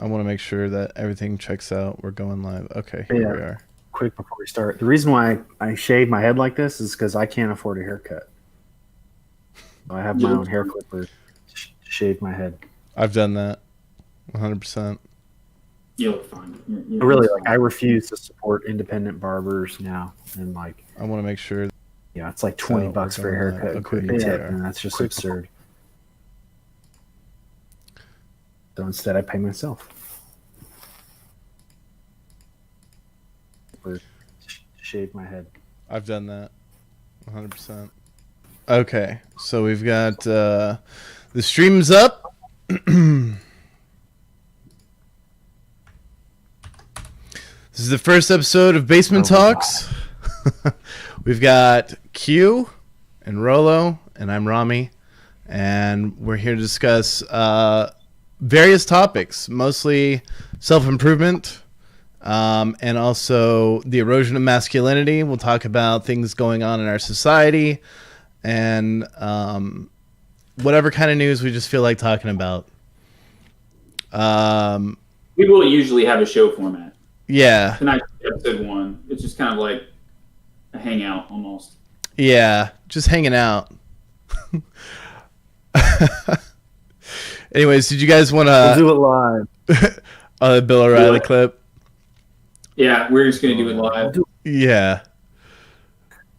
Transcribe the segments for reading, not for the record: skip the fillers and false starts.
I want to make sure that everything checks out. We're going live. Okay, here we Yeah, are. quick before we start. The reason why I shave my head like this is because I can't afford a haircut. So I have my own hair clipper to shave my head. I've done that 100%. You look fine. But really, like, I refuse to support independent barbers now, and like, I want to make sure. yeah, it's like $20 for a haircut, Okay, including here we tip, are. and that's just absurd. So instead, I pay myself. To shave my head. I've done that 100%. Okay, so we've got the stream's up. This is the first episode of Basement Talks. We've got Q and Rolo, and I'm Rommi, and we're here to discuss various topics, mostly self-improvement, and also the erosion of masculinity. We'll talk about things going on in our society, and whatever kind of news we just feel like talking about. We will usually have a show format. Yeah. Tonight's episode 1. It's just kind of like a hangout almost. Yeah, just hanging out. Anyways, did you guys want to... We'll do it live. The Bill O'Reilly clip? Yeah, we're just going to do it live. Yeah.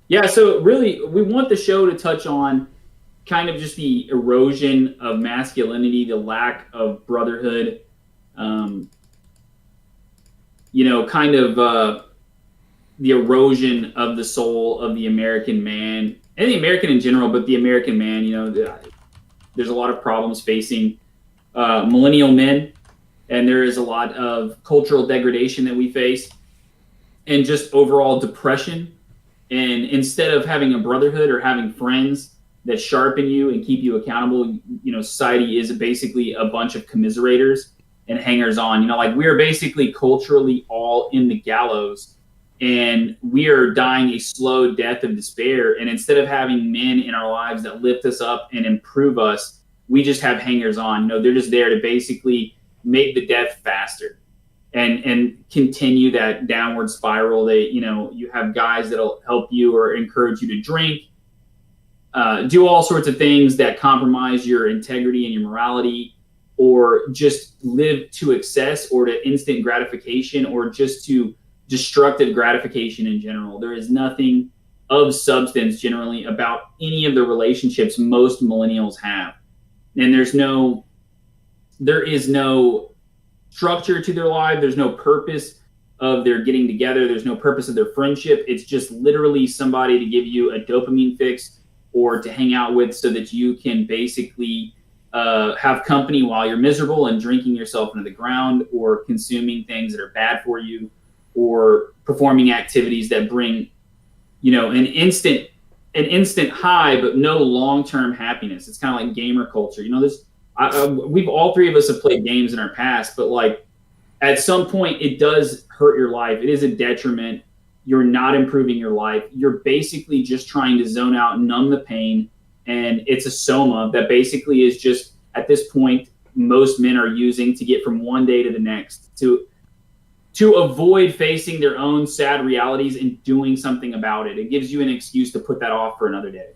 Yeah, so really, we want the show to touch on kind of just the erosion of masculinity, the lack of brotherhood, kind of the erosion of the soul of the American man, and the American in general, but the American man, there's a lot of problems facing millennial men, and there is a lot of cultural degradation that we face, and just overall depression. And instead of having a brotherhood or having friends that sharpen you and keep you accountable, society is basically a bunch of commiserators and hangers on. We are basically culturally all in the gallows, and we are dying a slow death of despair. And instead of having men in our lives that lift us up and improve us, we just have hangers on. They're just there to basically make the death faster and continue that downward spiral. You have guys that'll help you or encourage you to drink, do all sorts of things that compromise your integrity and your morality, or just live to excess or to instant gratification, or just to destructive gratification in general. There is nothing of substance generally about any of the relationships most millennials have. And there is no structure to their life. There's no purpose of their getting together. There's no purpose of their friendship. It's just literally somebody to give you a dopamine fix or to hang out with so that you can basically have company while you're miserable and drinking yourself into the ground, or consuming things that are bad for you, or performing activities that bring, an instant high, but no long-term happiness. It's kind of like gamer culture. We've all three of us have played games in our past, but at some point it does hurt your life. It is a detriment. You're not improving your life. You're basically just trying to zone out, numb the pain. And it's a soma that basically is just, at this point, most men are using to get from one day to the next, to avoid facing their own sad realities and doing something about it. It gives you an excuse to put that off for another day.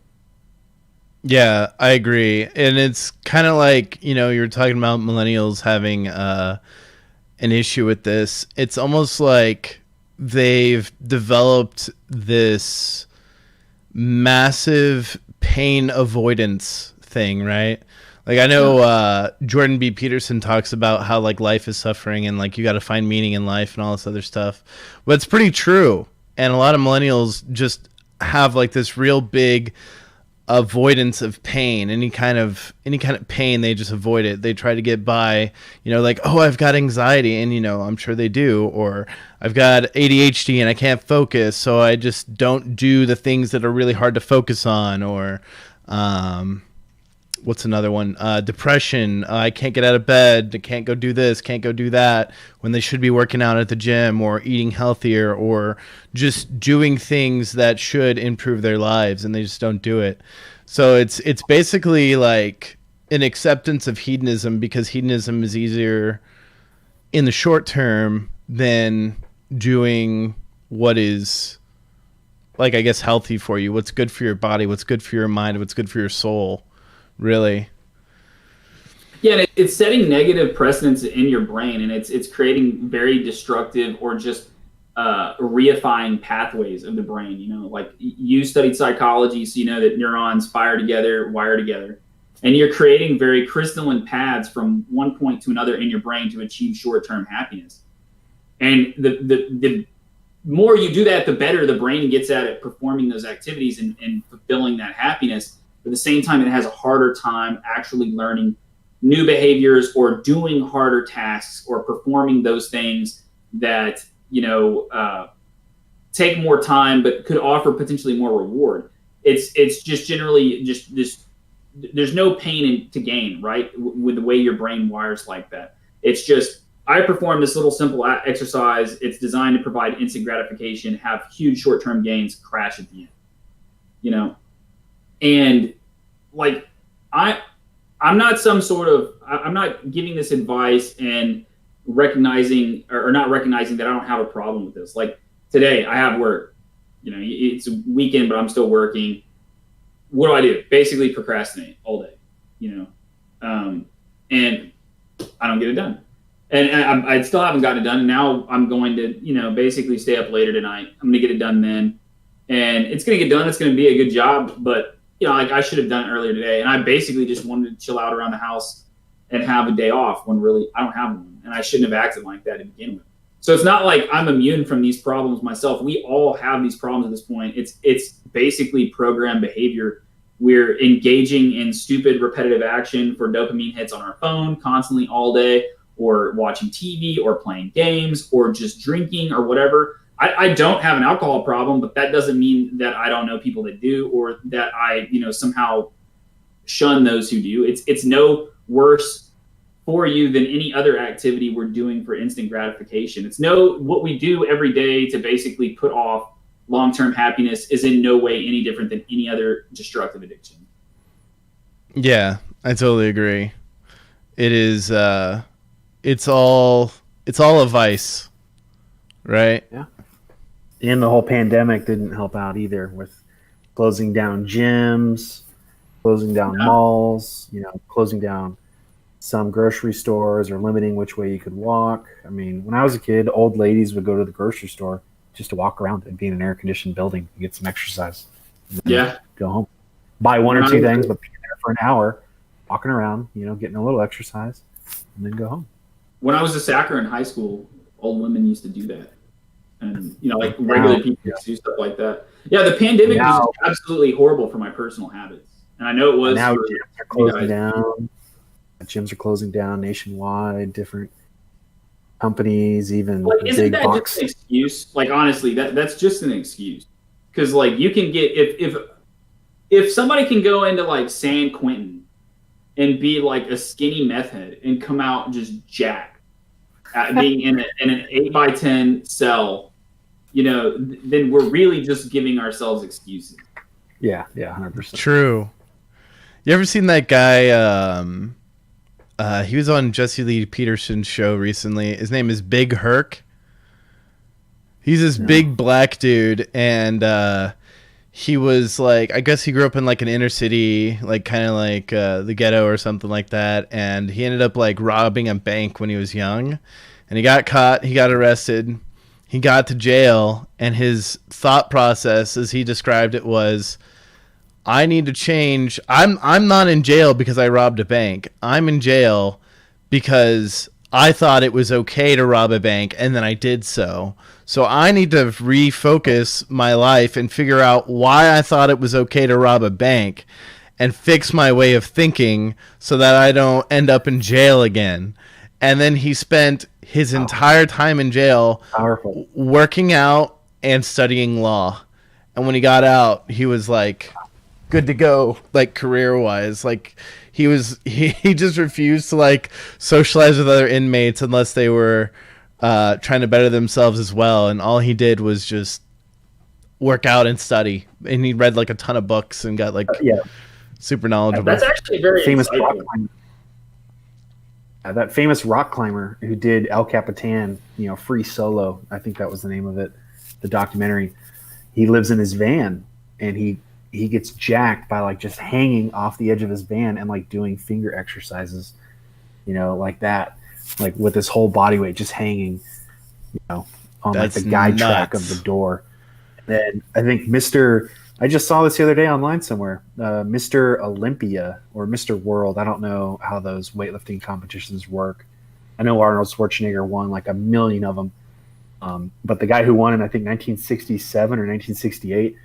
Yeah, I agree. And it's kind of like, you were talking about millennials having an issue with this. It's almost like they've developed this massive pain avoidance thing, right? I know Jordan B. Peterson talks about how life is suffering and you got to find meaning in life and all this other stuff. But it's pretty true. And a lot of millennials just have this real big avoidance of pain. Any kind of pain, they just avoid it. They try to get by, oh, I've got anxiety, and I'm sure they do, or I've got ADHD and I can't focus, so I just don't do the things that are really hard to focus on, or what's another one? Depression. I can't get out of bed. I can't go do this, can't go do that, when they should be working out at the gym or eating healthier or just doing things that should improve their lives, and they just don't do it. So it's basically an acceptance of hedonism, because hedonism is easier in the short term than doing what is, like, I guess, healthy for you, what's good for your body, what's good for your mind, what's good for your soul, really. Yeah, and it's setting negative precedents in your brain, and it's creating very destructive or just reifying pathways of the brain. You know, like you studied psychology, so you know that neurons fire together, wire together, and you're creating very crystalline paths from one point to another in your brain to achieve short-term happiness. And the more you do that, the better the brain gets at performing those activities and fulfilling that happiness. But at the same time, it has a harder time actually learning new behaviors or doing harder tasks or performing those things that, you know, take more time but could offer potentially more reward. It's just generally just this. There's no pain to gain, right? With the way your brain wires like that. It's just, I perform this little simple exercise. It's designed to provide instant gratification, have huge short-term gains, crash at the end, you know? And like, I'm not I'm not giving this advice and recognizing or not recognizing that I don't have a problem with this. Like today I have work, you know, it's a weekend, but I'm still working. What do? Basically procrastinate all day, you know? And I don't get it done. And I still haven't gotten it done. And now I'm going to, you know, basically stay up later tonight. I'm going to get it done then. And it's going to get done. It's going to be a good job. But, you know, like I should have done it earlier today. And I basically just wanted to chill out around the house and have a day off when really I don't have one. And I shouldn't have acted like that to begin with. So it's not like I'm immune from these problems myself. We all have these problems at this point. It's basically programmed behavior. We're engaging in stupid repetitive action for dopamine hits on our phone constantly all day, or watching TV or playing games or just drinking or whatever. I don't have an alcohol problem, but that doesn't mean that I don't know people that do, or that I, you know, somehow shun those who do. It's no worse for you than any other activity we're doing for instant gratification. What we do every day to basically put off long-term happiness is in no way any different than any other destructive addiction. Yeah, I totally agree. It is, it's all a vice, right? Yeah. And the whole pandemic didn't help out either, with closing down gyms, closing down malls, you know, closing down some grocery stores or limiting which way you could walk. I mean, when I was a kid, old ladies would go to the grocery store just to walk around and be in an air-conditioned building and get some exercise. Yeah. Go home. Buy one or two things, but be there for an hour, walking around, you know, getting a little exercise, and then go home. When I was a sacker in high school, old women used to do that. And, you know, like regular people used to do stuff like that. Yeah, the pandemic was absolutely horrible for my personal habits. And I know it was. Now gyms are closing down. Gyms are closing down nationwide, different companies, even like, isn't big that box. just an excuse? Like, honestly, that's just an excuse. Because, like, you can get, if somebody can go into, like, San Quentin and be, like, a skinny meth head and come out just jacked, being in an 8x10 cell, you know, then we're really just giving ourselves excuses. Yeah, 100%. True. You ever seen that guy? He was on Jesse Lee Peterson's show recently. His name is Big Herc. He's this big black dude, and he was like, I guess he grew up in like an inner city, like kind of like the ghetto or something like that. And he ended up like robbing a bank when he was young, and he got caught. He got arrested. He got to jail, and his thought process, as he described it, was, I need to change. I'm not in jail because I robbed a bank. I'm in jail because I thought it was okay to rob a bank, and then I did so. So I need to refocus my life and figure out why I thought it was okay to rob a bank and fix my way of thinking so that I don't end up in jail again. And then he spent his entire time in jail working out and studying law. And when he got out, he was like good to go, like career-wise. Like he just refused to like socialize with other inmates unless they were trying to better themselves as well. And all he did was just work out and study. And he read like a ton of books and got like super knowledgeable. That's actually very insightful. Famous. That famous rock climber who did El Capitan, Free Solo, I think that was the name of it, the documentary. He lives in his van, and he gets jacked by like just hanging off the edge of his van and like doing finger exercises, like that, like with his whole body weight just hanging, on That's like the guide track of the door. And then I think I just saw this the other day online somewhere. Mr. Olympia or Mr. World. I don't know how those weightlifting competitions work. I know Arnold Schwarzenegger won like a million of them. But the guy who won in, I think, 1967 or 1968,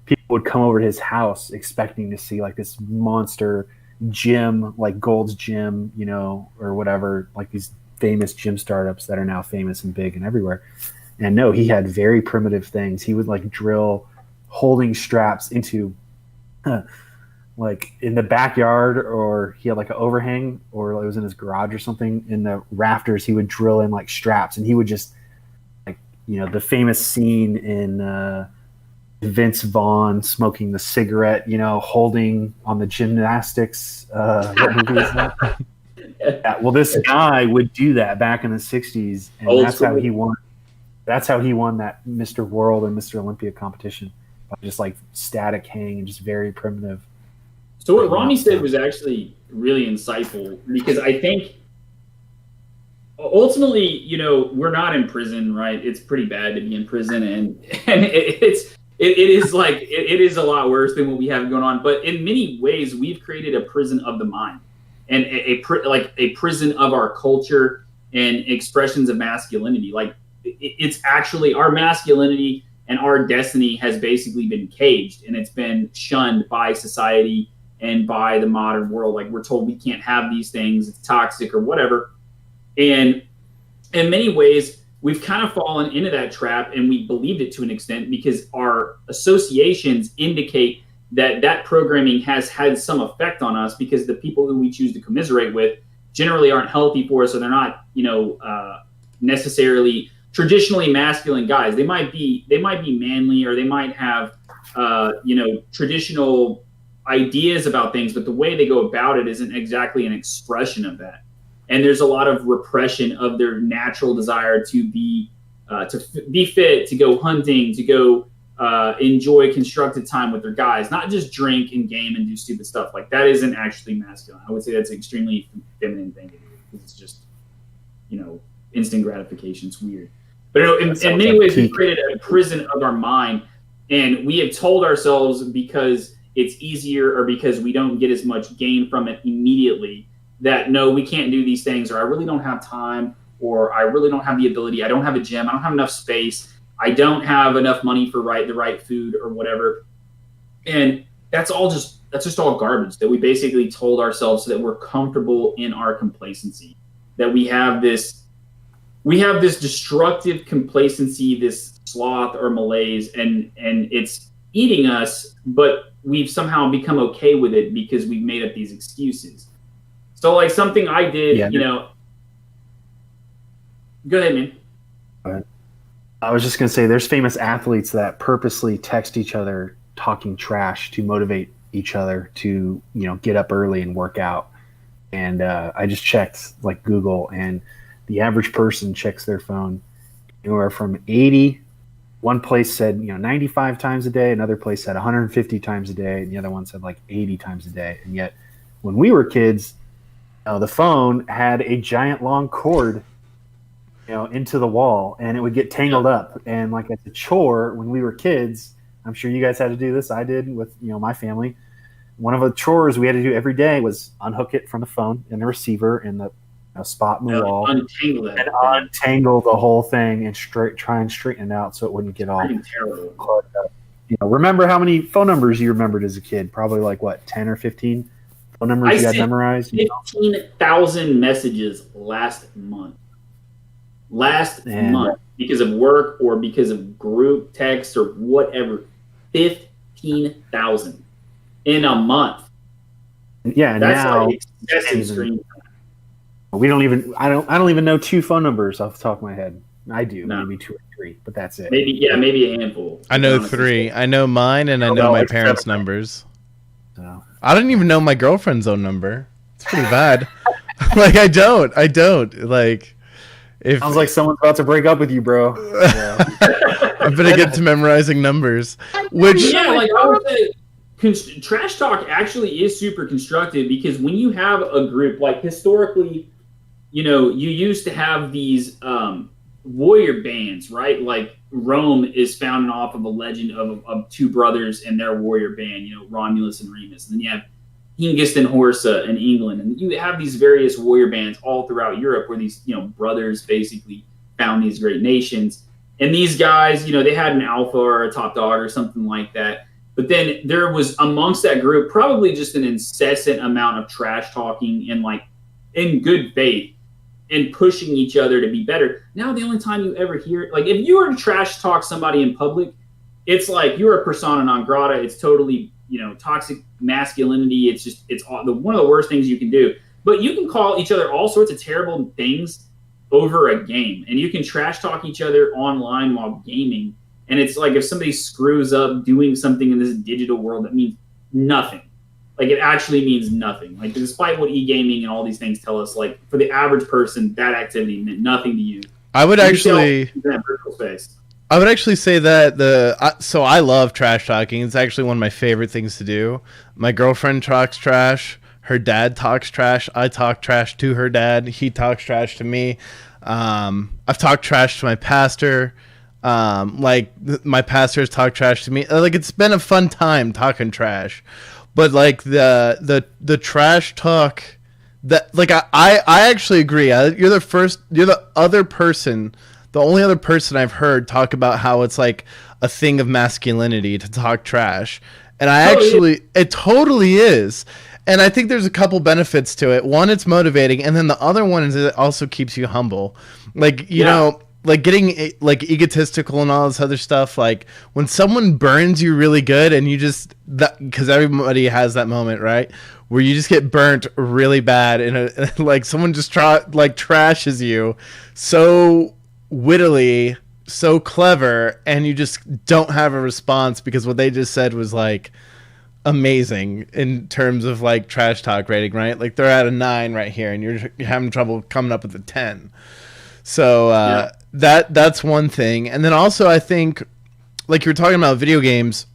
people would come over to his house expecting to see like this monster gym, like Gold's Gym, or whatever, like these famous gym startups that are now famous and big and everywhere. And no, he had very primitive things. He would like drill holding straps into like in the backyard, or he had like an overhang, or it was in his garage or something. In the rafters, he would drill in like straps, and he would just like, the famous scene in Vince Vaughn smoking the cigarette, holding on the gymnastics. What movie is that? Yeah, well, this guy would do that back in the 60s, and that's how he won. That's how he won that Mr. World and Mr. Olympia competition. Just like static hang and just very primitive. So what Rommi said was actually really insightful, because I think ultimately, we're not in prison, right? It's pretty bad to be in prison, and it is a lot worse than what we have going on. But in many ways, we've created a prison of the mind, and a prison of our culture and expressions of masculinity. Like it's actually our masculinity and our destiny has basically been caged, and it's been shunned by society and by the modern world. Like we're told we can't have these things, it's toxic or whatever. And in many ways, we've kind of fallen into that trap, and we believed it to an extent because our associations indicate that programming has had some effect on us, because the people who we choose to commiserate with generally aren't healthy for us, or they're not, necessarily traditionally masculine guys. They might be manly, or they might have traditional ideas about things, but the way they go about it isn't exactly an expression of that. And there's a lot of repression of their natural desire to be fit, to go hunting, to go enjoy constructive time with their guys, not just drink and game and do stupid stuff. Like that isn't actually masculine. I would say that's an extremely feminine thing to do, because it's just instant gratification. It's weird. But in many ways, we've created a prison of our mind, and we have told ourselves, because it's easier or because we don't get as much gain from it immediately, that no, we can't do these things, or I really don't have time, or I really don't have the ability. I don't have a gym. I don't have enough space. I don't have enough money for the right food or whatever. And that's just all garbage that we basically told ourselves so that we're comfortable in our complacency, that we have this destructive complacency, this sloth or malaise, and it's eating us, but we've somehow become okay with it because we've made up these excuses. So like something I did, go ahead, man. Go ahead. I was just going to say, there's famous athletes that purposely text each other talking trash to motivate each other to, get up early and work out. And I just checked like Google, and the average person checks their phone anywhere from 80. One place said, 95 times a day. Another place said 150 times a day. And the other one said like 80 times a day. And yet when we were kids, the phone had a giant long cord, into the wall, and it would get tangled up. And like it's a chore when we were kids. I'm sure you guys had to do this. I did with, my family. One of the chores we had to do every day was unhook it from the phone and the receiver and the spot in the wall, untangle the whole thing and try and straighten it out so it wouldn't get all clogged up. Remember how many phone numbers you remembered as a kid? Probably like 10 or 15 phone numbers you had memorized. 15,000 messages last month. Month, because of work or because of group text or whatever. 15,000 in a month. Yeah, and that's now like excessive screen time. We don't even. I don't even know 2 phone numbers off the top of my head. I do, maybe 2 or 3, but that's it. Maybe a handful. I know 3. I know mine, and I know my parents' numbers. I didn't even know my girlfriend's own number. It's pretty bad. Like I don't. Like if Sounds like someone's about to break up with you, bro. Yeah. I'm gonna get to memorizing numbers, which Yeah, like I would say, trash talk actually is super constructive because when you have a group, like historically, you used to have these warrior bands, right? Like Rome is founded off of a legend of two brothers and their warrior band, Romulus and Remus. And then you have Hengist and Horsa in England. And you have these various warrior bands all throughout Europe where these, brothers basically found these great nations. And these guys, they had an alpha or a top dog or something like that. But then there was amongst that group probably just an incessant amount of trash talking and like in good faith and pushing each other to be better. Now the only time you ever hear, like if you were to trash talk somebody in public, it's like you're a persona non grata. It's totally, toxic masculinity. It's one of the worst things you can do. But you can call each other all sorts of terrible things over a game, and you can trash talk each other online while gaming. And it's like if somebody screws up doing something in this digital world that means nothing. Like it actually means nothing. Like despite what e-gaming and all these things tell us, like for the average person, that activity meant nothing to you. I would actually say that so I love trash talking. It's actually one of my favorite things to do. My girlfriend talks trash. Her dad talks trash. I talk trash to her dad. He talks trash to me. I've talked trash to my pastor. My pastors talk trash to me. Like it's been a fun time talking trash. But like the trash talk that like I actually agree. You're the only other person I've heard talk about how it's like a thing of masculinity to talk trash. And it totally is. And I think there's a couple benefits to it. One, it's motivating, and then the other one is it also keeps you humble. Like, you know, like getting like egotistical and all this other stuff. Like when someone burns you really good, and you just because everybody has that moment, right, where you just get burnt really bad, and like someone just trashes you so wittily, so clever, and you just don't have a response because what they just said was like amazing in terms of like trash talk rating, right? Like they're at a 9 right here, and you're having trouble coming up with a 10. So that's one thing. And then also I think like you were talking about video games.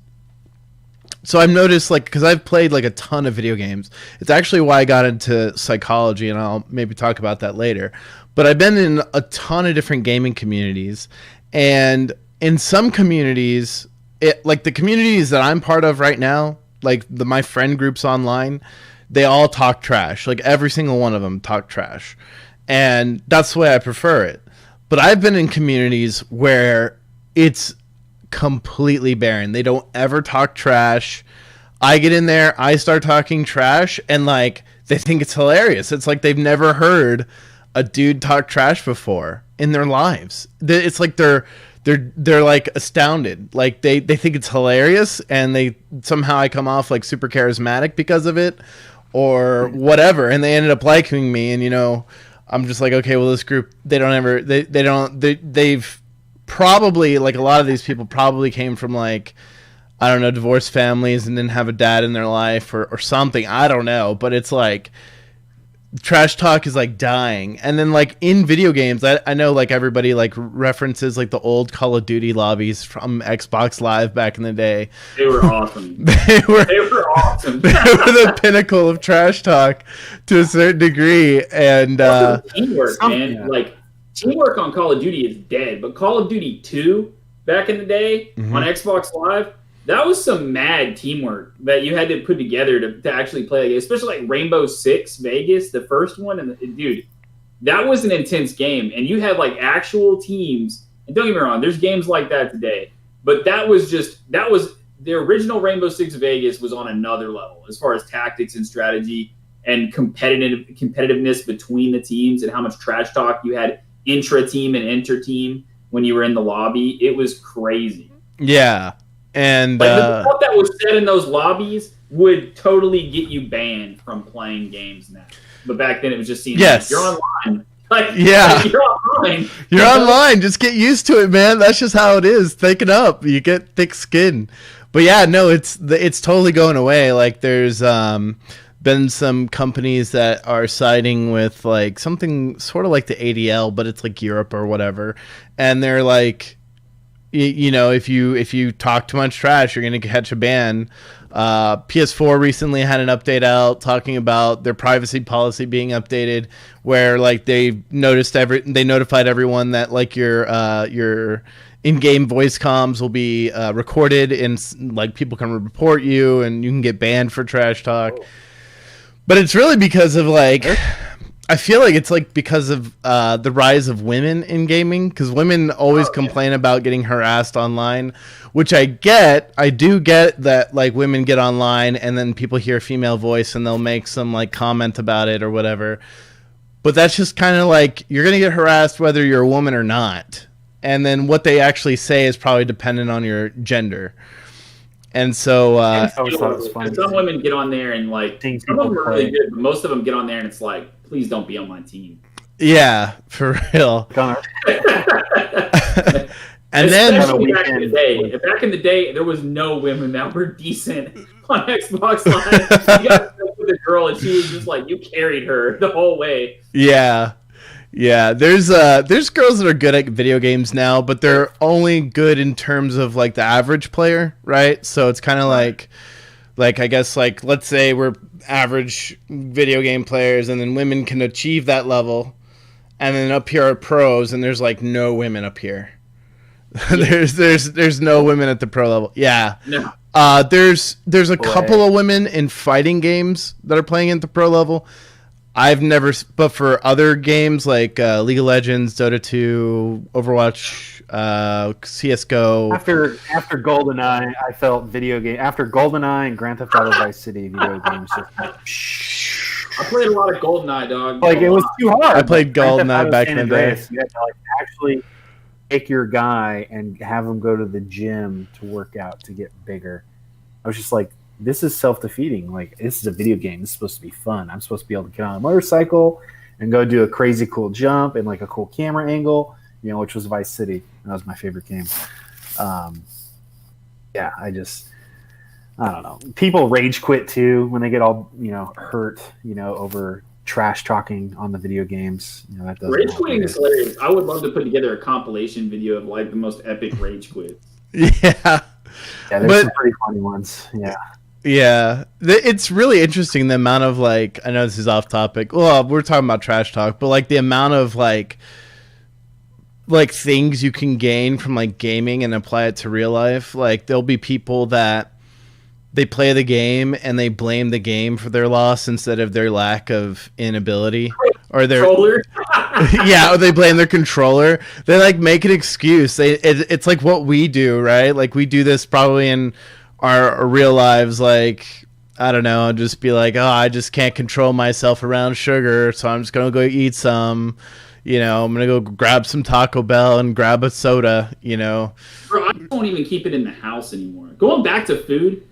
So I've noticed, like, because I've played like a ton of video games. It's actually why I got into psychology, and I'll maybe talk about that later. But I've been in a ton of different gaming communities, and in some communities, like the communities that I'm part of right now, like my friend groups online, they all talk trash. Like every single one of them talk trash. And that's the way I prefer it. But I've been in communities where it's completely barren. They don't ever talk trash. I get in there, I start talking trash, and like they think it's hilarious. It's like they've never heard a dude talk trash before in their lives. It's like they're like astounded. Like they think it's hilarious, and they somehow I come off like super charismatic because of it or whatever, and they ended up liking me. And I'm just like, okay, well, this group, they've probably, like a lot of these people probably came from like, I don't know, divorced families and didn't have a dad in their life or something. I don't know, but it's like trash talk is like dying. And then like in video games, I know like everybody like references like the old Call of Duty lobbies from Xbox Live back in the day. They were awesome. They were awesome. They were the pinnacle of trash talk to a certain degree. And teamwork, man. Yeah. Like teamwork on Call of Duty is dead, but Call of Duty 2 back in the day on Xbox Live, that was some mad teamwork that you had to put together to actually play a game, especially like Rainbow Six Vegas, the first one. And dude, that was an intense game. And you had like actual teams. And don't get me wrong, there's games like that today. But that was the original Rainbow Six Vegas was on another level as far as tactics and strategy and competitiveness between the teams and how much trash talk you had intra-team and inter-team when you were in the lobby. It was crazy. Yeah. And the stuff that was said in those lobbies would totally get you banned from playing games now. But back then it was just seen like, you're online. You're online. You're online. Just get used to it, man. That's just how it is. Thick it up. You get thick skin. But yeah, no, it's totally going away. Like there's been some companies that are siding with like something sort of like the ADL, but it's like Europe or whatever, and they're like, you know, if you talk too much trash, you're gonna catch a ban. PS4 recently had an update out talking about their privacy policy being updated, where like they notified everyone that like your in-game voice comms will be recorded, and like people can report you, and you can get banned for trash talk. But it's really because of like, I feel like it's like because of the rise of women in gaming, because women always complain about getting harassed online, which I do get that like women get online and then people hear a female voice and they'll make some like comment about it or whatever. But that's just kind of like, you're going to get harassed whether you're a woman or not. And then what they actually say is probably dependent on your gender. And so some women get on there and like, some of them are really good, but most of them get on there and it's like, please don't be on my team. Yeah, for real. And then back in the day, there was no women that were decent on Xbox Live. You got with a girl and she was just like, you carried her the whole way. Yeah. There's girls that are good at video games now, but they're only good in terms of like the average player, right? So it's kind of like I guess like, let's say we're average video game players, and then women can achieve that level, and then up here are pros, and there's like no women up here. There's no women at the pro level. Yeah. No. There's a couple of women in fighting games that are playing at the pro level. I've never, but for other games like League of Legends, Dota 2, Overwatch, CS:GO. After GoldenEye, I felt after GoldenEye and Grand Theft Auto Vice City video games just like, I played a lot of GoldenEye, dog. Like it was too hard. I played GoldenEye back in the day. You had to like actually take your guy and have him go to the gym to work out to get bigger. I was just like, this is self-defeating. Like, this is a video game. This is supposed to be fun. I'm supposed to be able to get on a motorcycle and go do a crazy cool jump and like a cool camera angle, you know, which was Vice City. That was my favorite game. Yeah, I don't know. People rage quit too when they get all, you know, hurt, you know, over trash talking on the video games. You know, that doesn't rage quitting is hilarious. I would love to put together a compilation video of like the most epic rage quits. Yeah, there's some pretty funny ones. Yeah, it's really interesting the amount of like, I know this is off topic. Well, we're talking about trash talk, but like the amount of like things you can gain from like gaming and apply it to real life. Like there'll be people that they play the game and they blame the game for their loss instead of their lack of inability or their controller. Yeah, or they blame their controller. They like make an excuse. It's like what we do, right? Like we do this probably in our real lives. Like, I don't know, I'll just be like, oh, I just can't control myself around sugar, so I'm just gonna go eat some. You know, I'm gonna go grab some Taco Bell and grab a soda. You know, bro, I don't even keep it in the house anymore. Going back to food,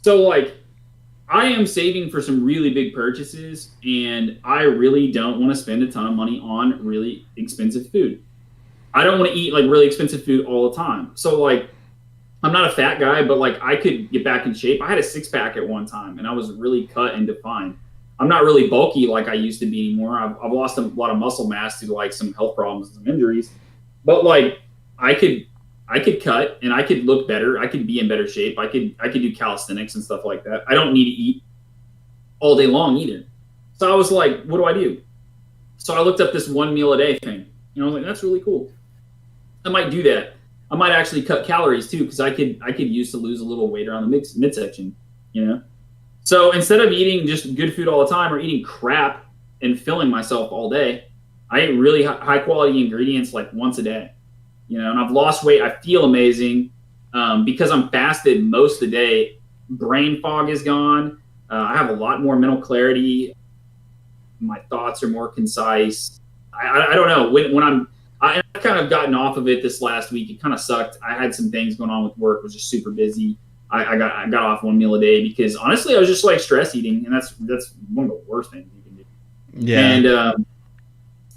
so like, I am saving for some really big purchases, and I really don't want to spend a ton of money on really expensive food. I don't want to eat like really expensive food all the time. So like, I'm not a fat guy, but like I could get back in shape. I had a 6-pack at one time, and I was really cut and defined. I'm not really bulky like I used to be anymore. I've lost a lot of muscle mass due to like some health problems and some injuries. But like I could cut and I could look better. I could be in better shape. I could do calisthenics and stuff like that. I don't need to eat all day long either. So I was like, what do I do? So I looked up this 1 meal a day thing. You know, I was like, that's really cool. I might do that. I might actually cut calories too, because I could use to lose a little weight around the midsection, you know? So instead of eating just good food all the time or eating crap and filling myself all day, I eat really high quality ingredients like once a day, you know, and I've lost weight. I feel amazing because I'm fasted most of the day. Brain fog is gone. I have a lot more mental clarity. My thoughts are more concise. I don't know when I've kind of gotten off of it this last week. It kind of sucked. I had some things going on with work. Was just super busy. I got off 1 meal a day because honestly, I was just like stress eating, and that's one of the worst things you can do. Yeah. And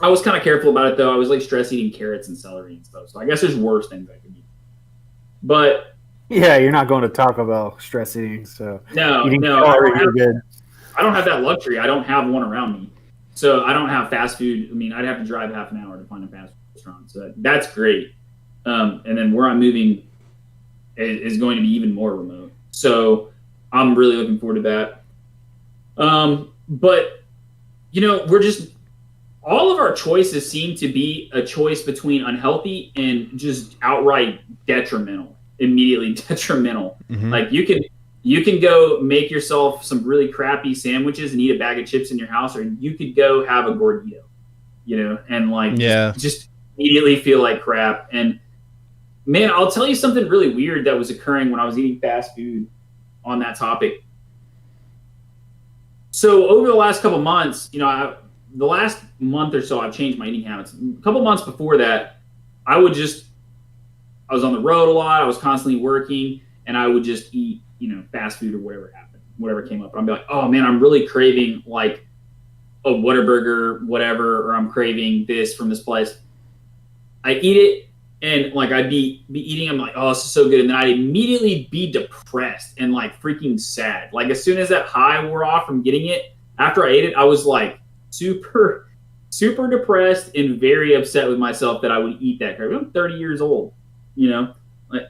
I was kind of careful about it though. I was like stress eating carrots and celery and stuff. So I guess there's worse things I could eat. But yeah, you're not going to Taco Bell stress eating, so no, eating celery is good. I don't have that luxury. I don't have one around me. So I don't have fast food. I mean, I'd have to drive half an hour to find a fast food restaurant. So that's great. And then where I'm moving is going to be even more remote. So I'm really looking forward to that. But, you know, all of our choices seem to be a choice between unhealthy and just outright detrimental, immediately detrimental. Mm-hmm. Like you can go make yourself some really crappy sandwiches and eat a bag of chips in your house, or you could go have a gordito, you know, and like just immediately feel like crap. And man, I'll tell you something really weird that was occurring when I was eating fast food on that topic. So over the last couple months, you know, the last month or so, I've changed my eating habits. A couple months before that, I was on the road a lot. I was constantly working, and I would just eat, you know, fast food or whatever came up. I'd be like, oh man, I'm really craving like a Whataburger, whatever, or I'm craving this from this place. I eat it, and like I'd be eating. I'm like, oh, this is so good, and then I'd immediately be depressed and like freaking sad. Like as soon as that high wore off from getting it, after I ate it, I was like super depressed and very upset with myself that I would eat that crap. I'm 30 years old, you know.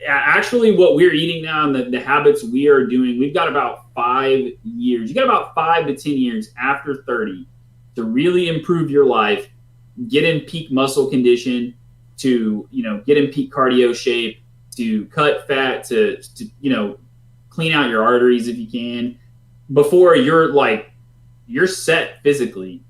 Actually, what we're eating now and the habits we are doing, we've got about 5 years. You got about 5 to 10 years after 30 to really improve your life, get in peak muscle condition, to, you know, get in peak cardio shape, to cut fat, to you know, clean out your arteries if you can, before you're set physically.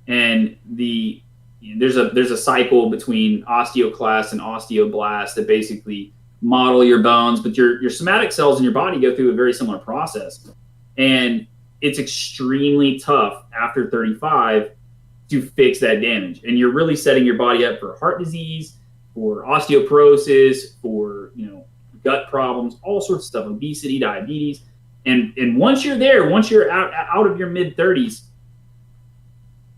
And there's a cycle between osteoclast and osteoblast that basically model your bones, but your somatic cells in your body go through a very similar process. And it's extremely tough after 35 to fix that damage. And you're really setting your body up for heart disease, for osteoporosis, for, you know, gut problems, all sorts of stuff, obesity, diabetes. And once you're there, once you're out of your mid 30s,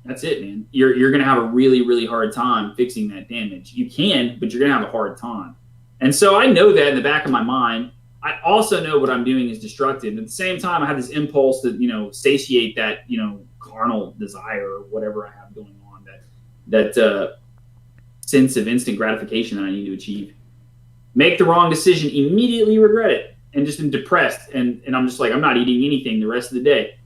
that's it, man. You're going to have a really, really hard time fixing that damage. You can, but you're going to have a hard time. And so I know that in the back of my mind. I also know what I'm doing is destructive. At the same time, I have this impulse to, you know, satiate that, you know, carnal desire or whatever I have going on, that sense of instant gratification that I need to achieve. Make the wrong decision, immediately regret it, and just am depressed. And I'm just like, I'm not eating anything the rest of the day.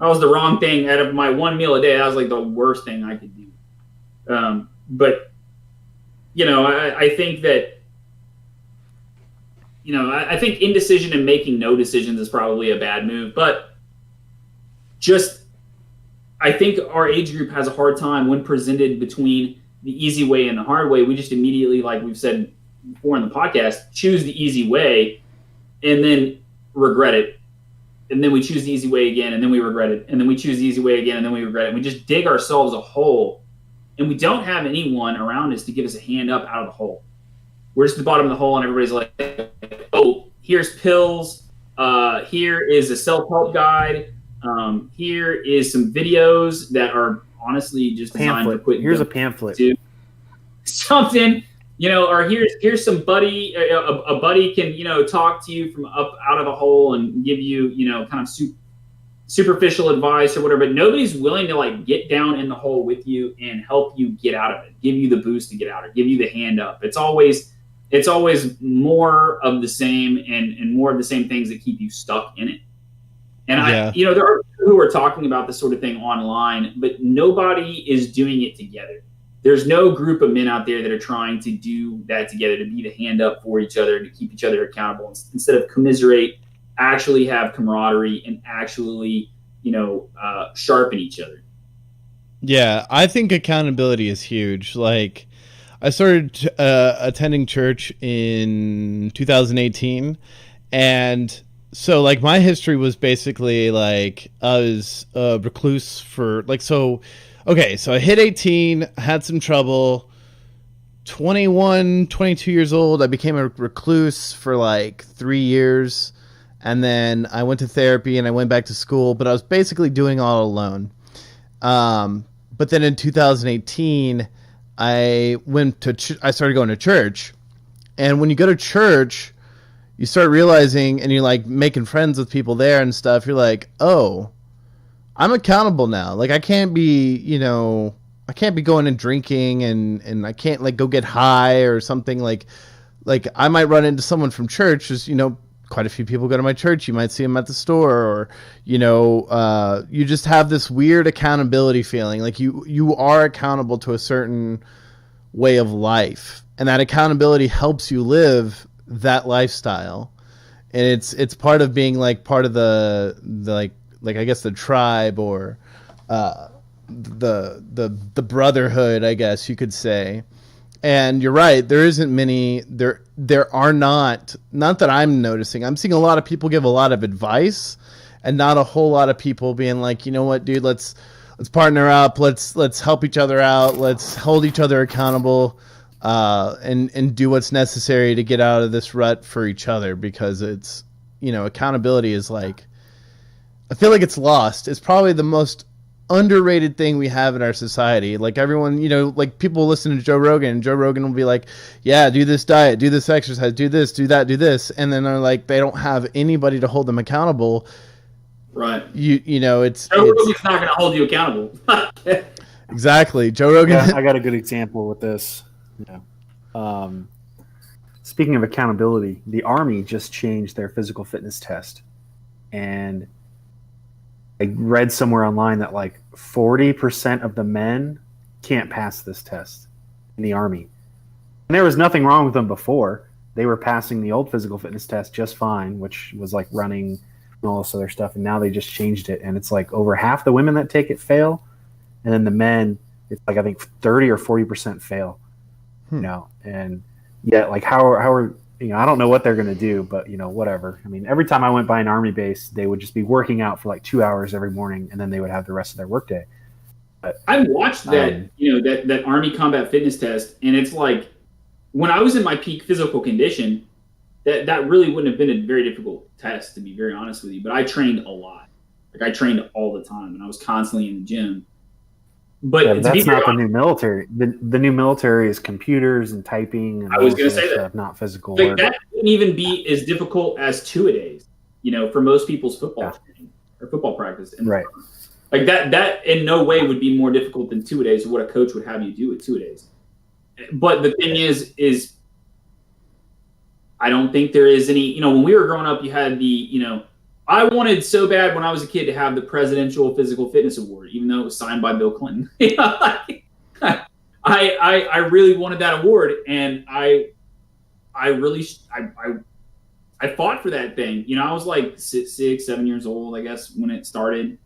That was the wrong thing. Out of my one meal a day, that was like the worst thing I could do. But, you know, I think that, you know, I think indecision and making no decisions is probably a bad move. But just, I think our age group has a hard time when presented between the easy way and the hard way. We just immediately, like we've said before in the podcast, choose the easy way and then regret it. And then we choose the easy way again, and then we regret it. And then we choose the easy way again, and then we regret it. We just dig ourselves a hole, and we don't have anyone around us to give us a hand up out of the hole. We're just at the bottom of the hole, and everybody's like, oh, here's pills. Here is a self-help guide. Here is some videos that are honestly just designed to quit. Here's a pamphlet. Something. You know, or here's some buddy, a buddy can, you know, talk to you from up out of the hole and give you, you know, kind of superficial advice or whatever. But nobody's willing to like get down in the hole with you and help you get out of it, give you the boost to get out, or give you the hand up. It's always more of the same and more of the same things that keep you stuck in it. And you know, there are people who are talking about this sort of thing online, but nobody is doing it together. There's no group of men out there that are trying to do that together, to be the hand up for each other, to keep each other accountable. Instead of commiserate, actually have camaraderie and actually, you know, sharpen each other. Yeah, I think accountability is huge. Like, I started attending church in 2018, and so like my history was basically like I was a recluse for like so. Okay, so I hit 18, had some trouble. 21, 22 years old, I became a recluse for like 3 years. And then I went to therapy and I went back to school, but I was basically doing all alone. But then in 2018, I started going to church. And when you go to church, you start realizing, and you're like making friends with people there and stuff. You're like, oh, I'm accountable now. Like I can't be, I can't be going and drinking and I can't like go get high or something like I might run into someone from church, as quite a few people go to my church. You might see them at the store, or you just have this weird accountability feeling, like you are accountable to a certain way of life, and that accountability helps you live that lifestyle. And it's part of being like part of the like I guess the tribe, or the brotherhood, I guess you could say. And you're right, there isn't many, there are not that I'm noticing. I'm seeing a lot of people give a lot of advice, and not a whole lot of people being like, you know what, dude, let's partner up, let's help each other out, let's hold each other accountable, and do what's necessary to get out of this rut for each other. Because it's, accountability is like, I feel like it's lost. It's probably the most underrated thing we have in our society. Like everyone, like people listen to Joe Rogan, and Joe Rogan will be like, yeah, do this diet, do this exercise, do this, do that, do this. And then they're like, they don't have anybody to hold them accountable. Right. It's Joe Rogan's not going to hold you accountable. Exactly. Joe Rogan. Yeah, I got a good example with this. Speaking of accountability, the Army just changed their physical fitness test. And I read somewhere online that like 40% of the men can't pass this test in the Army. And there was nothing wrong with them before. They were passing the old physical fitness test just fine, which was like running and all this other stuff. And now they just changed it. And it's like over half the women that take it fail. And then the men, it's like I think 30 or 40% fail. And yet like how are I don't know what they're going to do, but whatever. I mean, every time I went by an Army base, they would just be working out for like 2 hours every morning, and then they would have the rest of their workday. But I watched that, that Army combat fitness test, and it's like when I was in my peak physical condition, that really wouldn't have been a very difficult test, to be very honest with you. But I trained a lot. Like I trained all the time, and I was constantly in the gym. But that's not the new military. The new military is computers and typing. And I was going to say that, stuff, not physical like work. that wouldn't even be as difficult as two-a-days. For most people's football training or football practice. And right. Like that in no way would be more difficult than two-a-days, or what a coach would have you do at two-a-days. But the thing is I don't think there is any. When we were growing up, you had the I wanted so bad when I was a kid to have the Presidential Physical Fitness Award, even though it was signed by Bill Clinton. I really wanted that award, and I fought for that thing. I was like 6, 7 years old, I guess, when it started.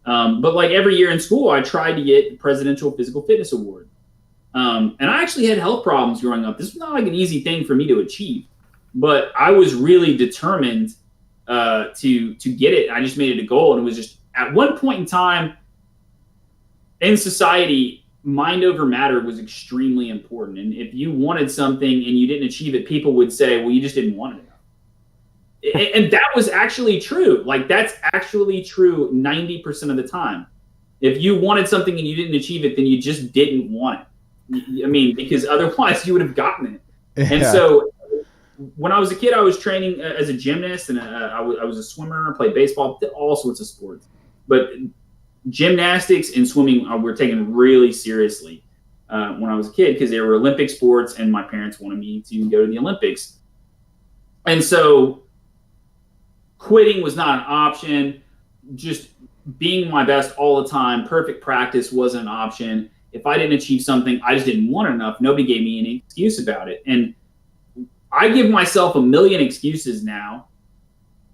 But like every year in school, I tried to get the Presidential Physical Fitness Award. And I actually had health problems growing up. This was not like an easy thing for me to achieve, but I was really determined to get it. I just made it a goal, and it was just at one point in time in society, mind over matter was extremely important. And if you wanted something and you didn't achieve it, people would say, well, you just didn't want it. And that was actually true. Like that's actually true 90% of the time. If you wanted something and you didn't achieve it, then you just didn't want it. I mean, because otherwise you would have gotten it. Yeah. And so when I was a kid, I was training as a gymnast, and I was a swimmer, played baseball, all sorts of sports. But gymnastics and swimming were taken really seriously when I was a kid, because they were Olympic sports, and my parents wanted me to go to the Olympics. And so quitting was not an option. Just being my best all the time, perfect practice wasn't an option. If I didn't achieve something, I just didn't want it enough. Nobody gave me any excuse about it. And I give myself a million excuses now.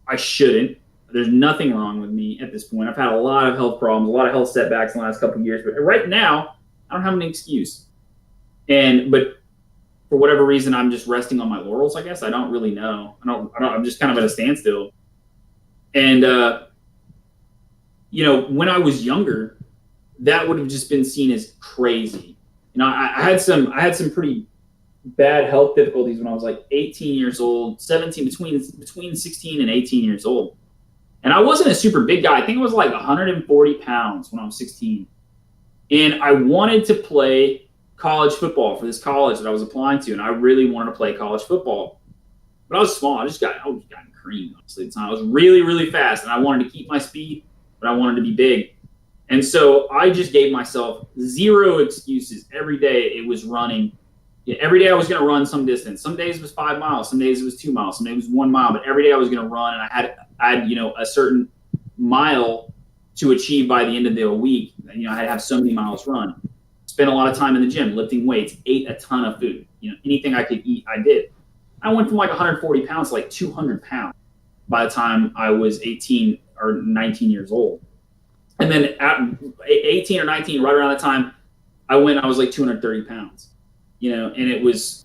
I shouldn't. There's nothing wrong with me at this point. I've had a lot of health problems, a lot of health setbacks in the last couple of years, but right now I don't have an excuse. But for whatever reason, I'm just resting on my laurels, I guess. I don't really know. I'm just kind of at a standstill. And when I was younger, that would have just been seen as crazy. I had some pretty bad health difficulties when I was like 18 years old, 17, between 16 and 18 years old. And I wasn't a super big guy. I think I was like 140 pounds when I was 16. And I wanted to play college football for this college that I was applying to. And I really wanted to play college football. But I was small. I was getting creamed, honestly, at the time. I was really, really fast. And I wanted to keep my speed, but I wanted to be big. And so I just gave myself zero excuses. Every day it was running. Every day I was going to run some distance. Some days it was 5 miles. Some days it was 2 miles. Some days it was 1 mile. But every day I was going to run, and I had a certain mile to achieve by the end of the week. I had to have so many miles run. Spent a lot of time in the gym, lifting weights, ate a ton of food. Anything I could eat, I did. I went from like 140 pounds to like 200 pounds by the time I was 18 or 19 years old. And then at 18 or 19, right around the time I was like 230 pounds, and it was,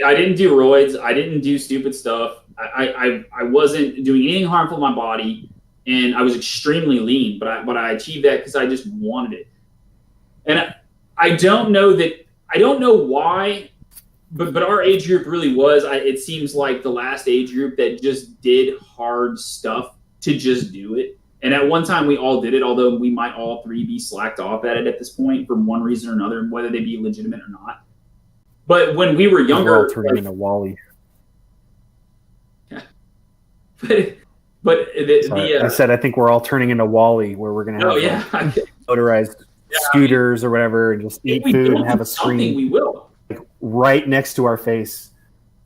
I didn't do roids. I didn't do stupid stuff. I wasn't doing anything harmful to my body, and I was extremely lean, but I achieved that because I just wanted it. And I don't know why, but our age group really was, it seems like the last age group that just did hard stuff to just do it. And at one time we all did it, although we might all three be slacked off at it at this point for one reason or another, whether they be legitimate or not. But when we were younger, we're all turning into Wally. Yeah. But I said I think we're all turning into Wally, where we're gonna have motorized scooters or whatever, and just eat food and have a screen. We will, like, right next to our face.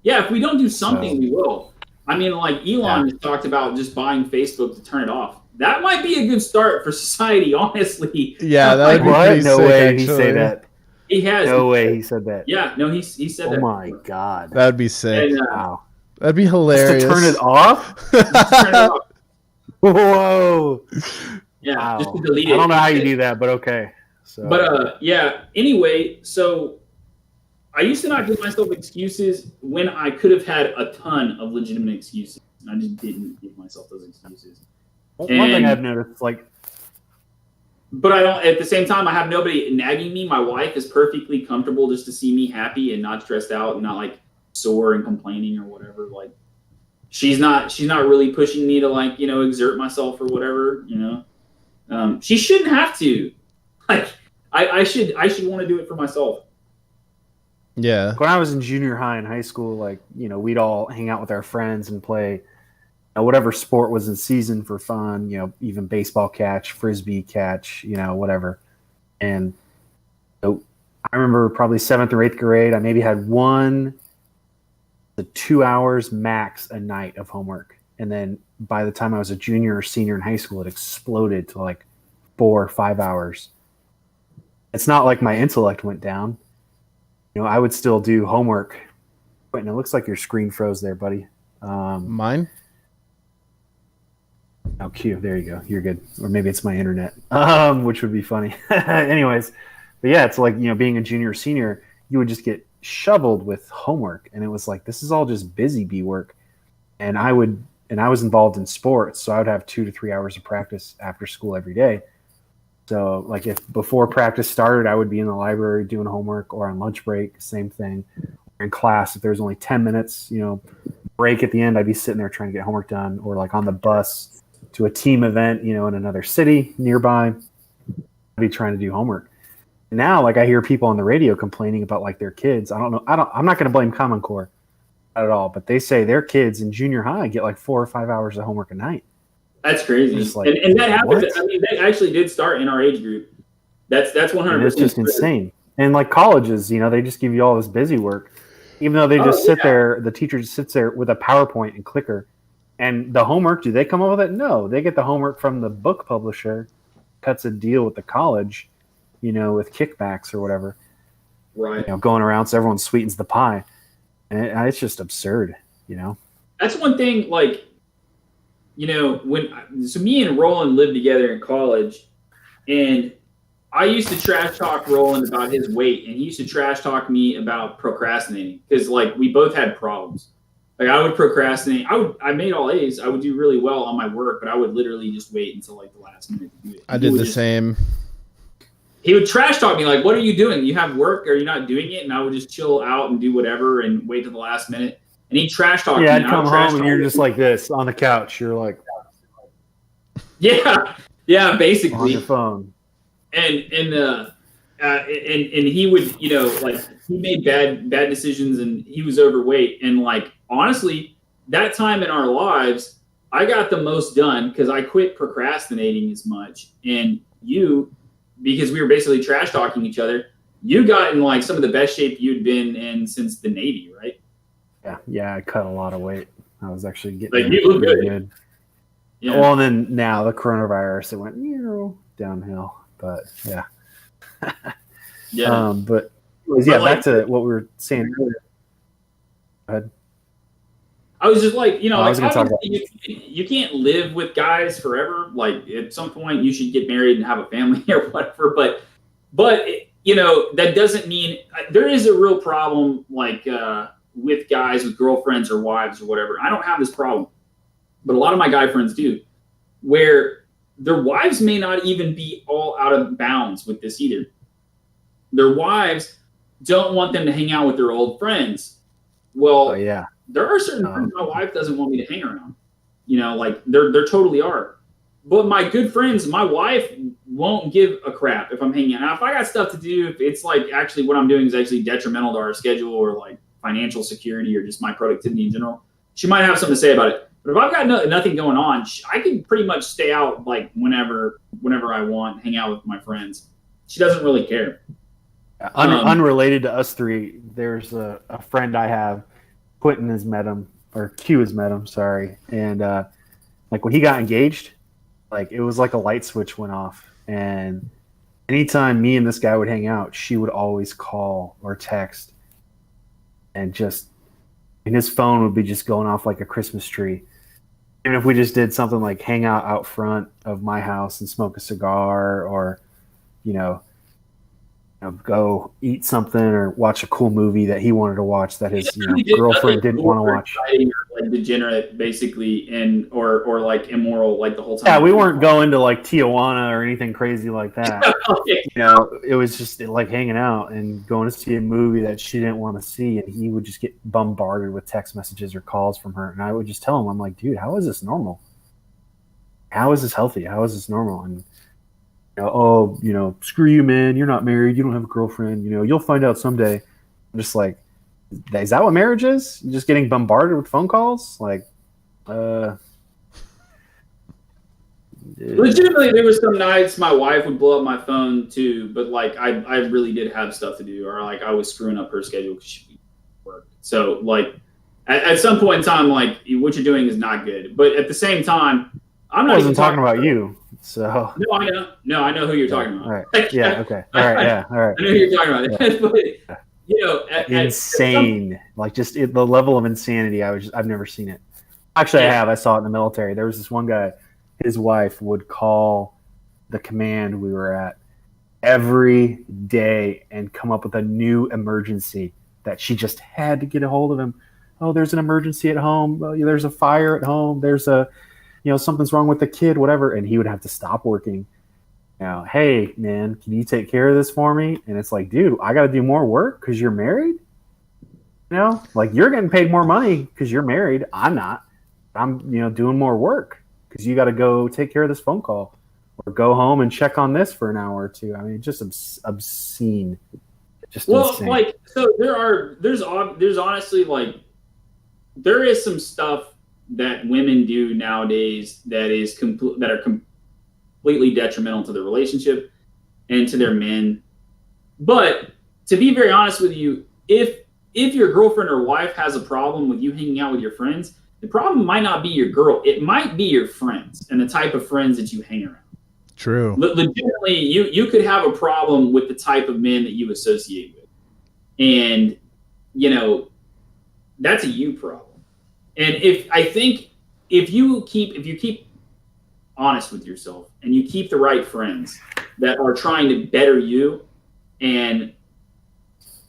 Yeah, if we don't do something, we will. I mean, like Elon has talked about just buying Facebook to turn it off. That might be a good start for society, honestly. Yeah, that would be pretty no sick, way actually. he say that. He has. No way he said that. Yeah, no, he said that. Oh my god, that would be sick. And, wow, that'd be hilarious. Just to turn it off. turn it off. Whoa. Yeah, Wow. just to delete it. I don't know how you do that, but okay. So. But anyway, so I used to not give myself excuses when I could have had a ton of legitimate excuses, and I just didn't give myself those excuses. One thing I've noticed, but I don't. At the same time, I have nobody nagging me. My wife is perfectly comfortable just to see me happy and not stressed out and not like sore and complaining or whatever. Like she's not really pushing me to exert myself or whatever. She shouldn't have to. Like I should want to do it for myself. Yeah. When I was in junior high and high school, we'd all hang out with our friends and play whatever sport was in season for fun, even baseball catch, frisbee catch, whatever. And so I remember probably 7th or 8th grade, I maybe had 1 to 2 hours max a night of homework. And then by the time I was a junior or senior in high school, it exploded to like 4 or 5 hours. It's not like my intellect went down. I would still do homework. Wait, no, it looks like your screen froze there, buddy. Mine? Oh, Q. There you go. You're good. Or maybe it's my internet, which would be funny. Anyways, but yeah, it's like, being a junior or senior, you would just get shoveled with homework. And it was like, this is all just busy bee work. And I was involved in sports. So I would have 2 to 3 hours of practice after school every day. So like if before practice started, I would be in the library doing homework, or on lunch break, same thing. In class, if there's only 10 minutes, break at the end, I'd be sitting there trying to get homework done, or like on the bus to a team event, in another city nearby, I'd be trying to do homework. Now, like I hear people on the radio complaining about like their kids. I'm not going to blame Common Core at all, but they say their kids in junior high get like 4 or 5 hours of homework a night. That's crazy. Like, and that happened. what? I mean, that actually did start in our age group. That's 100%. And it's just insane. And like colleges, they just give you all this busy work, even though they just sit there. The teacher just sits there with a PowerPoint and clicker. And the homework, do they come up with it? No, they get the homework from the book publisher, cuts a deal with the college, with kickbacks or whatever. Right. Going around so everyone sweetens the pie. And it's just absurd, That's one thing, like, so me and Roland lived together in college, and I used to trash talk Roland about his weight, and he used to trash talk me about procrastinating, because like we both had problems. Like I would procrastinate. I made all A's. I would do really well on my work, but I would literally just wait until like the last minute to do it. I did the same. He would trash talk me like, "What are you doing? You have work? Are you not doing it?" And I would just chill out and do whatever and wait till the last minute. And he trash talked me. Yeah, I'd come home and you're just like this on the couch. You're like, yeah, basically on your phone. And he would, like he made bad decisions, and he was overweight. And like honestly, that time in our lives, I got the most done because I quit procrastinating as much. And you, because we were basically trash talking each other, you got in like some of the best shape you'd been in since the Navy, right? Yeah, I cut a lot of weight. I was actually getting like you look good. Yeah. Well, and then now the coronavirus, it went downhill. But yeah. Yeah. But back to what we were saying earlier. Go ahead. I was just like, I was gonna talk about you can't live with guys forever. Like at some point you should get married and have a family or whatever. But that doesn't mean there is a real problem with guys with girlfriends or wives or whatever. I don't have this problem, but a lot of my guy friends do, where their wives may not even be all out of bounds with this either. Their wives don't want them to hang out with their old friends. Well, there are certain friends my wife doesn't want me to hang around. There totally are. But my good friends, my wife won't give a crap if I'm hanging out. Now, if I got stuff to do, if it's like actually what I'm doing is actually detrimental to our schedule or like financial security or just my productivity in general, she might have something to say about it. But if I've got nothing going on, I can pretty much stay out like whenever I want, hang out with my friends. She doesn't really care. Unrelated to us three, there's a friend I have. Quentin has met him, or Q has met him, sorry. And like when he got engaged, like it was like a light switch went off. And anytime me and this guy would hang out, she would always call or text. And his phone would be just going off like a Christmas tree. And if we just did something like hang out front of my house and smoke a cigar or, go eat something or watch a cool movie that he wanted to watch that his girlfriend didn't want to watch. Like degenerate, basically, or like immoral, like the whole time. Yeah, we weren't going to like Tijuana or anything crazy like that. It was just like hanging out and going to see a movie that she didn't want to see, and he would just get bombarded with text messages or calls from her, and I would just tell him, I'm like, dude, how is this normal? How is this healthy? How is this normal? And screw you, man. You're not married. You don't have a girlfriend. You'll find out someday. I'm just like, is that what marriage is? You're just getting bombarded with phone calls? Like, legitimately, there was some nights my wife would blow up my phone too, but like I really did have stuff to do, or like I was screwing up her schedule because she worked. So like at some point in time, like what you're doing is not good. But at the same time, I'm not I wasn't talking about you. So no, I know who you're talking about. All right. Yeah. Okay. All right. Yeah. All right. I know who you're talking about. But, insane. Like just the level of insanity. I've never seen it. Actually, I have. I saw it in the military. There was this one guy. His wife would call the command we were at every day and come up with a new emergency that she just had to get a hold of him. Oh, there's an emergency at home. There's a fire at home. There's something's wrong with the kid, whatever. And he would have to stop working. Hey, man, can you take care of this for me? And it's like, dude, I got to do more work because you're married. Like you're getting paid more money because you're married. I'm not. I'm, doing more work because you got to go take care of this phone call or go home and check on this for an hour or two. I mean, just obscene. Just insane. Like, so there's honestly like, there is some stuff that women do nowadays that are completely detrimental to the relationship and to their men. But to be very honest with you, if your girlfriend or wife has a problem with you hanging out with your friends, the problem might not be your girl. It might be your friends and the type of friends that you hang around. True. Legitimately, you could have a problem with the type of men that you associate with. And, that's a you problem. And if you keep honest with yourself and you keep the right friends that are trying to better you and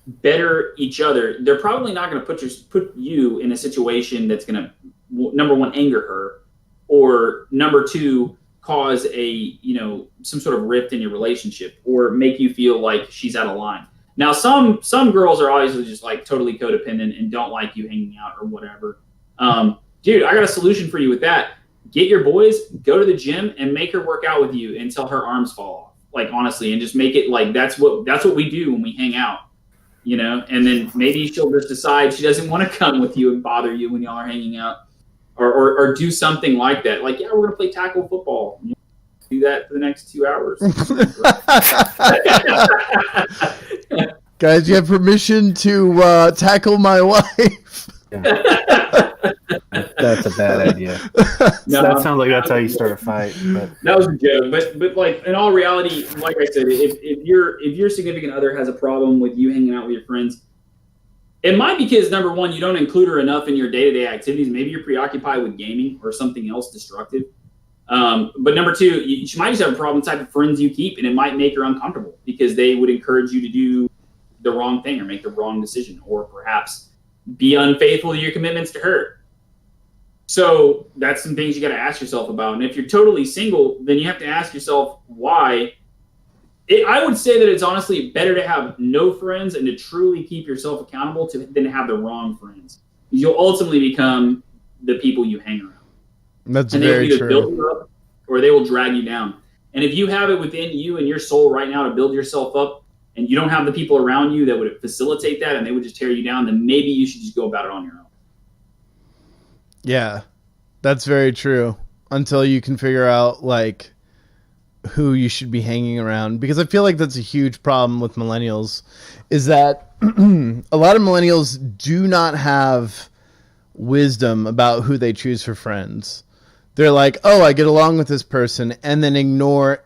better each other, they're probably not going to put you in a situation that's going to, number one, anger her, or number two, cause some sort of rift in your relationship or make you feel like she's out of line. Now, some girls are obviously just like totally codependent and don't like you hanging out or whatever. Dude, I got a solution for you with that. Get your boys, go to the gym, and make her work out with you until her arms fall off. Like, honestly, and just make it like that's what we do when we hang out, and then maybe she'll just decide she doesn't want to come with you and bother you when y'all are hanging out. or do something like that. Like, yeah, we're going to play tackle football. You know, do that for the next 2 hours. Guys, you have permission to tackle my wife. That's a bad idea. No, that sounds like that's how you start a fight. But that was a joke. But like in all reality, like I said, if your significant other has a problem with you hanging out with your friends, it might be because number one, you don't include her enough in your day-to-day activities. Maybe you're preoccupied with gaming or something else destructive. But number two, you might just have a problem with the type of friends you keep, and it might make her uncomfortable because they would encourage you to do the wrong thing or make the wrong decision, or perhaps be unfaithful to your commitments to her. So that's some things you got to ask yourself about. And if you're totally single, then you have to ask yourself why. I would say that it's honestly better to have no friends and to truly keep yourself accountable than to have the wrong friends. You'll ultimately become the people you hang around. That's and very they will either true. build you up or they will drag you down. And if you have it within you and your soul right now to build yourself up, and you don't have the people around you that would facilitate that and they would just tear you down, then maybe you should just go about it on your own. Yeah, that's very true. Until you can figure out like who you should be hanging around, because I feel like that's a huge problem with millennials, is that a lot of millennials do not have wisdom about who they choose for friends. They're like, oh, I get along with this person, and then ignore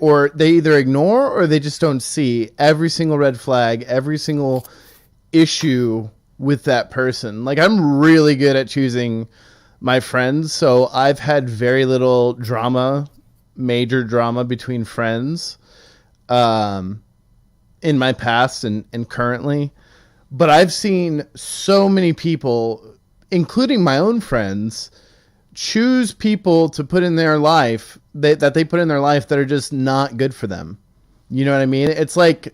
or they either ignore or they just don't see every single red flag, every single issue with that person. Like, I'm really good at choosing my friends, so I've had very little major drama between friends in my past and currently. But I've seen so many people, including my own friends, choose people to put in their life that they put in their life that are just not good for them. You know what I mean? It's like,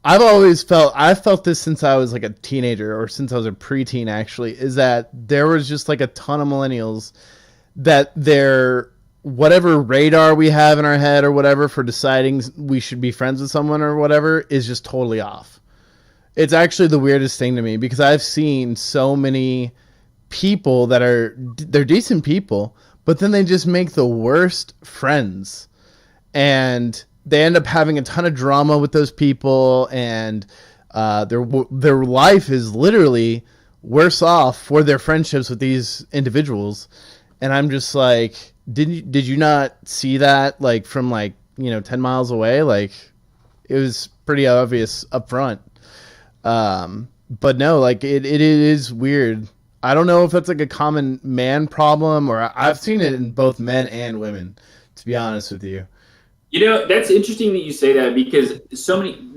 I've felt this since I was like a teenager, or since I was a preteen actually, is that there was just like a ton of millennials that their whatever radar we have in our head or whatever for deciding we should be friends with someone or whatever is just totally off. It's actually the weirdest thing to me, because I've seen so many people they're decent people, but then they just make the worst friends, and they end up having a ton of drama with those people, and their life is literally worse off for their friendships with these individuals. And I'm just like, did you not see that, like, from 10 miles away? Like, it was pretty obvious up front. But no, like, it is weird. I don't know if that's like a common man problem, or I've seen it in both men and women, to be honest with you. You know, that's interesting that you say that, because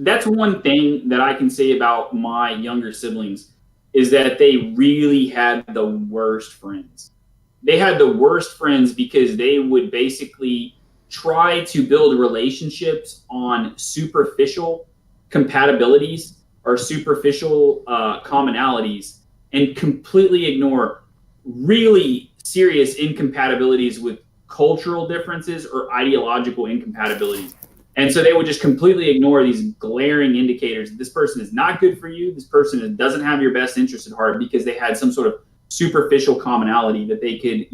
that's one thing that I can say about my younger siblings, is that they really had the worst friends. They had the worst friends because they would basically try to build relationships on superficial compatibilities or superficial commonalities, and completely ignore really serious incompatibilities with cultural differences or ideological incompatibilities. And so they would just completely ignore these glaring indicators that this person is not good for you, this person doesn't have your best interest at heart, because they had some sort of superficial commonality that they could,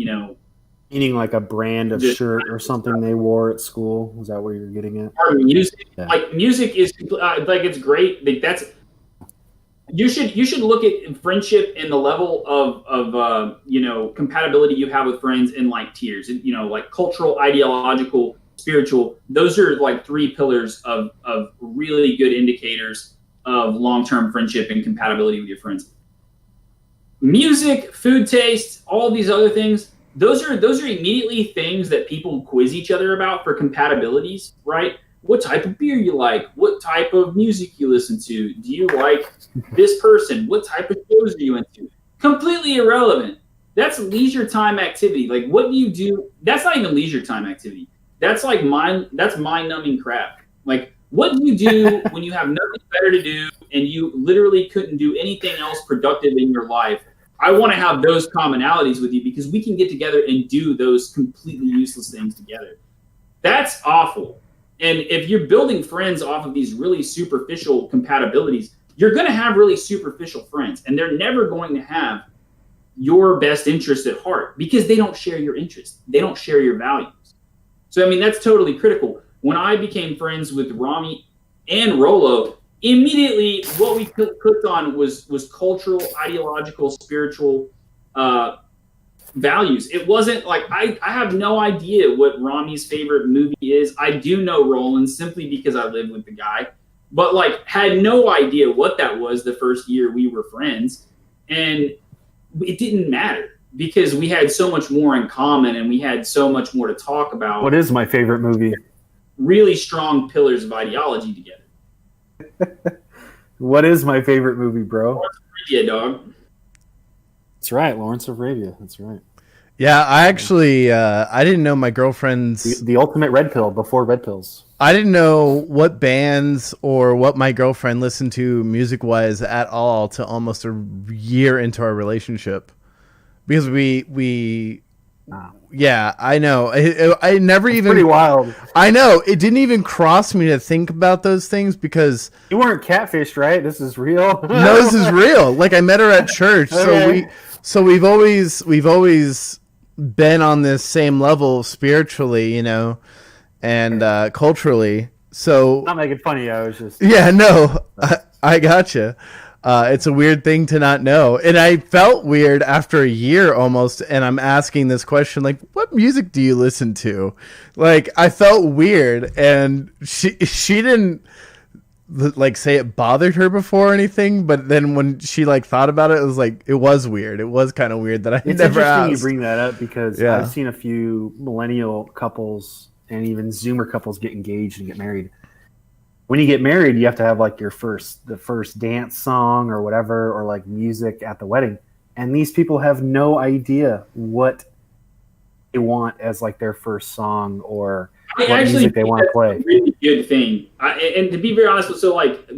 meaning like a brand of shirt or something they wore at school. Is that what you're getting at? Music, yeah. Like music is like, it's great. Like, that's, you should look at friendship in the level of compatibility you have with friends in like tiers, and like cultural, ideological, spiritual. Those are like three pillars of really good indicators of long-term friendship and compatibility with your friends. Music, food taste, all these other things, those are immediately things that people quiz each other about for compatibilities, right? What type of beer you like? What type of music you listen to? Do you like this person? What type of shows are you into? Completely irrelevant. That's leisure time activity. Like, what do you do? That's not even leisure time activity. That's like mind-numbing crap. Like, what do you do when you have nothing better to do and you literally couldn't do anything else productive in your life? I want to have those commonalities with you, because we can get together and do those completely useless things together. That's awful. And if you're building friends off of these really superficial compatibilities, you're going to have really superficial friends, and they're never going to have your best interest at heart because they don't share your interest. They don't share your values. So, I mean, that's totally critical. When I became friends with Rommi and Rolo, immediately what we clicked on was cultural, ideological, spiritual values. It wasn't like I have no idea what Rommi's favorite movie is. I do know Roland simply because I lived with the guy, but like had no idea what that was the first year we were friends. And it didn't matter because we had so much more in common and we had so much more to talk about. What is my favorite movie? Really strong pillars of ideology together. What is my favorite movie, bro? Yeah, dog. That's right, Lawrence of Arabia. That's right. Yeah, I actually I didn't know my girlfriend's the ultimate red pill before red pills. I didn't know what bands or what my girlfriend listened to music-wise at all till almost a year into our relationship. Because we yeah, I know. I never It's even pretty wild. I know. It didn't even cross me to think about those things because You weren't catfished, right? This is real. no, this is real. Like I met her at church, Okay. so we've always been on this same level spiritually, you know, and culturally. So Not making fun of you. I was just yeah, no, I gotcha. It's a weird thing to not know, and I felt weird after a year almost. And I'm asking this question, like, "What music do you listen to?" Like, I felt weird, and she didn't like say it bothered her before or anything. But then when she like thought about it, it was like it was weird. It was kind of weird that I It's never interesting asked. you bring that up because Yeah. I've seen a few millennial couples and even Zoomer couples get engaged and get married. When you get married, you have to have like the first dance song or whatever, or like music at the wedding. And these people have no idea what they want as like their first song or I what actually music they think want to that's play. a really good thing. And to be very honest, so like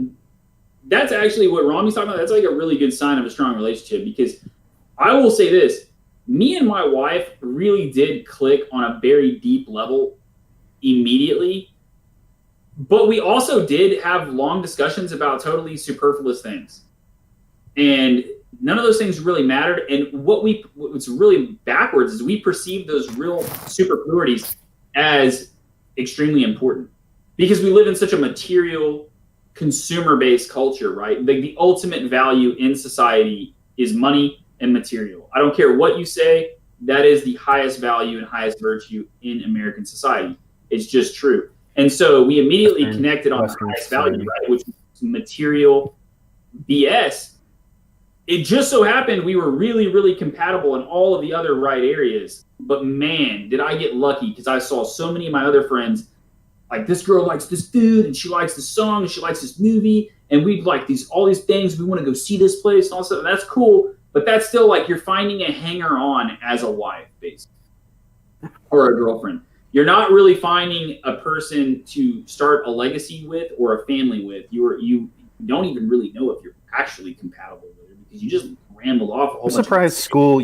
that's actually what Rommi's talking about. That's like a really good sign of a strong relationship because I will say this: me and my wife really did click on a very deep level immediately. But we also did have long discussions about totally superfluous things. And none of those things really mattered. And what's really backwards is we perceive those real superfluities as extremely important because we live in such a material, consumer-based culture, right? Like the ultimate value in society is money and material. I don't care what you say, that is the highest value and highest virtue in American society. It's just true. And so we immediately connected on the highest value, right, which was material BS. It just so happened we were really, really compatible in all of the other right areas. But man, did I get lucky because I saw so many of my other friends, like this girl likes this dude and she likes this song and she likes this movie and we'd like all these things. We want to go see this place and all stuff. That's cool, but that's still like you're finding a hanger on as a wife, basically, or a girlfriend. You're not really finding a person to start a legacy with or a family with. You don't even really know if you're actually compatible with her because you just rambled off a whole bunch. I'm surprised school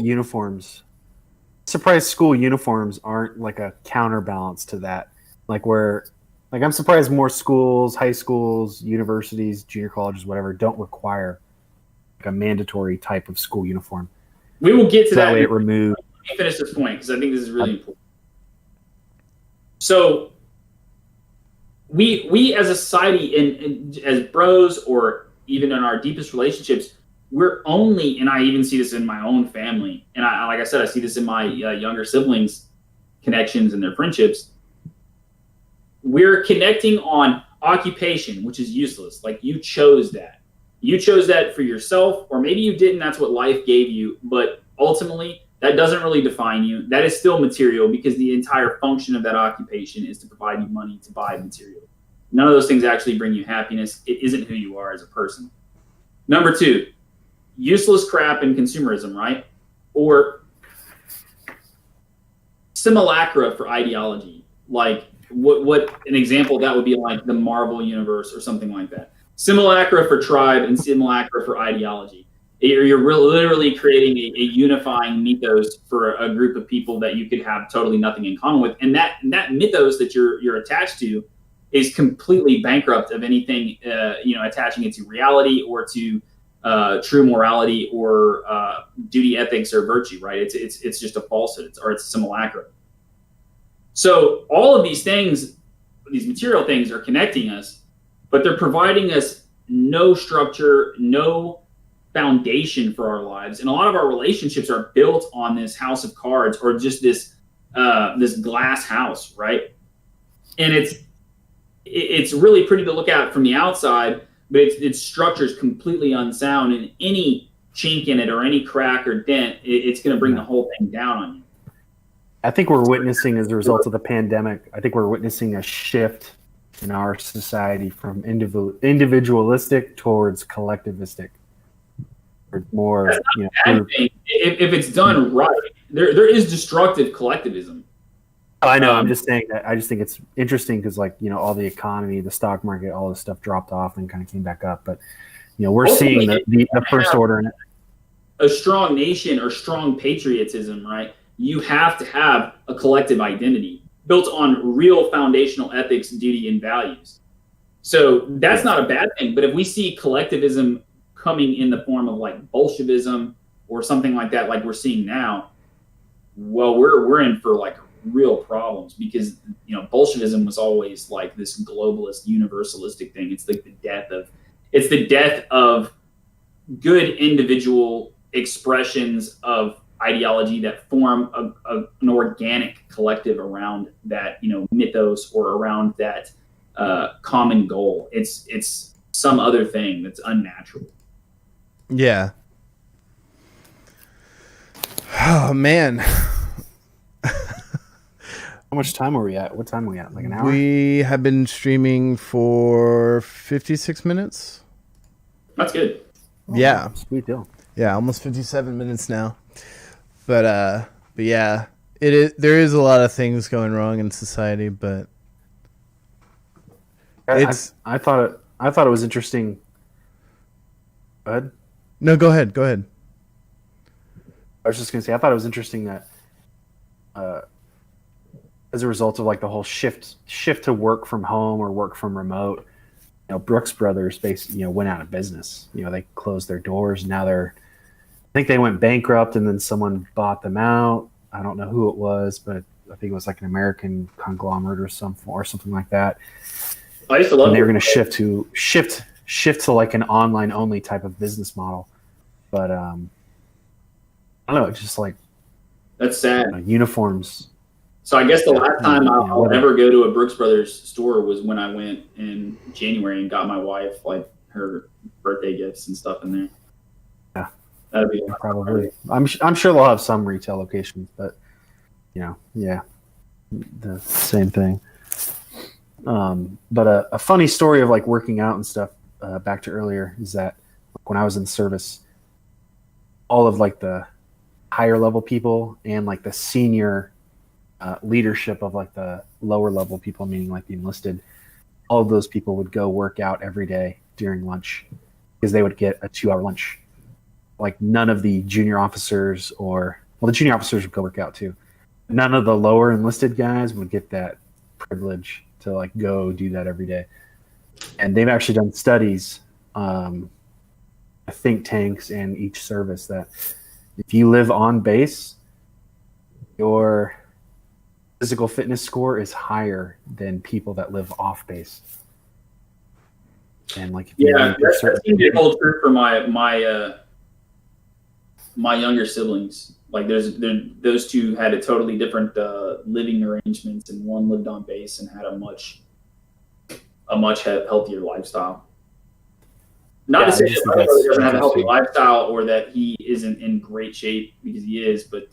uniforms aren't like a counterbalance to that. I'm surprised more schools, high schools, universities, junior colleges, whatever, don't require like a mandatory type of school uniform. We will get to that. That way it removes. Let me finish this point because I think this is really important. So we as a society and as bros or even in our deepest relationships, we're only, and I even see this in my own family, and like I said, I see this in my younger siblings' connections and their friendships. We're connecting on occupation, which is useless. Like you chose that. You chose that for yourself, or maybe you didn't. That's what life gave you. But ultimately, that doesn't really define you. That is still material because the entire function of that occupation is to provide you money to buy material. None of those things actually bring you happiness. It isn't who you are as a person. Number two, useless crap and consumerism, right? Or simulacra for ideology. Like what an example of that would be like the Marvel universe or something like that. Simulacra for tribe and simulacra for ideology. You're literally creating a unifying mythos for a group of people that you could have totally nothing in common with. And that mythos that you're attached to is completely bankrupt of anything, attaching it to reality or to true morality or duty, ethics, or virtue, right? It's just a falsehood, it's a simulacrum. So all of these things, these material things, are connecting us, but they're providing us no structure, no foundation for our lives, and a lot of our relationships are built on this house of cards, or just this glass house, right? And it's really pretty to look at from the outside, but its structure is completely unsound, and any chink in it or any crack or dent, it's going to bring the whole thing down on you. I think we're witnessing, as a result of the pandemic, I think we're witnessing a shift in our society from individualistic towards collectivistic. Or more, if it's done right, there is destructive collectivism. I know. I'm just saying that. I just think it's interesting because, like, all the economy, the stock market, all this stuff dropped off and kind of came back up. But we're seeing the first order in it. A strong nation or strong patriotism, right? You have to have a collective identity built on real foundational ethics, duty, and values. So that's not a bad thing. But if we see collectivism coming in the form of like Bolshevism or something like that, like we're seeing now, well, we're in for like real problems, because Bolshevism was always like this globalist, universalistic thing. It's like the death of good individual expressions of ideology that form an organic collective around that mythos, or around that common goal. It's some other thing that's unnatural. Yeah. Oh man. How much time are we at? What time are we at? Like an hour? We have been streaming for 56 minutes. That's good. Yeah. Sweet deal. Yeah, almost 57 minutes now. But yeah, there is a lot of things going wrong in society, but it's I thought it was interesting. Go ahead. No, go ahead. I was just going to say, I thought it was interesting that as a result of like the whole shift to work from home or work from remote, Brooks Brothers basically, went out of business. They closed their doors. Now I think they went bankrupt, and then someone bought them out. I don't know who it was, but I think it was like an American conglomerate or something like that. I used to love. And they were going to shift to like an online only type of business model. But I don't know, it's just like, that's sad. Uniforms. So I guess the last time I'll ever go to a Brooks Brothers store was when I went in January and got my wife like her birthday gifts and stuff in there. Yeah, that'd be probably. I'm sure they'll have some retail locations, but yeah, the same thing. But a funny story of like working out and stuff. Back to earlier, is that when I was in service, all of like the higher level people and like the senior leadership of like the lower level people, meaning like the enlisted, all of those people would go work out every day during lunch, because they would get a 2-hour lunch. Like none of the junior officers the junior officers would go work out too. None of the lower enlisted guys would get that privilege to like go do that every day. And they've actually done studies, think tanks and each service, that if you live on base, your physical fitness score is higher than people that live off base. And like, that seems to hold true for my younger siblings. Like those two had a totally different living arrangements, and one lived on base and had a much healthier lifestyle. Not to say that the other doesn't have a healthy lifestyle or that he isn't in great shape, because he is, but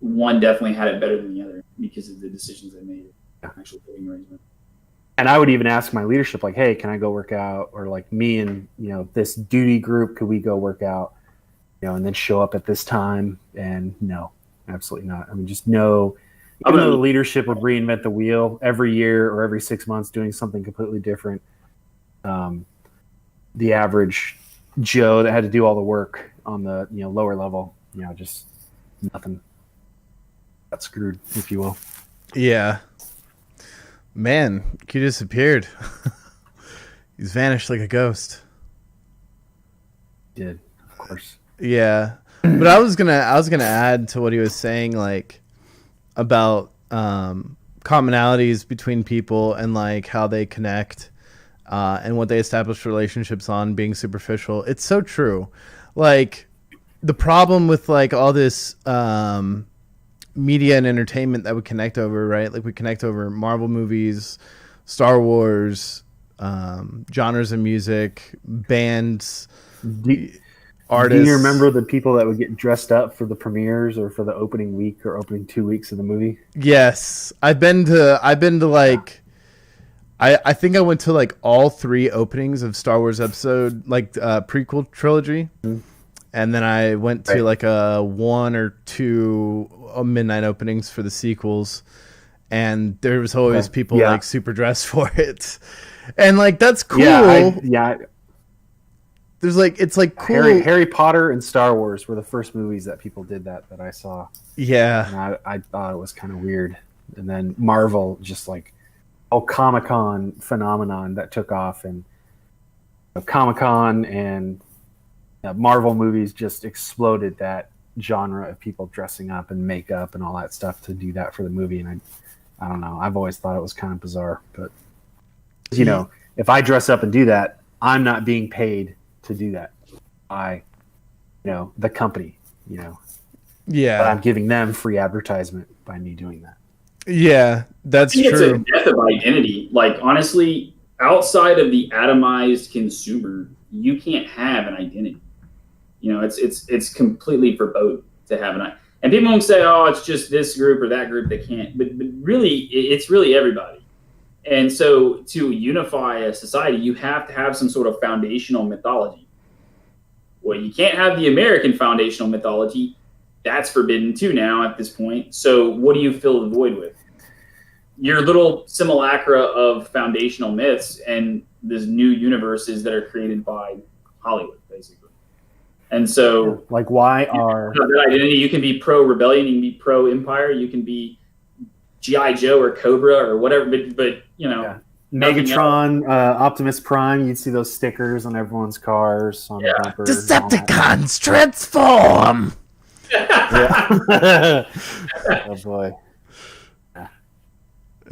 one definitely had it better than the other because of the decisions they made. Actual living arrangement. And I would even ask my leadership, like, hey, can I go work out? Or like me and this duty group, could we go work out? And then show up at this time. And no, absolutely not. I mean, just no. Even though the leadership would reinvent the wheel every year or every 6 months, doing something completely different, the average Joe that had to do all the work on the lower level, just nothing. Got screwed, if you will. Yeah. Man, Q disappeared. He's vanished like a ghost. did, of course. Yeah, but I was gonna add to what he was saying, like about commonalities between people and like how they connect and what they establish relationships on being superficial. It's so true. Like the problem with like all this media and entertainment that we connect over, right? Like we connect over Marvel movies, Star Wars, genres of music, bands, artists. Do you remember the people that would get dressed up for the premieres or for the opening week or opening 2 weeks of the movie? Yes, I've been to like, I think I went to like all 3 openings of Star Wars episode, like prequel trilogy. Mm-hmm. And then I went to like a 1 or 2 midnight openings for the sequels. And there was always people like super dressed for it. And like, that's cool. Yeah. There's like, it's like cool. Harry Potter and Star Wars were the first movies that people did that I saw. Yeah. And I thought it was kind of weird. And then Marvel, just like Comic-Con phenomenon that took off, and Comic-Con and Marvel movies just exploded that genre of people dressing up and makeup and all that stuff to do that for the movie. And I don't know. I've always thought it was kind of bizarre, but if I dress up and do that, I'm not being paid to do that by, the company, Yeah. But I'm giving them free advertisement by me doing that. Yeah, that's true. It's a death of identity. Like, honestly, outside of the atomized consumer, you can't have an identity. It's completely verboten to have an identity. And people won't say, oh, it's just this group or that group that can't. But really, it's really everybody. And so to unify a society, you have to have some sort of foundational mythology. Well, you can't have the American foundational mythology. That's forbidden too now at this point. So what do you fill the void with? Your little simulacra of foundational myths and these new universes that are created by Hollywood, basically. And so, like, why are that identity? You can be pro-rebellion, you can be pro-empire, you can be G.I. Joe or Cobra or whatever, but Megatron, Optimus Prime, you'd see those stickers on everyone's cars, on the bumpers. Decepticons transform. Oh boy.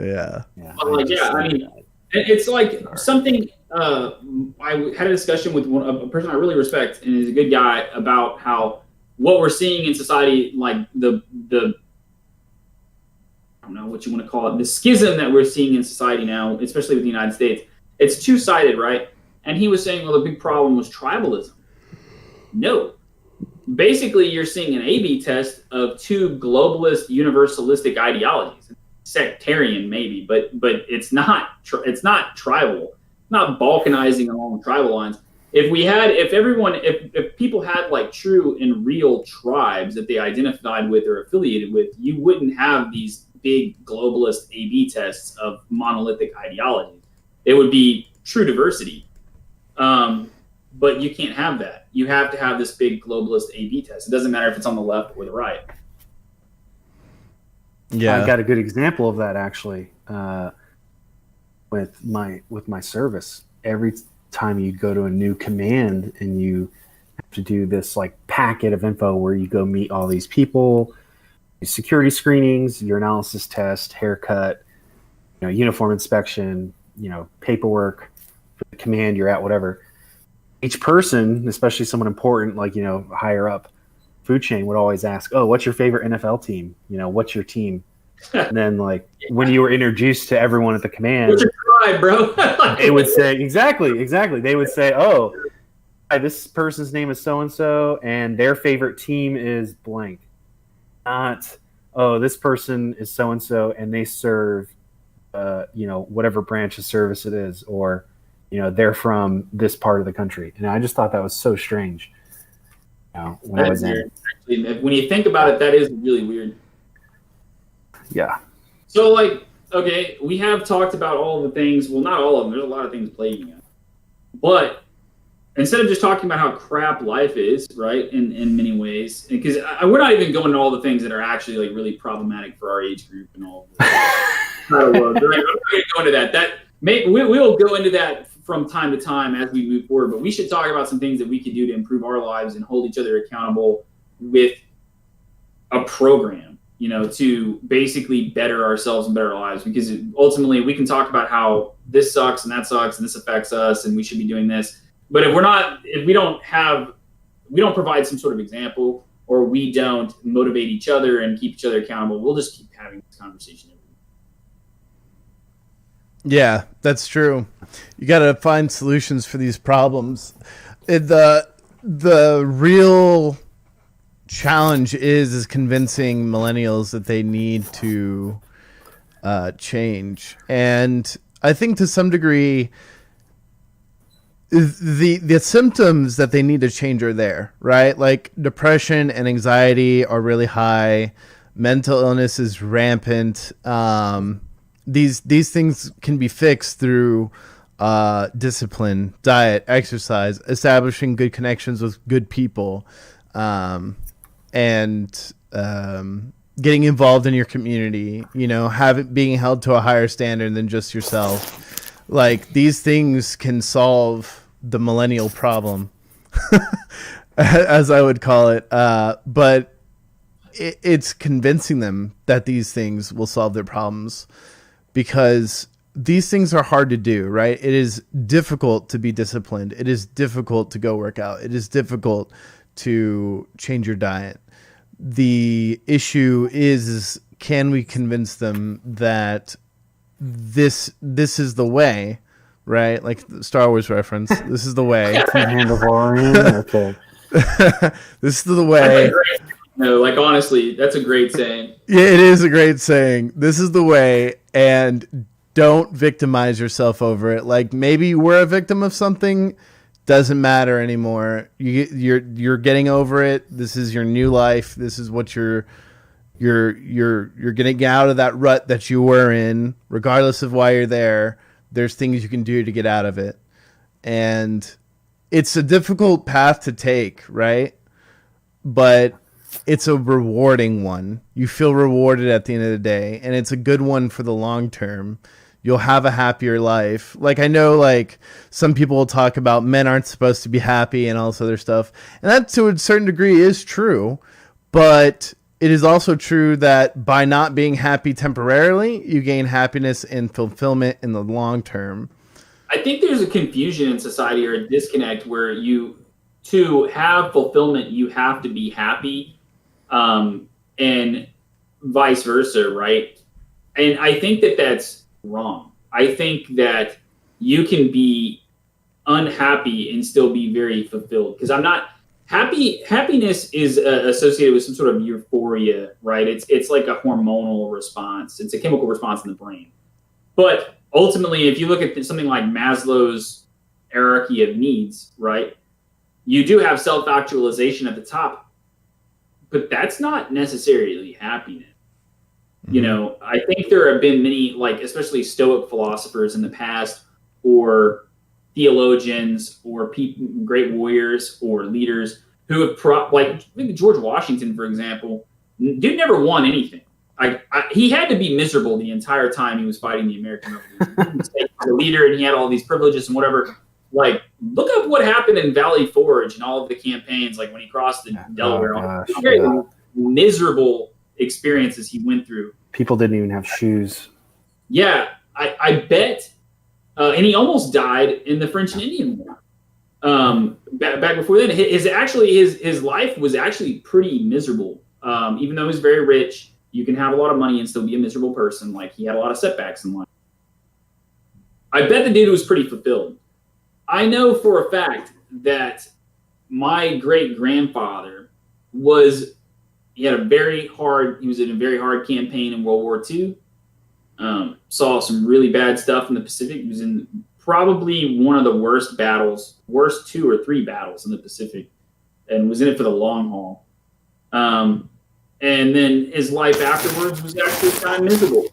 Yeah. I mean, it's like something. I had a discussion with a person I really respect and is a good guy about how what we're seeing in society, like the I don't know what you want to call it, the schism that we're seeing in society now, especially with the United States, it's two-sided, right? And he was saying, well, the big problem was tribalism. No. Basically, you're seeing an A/B test of two globalist, universalistic ideologies. Sectarian, maybe, but it's not tribal, not balkanizing along tribal lines. If people had like true and real tribes that they identified with or affiliated with, you wouldn't have these big globalist A/B tests of monolithic ideology. It would be true diversity. But you can't have that. You have to have this big globalist A/B test. It doesn't matter if it's on the left or the right. Yeah, I got a good example of that actually with my service. Every time you go to a new command and you have to do this like packet of info where you go meet all these people, security screenings, your analysis test, haircut, uniform inspection, paperwork for the command you're at, whatever. Each person, especially someone important, like, higher up food chain, would always ask, oh, what's your favorite NFL team? What's your team? And then, like, when you were introduced to everyone at the command, what's your tribe, bro? They would say, exactly. They would say, oh, hi, this person's name is so-and-so, and their favorite team is blank. Not, oh, this person is so-and-so, and they serve, whatever branch of service it is, or, they're from this part of the country. And I just thought that was so strange. When I was in. Actually, when you think about it, that is really weird. Yeah. So, like, okay, we have talked about all the things. Well, not all of them. There's a lot of things plaguing us. But instead of just talking about how crap life is, right, in many ways, because we're not even going into all the things that are actually, like, really problematic for our age group and all of that. We're not going to go into that. We'll go into that from time to time as we move forward, but we should talk about some things that we could do to improve our lives and hold each other accountable with a program, to basically better ourselves and better our lives. Because ultimately we can talk about how this sucks and that sucks and this affects us and we should be doing this. But if we don't provide some sort of example, or we don't motivate each other and keep each other accountable, we'll just keep having this conversation. Yeah, that's true. You got to find solutions for these problems. The real challenge is convincing millennials that they need to change. And I think to some degree, the symptoms that they need to change are there, right? Like depression and anxiety are really high. Mental illness is rampant. These things can be fixed through discipline, diet, exercise, establishing good connections with good people, and getting involved in your community, being held to a higher standard than just yourself. Like, these things can solve the millennial problem, as I would call it. But it's convincing them that these things will solve their problems, because these things are hard to do, right? It is difficult to be disciplined. It is difficult to go work out. It is difficult to change your diet. The issue is can we convince them that this is the way, right? Like the Star Wars reference. This is the way. Mandalorian. Okay. This is the way. No, like, honestly, that's a great saying. Yeah, it is a great saying. This is the way, and don't victimize yourself over it. Like, maybe you were a victim of something, doesn't matter anymore. You're getting over it. This is your new life. This is what you're gonna get out of that rut that you were in, regardless of why you're there. There's things you can do to get out of it. And it's a difficult path to take, right? But it's a rewarding one. You feel rewarded at the end of the day, and it's a good one for the long term. You'll have a happier life. Like, I know, like, some people will talk about men aren't supposed to be happy and all this other stuff. And that, to a certain degree, is true. But it is also true that by not being happy temporarily, you gain happiness and fulfillment in the long term. I think there's a confusion in society, or a disconnect, where to have fulfillment, you have to be happy, and vice versa, right? And I think that that's wrong. I think that you can be unhappy and still be very fulfilled, because I'm not happy. Happiness is associated with some sort of euphoria, right? It's like a hormonal response. It's a chemical response in the brain. But ultimately, if you look at something like Maslow's hierarchy of needs, right, you do have self-actualization at the top, but that's not necessarily happiness. I think there have been many, like, especially Stoic philosophers in the past, or theologians, or great warriors or leaders who have like George Washington, for example. Dude never won anything. He had to be miserable the entire time he was fighting the American Revolution. He was a leader, and he had all these privileges and whatever. Like, look up what happened in Valley Forge and all of the campaigns, like when he crossed the Delaware. Very miserable experiences he went through. People didn't even have shoes. Yeah, I bet. And he almost died in the French and Indian War. Back before then, his life was actually pretty miserable. Even though he was very rich, you can have a lot of money and still be a miserable person. Like, he had a lot of setbacks in life. I bet the dude was pretty fulfilled. I know for a fact that my great-grandfather was in a very hard campaign in World War II. Saw some really bad stuff in the Pacific. He was in probably one of the worst 2 or 3 battles in the Pacific, and was in it for the long haul. And then his life afterwards was actually kind of miserable.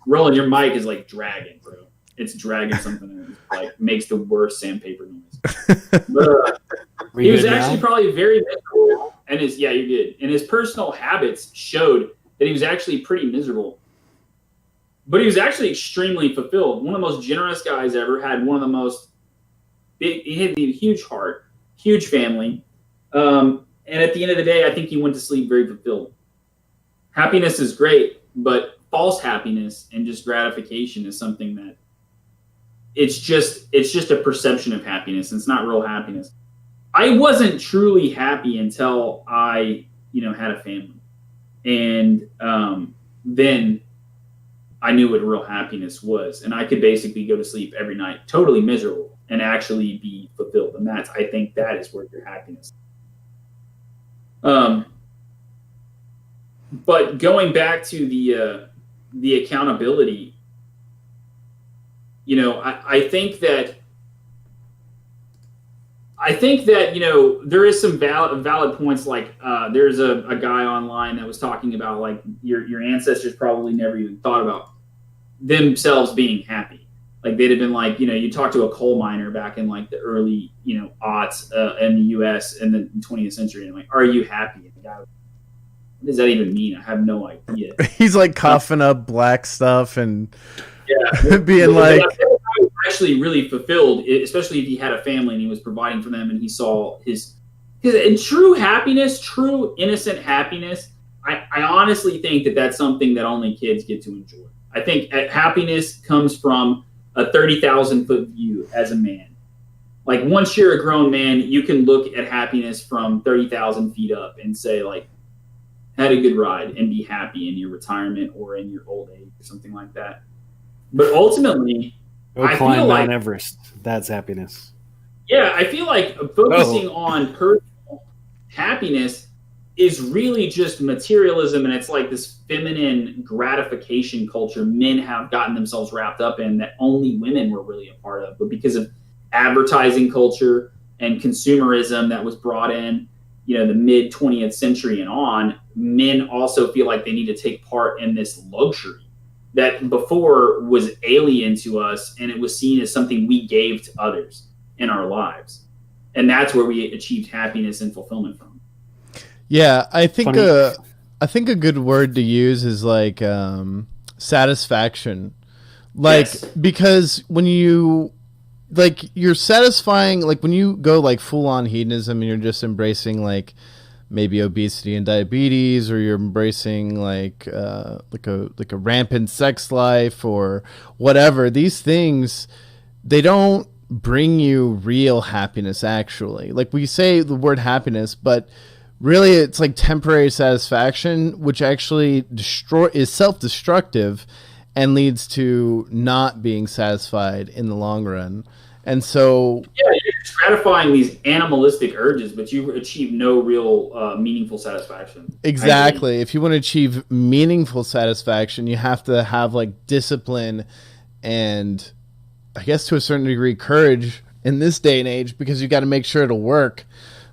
Roland, your mic is like dragging, bro. It's dragging something and like makes the worst sandpaper noise. But, he was actually probably very miserable, and you're good. And his personal habits showed that he was actually pretty miserable. But he was actually extremely fulfilled. One of the most generous guys ever, had one of the most he had a huge heart, huge family. And at the end of the day, I think he went to sleep very fulfilled. Happiness is great, but false happiness and just gratification is something that it's just a perception of happiness. It's not real happiness. I wasn't truly happy until I, had a family. And then I knew what real happiness was. And I could basically go to sleep every night totally miserable and actually be fulfilled. And I think that is where your happiness is. But going back to the accountability, I think that there is some valid points. Like there's a guy online that was talking about like your ancestors probably never even thought about themselves being happy. Like they'd have been like, you talk to a coal miner back in like the early aughts in the U.S. in the 20th century, and like, are you happy? And the guy, what does that even mean? I have no idea. He's like coughing up black stuff and being but like, I was actually really fulfilled, especially if he had a family and he was providing for them, and he saw his true happiness, true innocent happiness. I honestly think that that's something that only kids get to enjoy. I think happiness comes from a 30,000 foot view as a man. Like once you're a grown man, you can look at happiness from 30,000 feet up and say like, had a good ride and be happy in your retirement or in your old age or something like that. But ultimately, I climb Mount Everest. That's happiness. Yeah, I feel like focusing on personal happiness is really just materialism, and it's like this feminine gratification culture men have gotten themselves wrapped up in that only women were really a part of. But because of advertising culture and consumerism that was brought in, the mid 20th century and on, men also feel like they need to take part in this luxury that before was alien to us, and it was seen as something we gave to others in our lives. And that's where we achieved happiness and fulfillment from. Yeah, I think a good word to use is like satisfaction. Like because when you're satisfying, like when you go like full on hedonism and you're just embracing like maybe obesity and diabetes, or you're embracing like a rampant sex life or whatever, these things, they don't bring you real happiness actually. Like we say the word happiness, but really it's like temporary satisfaction, which actually is self-destructive and leads to not being satisfied in the long run. And so you're gratifying these animalistic urges, but you achieve no real meaningful satisfaction. Exactly. If you want to achieve meaningful satisfaction, you have to have like discipline and I guess to a certain degree courage in this day and age, because you got to make sure it'll work.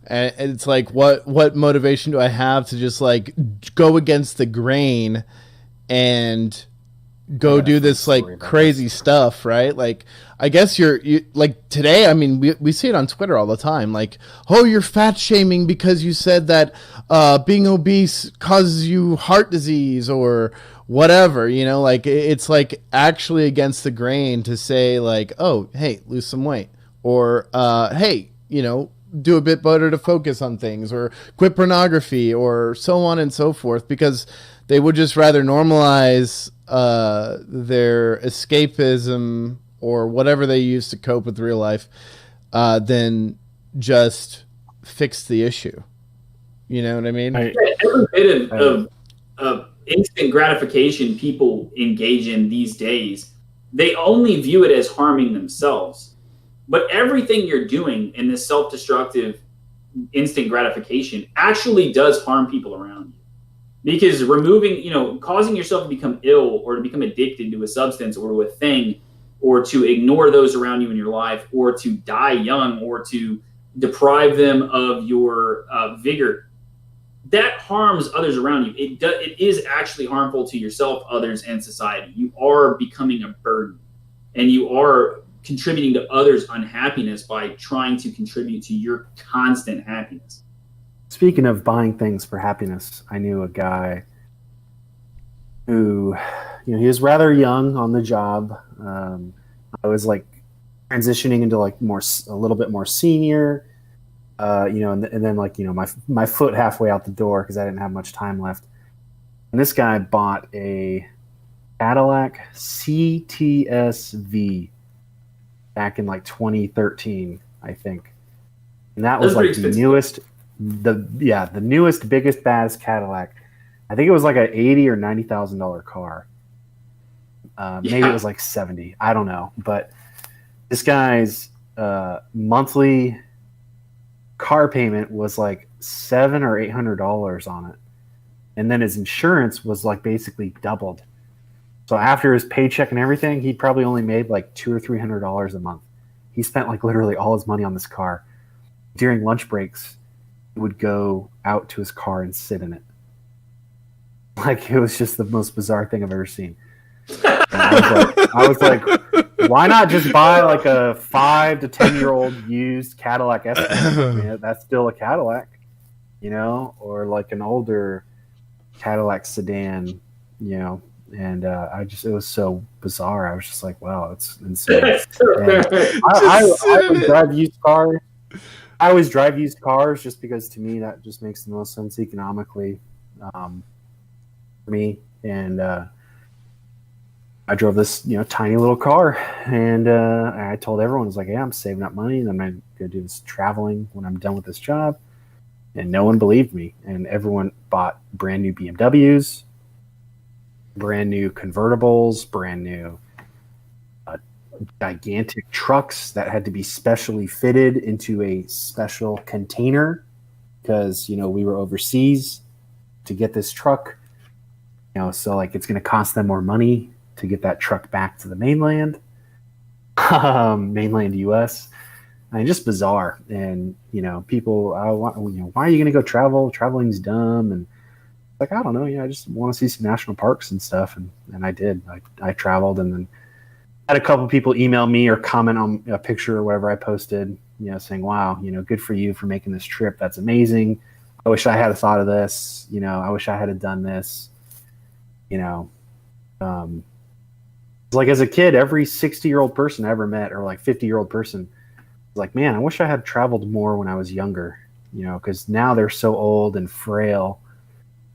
And it's like, what motivation do I have to just like go against the grain and go do this like crazy stuff, right? Like, I guess you like today, I mean, we see it on Twitter all the time. Like, oh, you're fat shaming because you said that being obese causes you heart disease or whatever, like it's like actually against the grain to say like, oh, hey, lose some weight, or hey, do a bit better to focus on things, or quit pornography, or so on and so forth, because they would just rather normalize their escapism or whatever they use to cope with real life than just fix the issue. You know what I mean? Every bit of instant gratification people engage in these days, they only view it as harming themselves. But everything you're doing in this self-destructive instant gratification actually does harm people around you. Because causing yourself to become ill or to become addicted to a substance or to a thing, or to ignore those around you in your life, or to die young, or to deprive them of your vigor, that harms others around you. It is actually harmful to yourself, others, and society. You are becoming a burden, and you are contributing to others' unhappiness by trying to contribute to your constant happiness. Speaking of buying things for happiness, I knew a guy who, he was rather young on the job. I was like transitioning into like a little bit more senior, and then like, my foot halfway out the door because I didn't have much time left. And this guy bought a Cadillac CTS-V back in like 2013, I think. And that was like the newest, the newest, biggest, baddest Cadillac. I think it was like a $80,000 or $90,000 car. Maybe it was like 70. I don't know. But this guy's monthly car payment was like $700 or $800 on it, and then his insurance was like basically doubled. So after his paycheck and everything, he probably only made like $200 or $300 a month. He spent like literally all his money on this car. During lunch breaks, he would go out to his car and sit in it. Like, it was just the most bizarre thing I've ever seen. I was like, why not just buy like a 5 to 10-year-old used Cadillac Escalade? I mean, that's still a Cadillac, or like an older Cadillac sedan, and it was so bizarre. I was just like, wow, it's insane. I would drive used cars. I always drive used cars just because to me that just makes the most sense economically for me. And I drove this, tiny little car, and I told everyone, I was like, yeah, I'm saving up money, and I'm going to do this traveling when I'm done with this job. And no one believed me, and everyone bought brand new BMWs, brand new convertibles, brand new gigantic trucks that had to be specially fitted into a special container because, we were overseas to get this truck, so like it's going to cost them more money to get that truck back to the mainland US. I mean, just bizarre. And, people, why are you going to go travel? Traveling's dumb. And like, I don't know. I just want to see some national parks and stuff. And I did. I traveled, and then had a couple people email me or comment on a picture or whatever I posted, saying, wow, good for you for making this trip. That's amazing. I wish I had thought of this. I wish I had done this. Like as a kid, every 60-year-old person I ever met, or like 50-year-old person, was like, man, I wish I had traveled more when I was younger, because now they're so old and frail,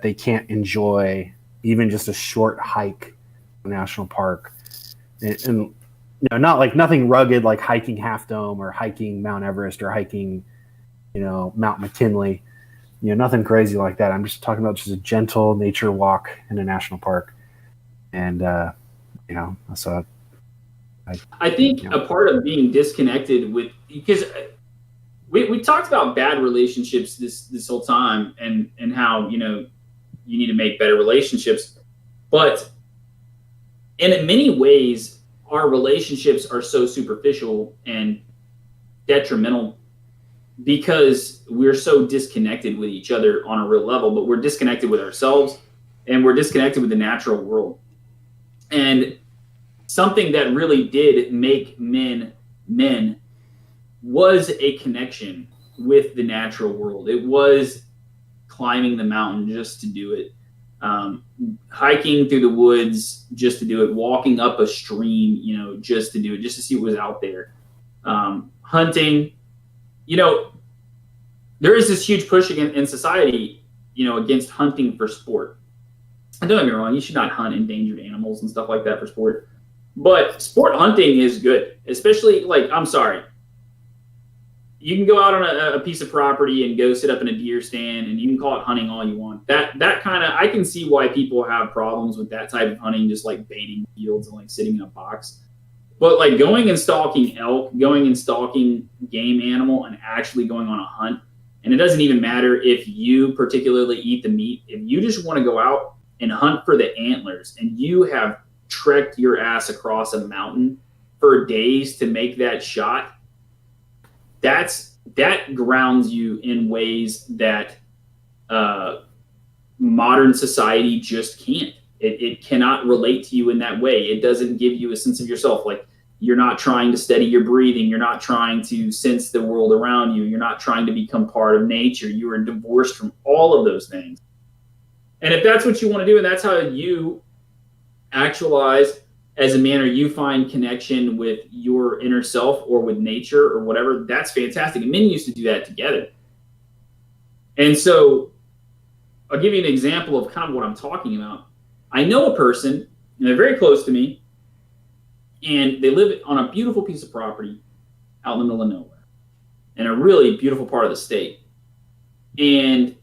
they can't enjoy even just a short hike in a national park. And not like nothing rugged like hiking Half Dome or hiking Mount Everest or hiking, Mount McKinley, nothing crazy like that. I'm just talking about just a gentle nature walk in a national park. And, so I think a part of being disconnected because we talked about bad relationships this whole time and how, you need to make better relationships, but in many ways, our relationships are so superficial and detrimental because we're so disconnected with each other on a real level, but we're disconnected with ourselves and we're disconnected with the natural world. And something that really did make men was a connection with the natural world. It was climbing the mountain just to do it. Hiking through the woods just to do it, walking up a stream, just to do it, just to see what was out there. Hunting, there is this huge push in society, against hunting for sport. And don't get me wrong, you should not hunt endangered animals and stuff like that for sport. But sport hunting is good, especially I'm sorry. You can go out on a piece of property and go sit up in a deer stand, and you can call it hunting all you want. That kind of, I can see why people have problems with that type of hunting, just like baiting fields and like sitting in a box. But like going and stalking elk, going and stalking game animal, and actually going on a hunt, and it doesn't even matter if you particularly eat the meat. If you just want to go out and hunt for the antlers, and you have trekked your ass across a mountain for days to make that shot, that grounds you in ways that modern society just can't. It cannot relate to you in that way. It doesn't give you a sense of yourself. Like, you're not trying to steady your breathing. You're not trying to sense the world around you. You're not trying to become part of nature. You are divorced from all of those things. And if that's what you want to do, and that's how you actualize as a man, or you find connection with your inner self or with nature or whatever, that's fantastic. And men used to do that together. And so I'll give you an example of kind of what I'm talking about. I know a person, and they're very close to me, and they live on a beautiful piece of property out in the middle of nowhere, in a really beautiful part of the state. And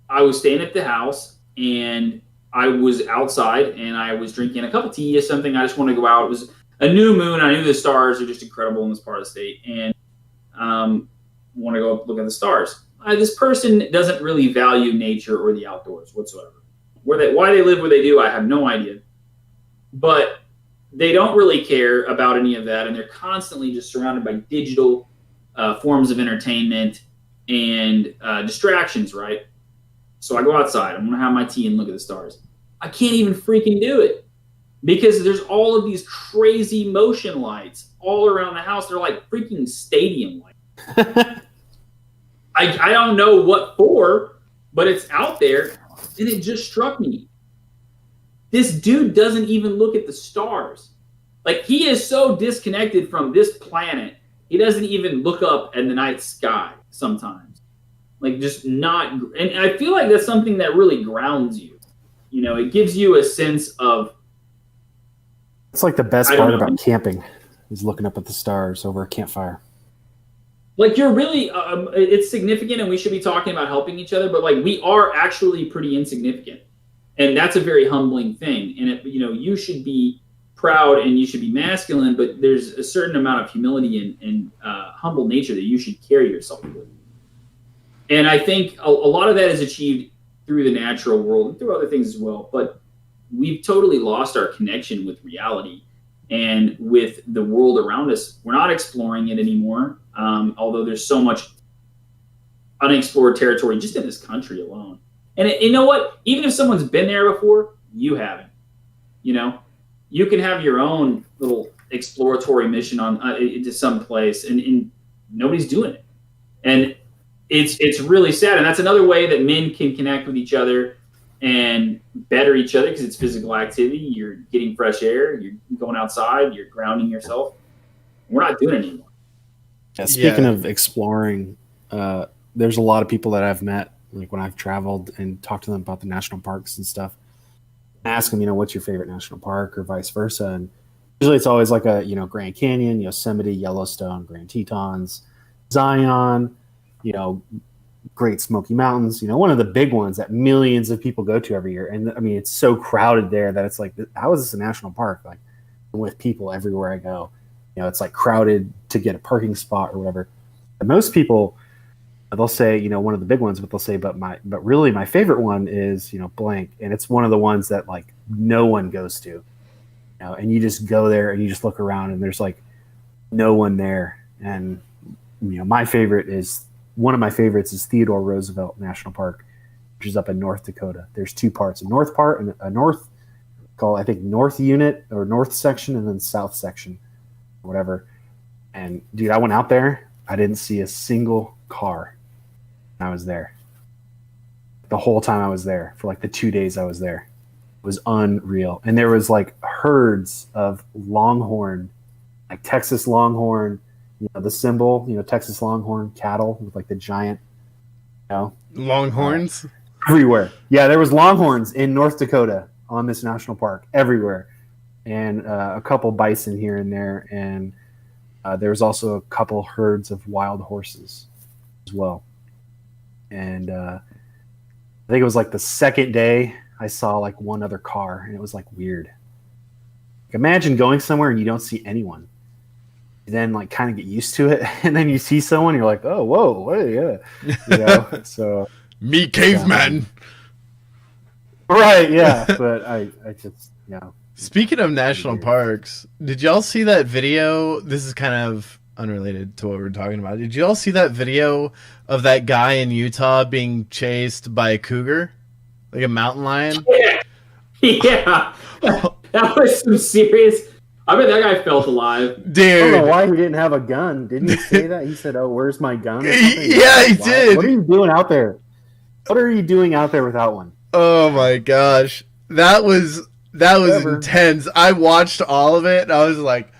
I was staying at the house, and I was outside, and I was drinking a cup of tea or something. I just wanted to go out. It was a new moon. I knew the stars are just incredible in this part of the state, and want to go up look at the stars. This person doesn't really value nature or the outdoors whatsoever. Why they live where they do, I have no idea. But they don't really care about any of that, and they're constantly just surrounded by digital forms of entertainment and distractions, right? So I go outside. I'm going to have my tea and look at the stars. I can't even freaking do it because there's all of these crazy motion lights all around the house. They're like freaking stadium lights. I don't know what for, but it's out there, and it just struck me. This dude doesn't even look at the stars. Like, he is so disconnected from this planet, he doesn't even look up at the night sky sometimes. Like, just not, and I feel like that's something that really grounds you. You know, it gives you a sense of. It's like the best part about camping is looking up at the stars over a campfire. Like, you're really, it's significant, and we should be talking about helping each other, but like, we are actually pretty insignificant. And that's a very humbling thing. And you know, you should be proud and you should be masculine, but there's a certain amount of humility and humble nature that you should carry yourself with. And I think a lot of that is achieved through the natural world and through other things as well. But we've totally lost our connection with reality and with the world around us. We're not exploring it anymore, although there's so much unexplored territory just in this country alone. And you know what? Even if someone's been there before, you haven't. You know, you can have your own little exploratory mission on to some place, and nobody's doing it. And it's really sad. And that's another way that men can connect with each other and better each other, because it's physical activity. You're getting fresh air. You're going outside. You're grounding yourself. We're not doing it anymore. Yeah, speaking of exploring, there's a lot of people that I've met, like when I've traveled and talked to them about the national parks and stuff. Ask them, you know, what's your favorite national park or vice versa. And usually it's always like a, you know, Grand Canyon, Yosemite, Yellowstone, Grand Tetons, Zion, you know, Great Smoky Mountains, you know, one of the big ones that millions of people go to every year. And I mean, it's so crowded there that it's like, how is this a national park? Like, with people everywhere I go, you know, it's like crowded to get a parking spot or whatever. And most people, they'll say, you know, one of the big ones, but they'll say, but really my favorite one is, you know, blank. And it's one of the ones that like no one goes to, you know, and you just go there and you just look around and there's like no one there. And, you know, one of my favorites is Theodore Roosevelt National Park, which is up in North Dakota. There's two parts, a north part and a north called, I think, North Unit or North Section, and then South Section, whatever. And dude, I went out there. I didn't see a single car when I was there. The whole time I was there, for like the 2 days I was there, it was unreal. And there was like herds of longhorn, like Texas longhorn, you know, the symbol, you know, Texas longhorn cattle with like the giant, you know, longhorns everywhere. Yeah, there was longhorns in North Dakota on this national park everywhere, and a couple bison here and there, and there was also a couple herds of wild horses as well. And I think it was like the second day I saw like one other car, and it was like weird. Like, imagine going somewhere and you don't see anyone. You then like kind of get used to it, and then you see someone, you're like, oh, whoa, hey, yeah, you know. So meet caveman. Right, yeah. But I just, you know. Speaking of national parks, did y'all see that video? This is kind of unrelated to what we're talking about. Did y'all see that video of that guy in Utah being chased by a cougar? Like a mountain lion? Yeah. That was some serious. I bet that guy felt alive. Dude. I don't know why he didn't have a gun. Didn't he say that? He said, oh, where's my gun? Yeah, he did. What are you doing out there? What are you doing out there without one? Oh my gosh. That was That was Whatever. intense. I watched all of it and I was like,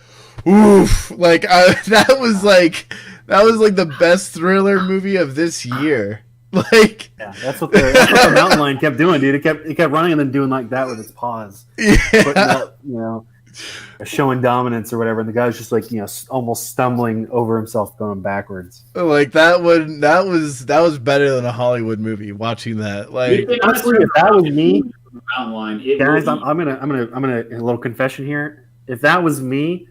oof. Like that was like the best thriller movie of this year. Like, Yeah, that's what the mountain lion kept doing, dude. It kept running and then doing like that with its paws, putting yeah. up, showing dominance or whatever. And the guy's just like, almost stumbling over himself, going backwards. Like that was better than a Hollywood movie. Watching that, like, Honestly, if that was me, Mountain Lion, guys, I'm gonna a little confession here. If that was me,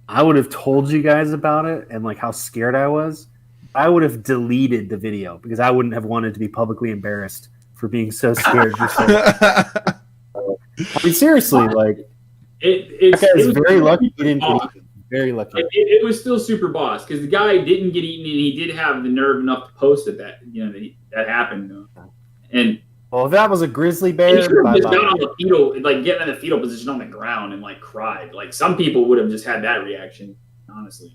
I would have told you guys about it and like how scared I was. I would have deleted the video because I wouldn't have wanted to be publicly embarrassed for being so scared. I mean, seriously, like that guy is very lucky he didn't get eaten. Very lucky. It was still super boss because the guy didn't get eaten and he did have the nerve enough to post it that that happened. And Well, if that was a grizzly he bear, should have just bye-bye. got on the fetal, like getting in the fetal position on the ground and like cried. Like some people would have just had that reaction, honestly.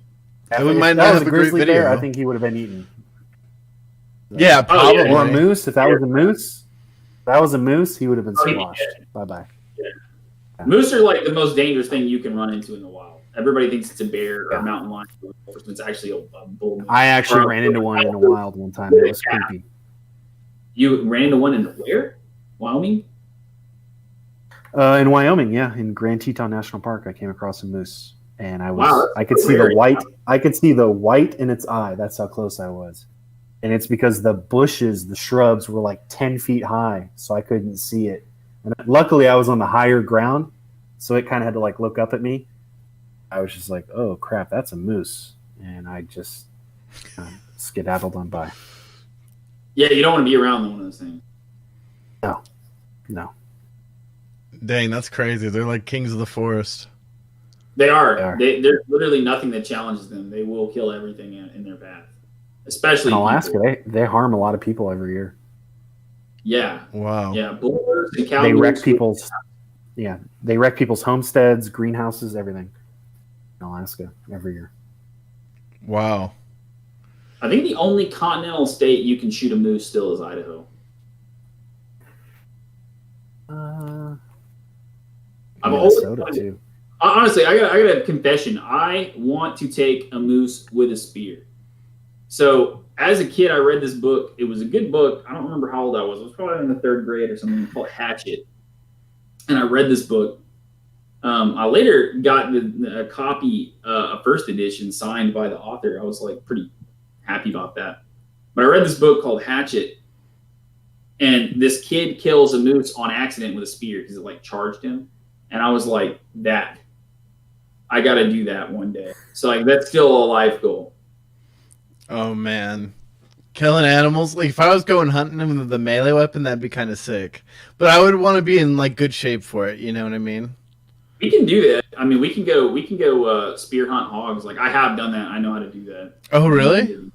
And we If might that not was have a a great grizzly video. bear, I think he would have been eaten. Yeah, Oh, yeah. probably. Or a moose. If that was a moose, he would have been Oh, he'd be squashed. Bye bye. Moose are like the most dangerous thing you can run into in the wild. Everybody thinks it's a bear or Yeah. a mountain lion. It's actually a bull moose. I actually ran into one in the wild one time. It was creepy. You ran into one in where? Wyoming? In Wyoming, yeah, in Grand Teton National Park, I came across a moose, and Wow, I could see the white. I could see the white in its eye. That's how close I was, and it's because the bushes, the shrubs, were like 10 feet high, so I couldn't see it. And luckily, I was on the higher ground, so it kind of had to like look up at me. I was just like, "Oh crap, that's a moose," and I just skedaddled on by. Yeah, you don't want to be around one of those things. No. Dang, that's crazy. They're like kings of the forest. They are. They are. There's literally nothing that challenges them. They will kill everything in their path, especially In Alaska, people. they harm a lot of people every year. Yeah, Wow. yeah. Bulldogs and cow They wreck moose- they wreck people's homesteads, greenhouses, everything in Alaska every year. Wow. I think the only continental state you can shoot a moose still is Idaho. I've always Minnesota too. honestly, I got a confession. I want to take a moose with a spear. So as a kid, I read this book. It was a good book. I don't remember how old I was. I was probably in the 3rd grade or something. Called Hatchet, and I read this book. I later got a copy, a first edition signed by the author. I was like pretty happy about that. But I read this book called Hatchet, and this kid kills a moose on accident with a spear because it like charged him. And I was like, that. I got to do that one day. So like that's still a life goal. Oh man. Killing animals. Like if I was going hunting them with the melee weapon, that'd be kind of sick. But I would want to be in like good shape for it. You know what I mean? We can do that. I mean, we can go spear hunt hogs. Like I have done that. I know how to do that. Oh really?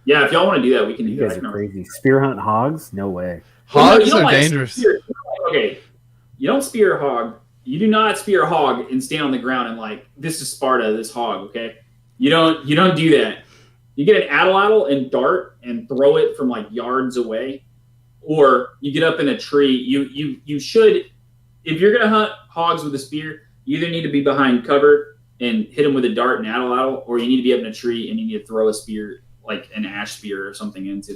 Yeah, if y'all want to do that, we can do You that. guys I are can- crazy. Spear hunt hogs? No way. Hogs You don't are like dangerous. Okay, you don't spear a hog. You do not spear a hog and stand on the ground and like, this is Sparta, this hog, okay? You don't do that. You get an atlatl and dart and throw it from like yards away. Or you get up in a tree. You should, if you're gonna hunt hogs with a spear, you either need to be behind cover and hit them with a dart and atlatl, or you need to be up in a tree and you need to throw a spear, like an ash spear or something into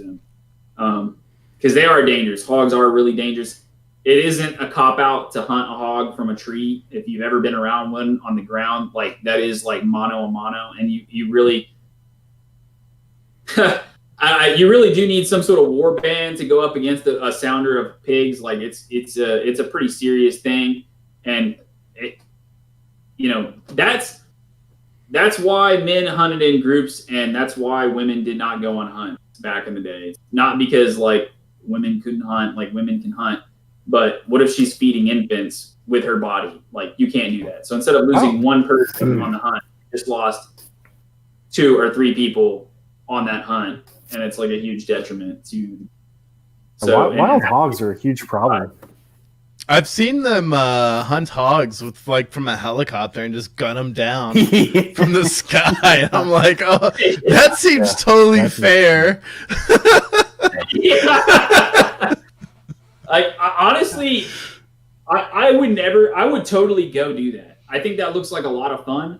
them. Because they are dangerous. Hogs are really dangerous. It isn't a cop-out to hunt a hog from a tree. If you've ever been around one on the ground, like that is like mano a mano, and you really you really do need some sort of war band to go up against a sounder of pigs. Like it's a pretty serious thing, and that's why men hunted in groups, and that's why women did not go on hunts back in the day. Not because like women couldn't hunt, like women can hunt, but what if she's feeding infants with her body? Like you can't do that. So instead of losing one person on the hunt, you just lost 2 or 3 people on that hunt, and it's like a huge detriment to. Wild hogs are a huge problem. I've seen them hunt hogs with like from a helicopter and just gun them down from the sky. And I'm like, oh, that seems totally fair. Honestly, I I would totally go do that. I think that looks like a lot of fun.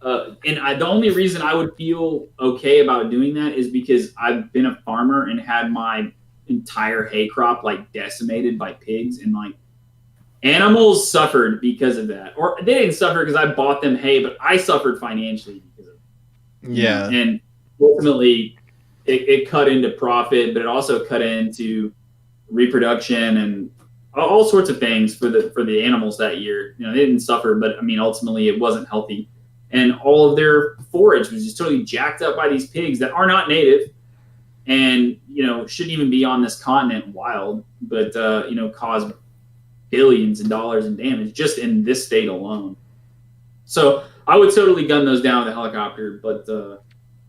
The only reason I would feel okay about doing that is because I've been a farmer and had my entire hay crop like decimated by pigs, and like animals suffered because of that. Or they didn't suffer because I bought them hay, but I suffered financially because of it. Yeah. And ultimately it cut into profit, but it also cut into reproduction and all sorts of things for the animals that year. They didn't suffer, but I mean, ultimately it wasn't healthy. And all of their forage was just totally jacked up by these pigs that are not native and, shouldn't even be on this continent wild, but, cause billions of dollars in damage just in this state alone. So I would totally gun those down with a helicopter, but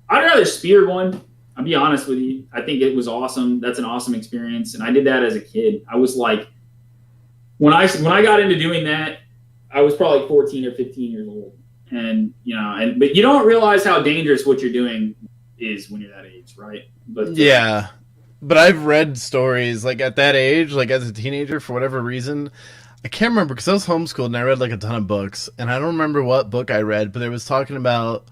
I'd rather spear one. I'll be honest with you. I think it was awesome. That's an awesome experience. And I did that as a kid. I was like, when I got into doing that, I was probably 14 or 15 years old. And, but you don't realize how dangerous what you're doing is when you're that age, right? But yeah. But I've read stories like at that age, like as a teenager, for whatever reason, I can't remember because I was homeschooled and I read like a ton of books, and I don't remember what book I read, but it was talking about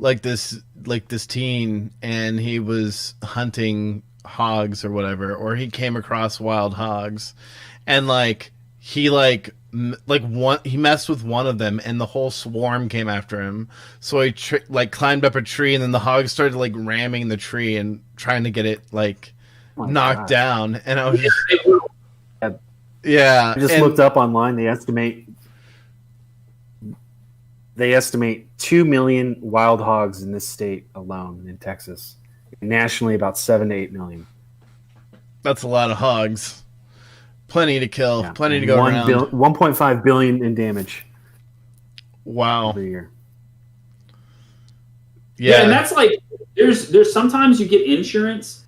this teen, and he was hunting hogs or whatever, or he came across wild hogs, and he messed with one of them, and the whole swarm came after him. So he climbed up a tree, and then the hogs started ramming the tree and trying to get it knocked down. And I was just, yeah. I just looked up online. They estimate 2 million wild hogs in this state alone in Texas. Nationally, about 7 to 8 million. That's a lot of hogs. Plenty to kill. Yeah. Plenty to go around. 1.5 billion in damage. Wow. Every year. Yeah, and that's there's sometimes you get insurance.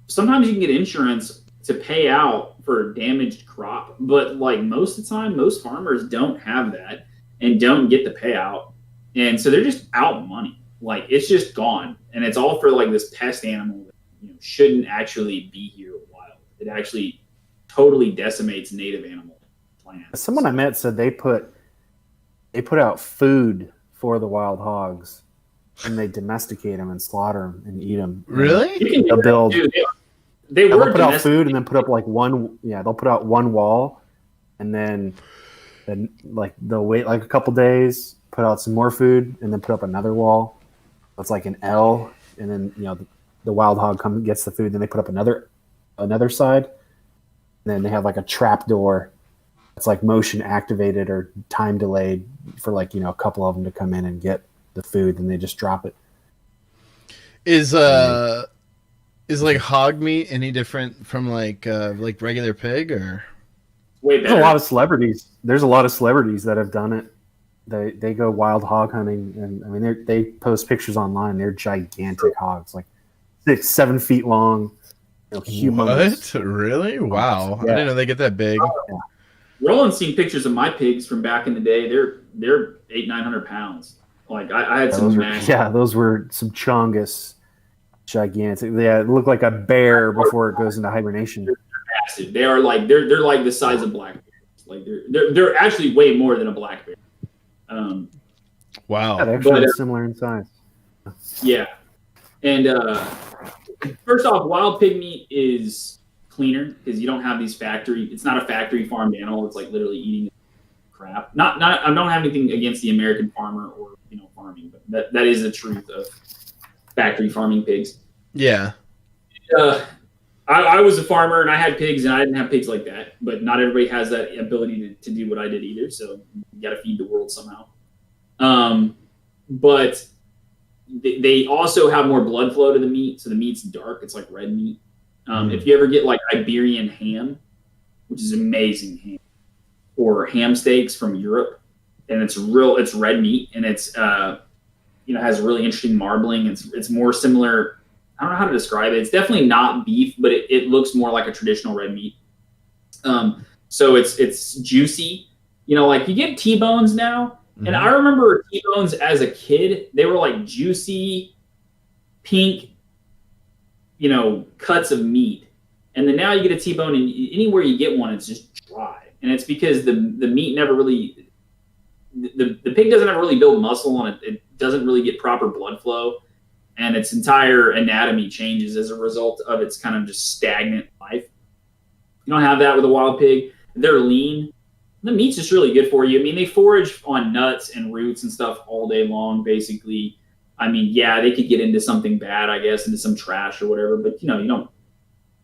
Sometimes you can get insurance to pay out for a damaged crop, but most of the time, most farmers don't have that and don't get the payout, and so they're just out money. It's just gone, and it's all for this pest animal that shouldn't actually be here wild. It actually totally decimates native animal plants. Someone I met said they put out food for the wild hogs, and they domesticate them and slaughter them and eat them. Really? They'll build. They'll put out food and then put up one. Yeah, they'll put out one wall, and then they'll wait a couple days, put out some more food, and then put up another wall. It's like an L, and then the wild hog gets the food. Then they put up another side, and then they have a trap door. It's motion activated or time delayed for a couple of them to come in and get the food, and they just drop it. Is hog meat any different from regular pig, or? There's a lot of celebrities. There's a lot of celebrities that have done it. They go wild hog hunting, and I mean they post pictures online. They're gigantic hogs, 6-7 feet long. Humongous. What? Really? Wow! Yeah. I didn't know they get that big. Yeah. Roland's seen pictures of my pigs from back in the day. They're 800-900 pounds. I had some massive. Yeah, those were some chungus. Gigantic. Yeah, it looked like a bear before it goes into hibernation. They're massive. They are they're the size of black bears. They're actually way more than a black bear. Wow. Yeah, they're actually similar in size. Yeah. And first off, wild pig meat is cleaner because you don't have these it's not a factory farmed animal. It's literally eating crap. I don't have anything against the American farmer or farming, but that is the truth of factory farming pigs. Yeah. I was a farmer and I had pigs, and I didn't have pigs like that, but not everybody has that ability to do what I did either. So you got to feed the world somehow. But they also have more blood flow to the meat. So the meat's dark. It's like red meat. If you ever get Iberian ham, which is amazing ham, or ham steaks from Europe, and it's red meat, and it's, has really interesting marbling. It's more similar. I don't know how to describe it. It's definitely not beef, but it looks more like a traditional red meat. So it's juicy. You get T-bones now, and I remember T-bones as a kid. They were juicy, pink, cuts of meat. And then now you get a T-bone, and anywhere you get one, it's just dry, and it's because the meat never really the pig doesn't ever really build muscle, and it doesn't really get proper blood flow, and its entire anatomy changes as a result of its kind of just stagnant life. You don't have that with a wild pig. They're lean. The meat's just really good for you. I mean, they forage on nuts and roots and stuff all day long, basically. I mean, yeah, they could get into something bad, I guess, into some trash or whatever, but you don't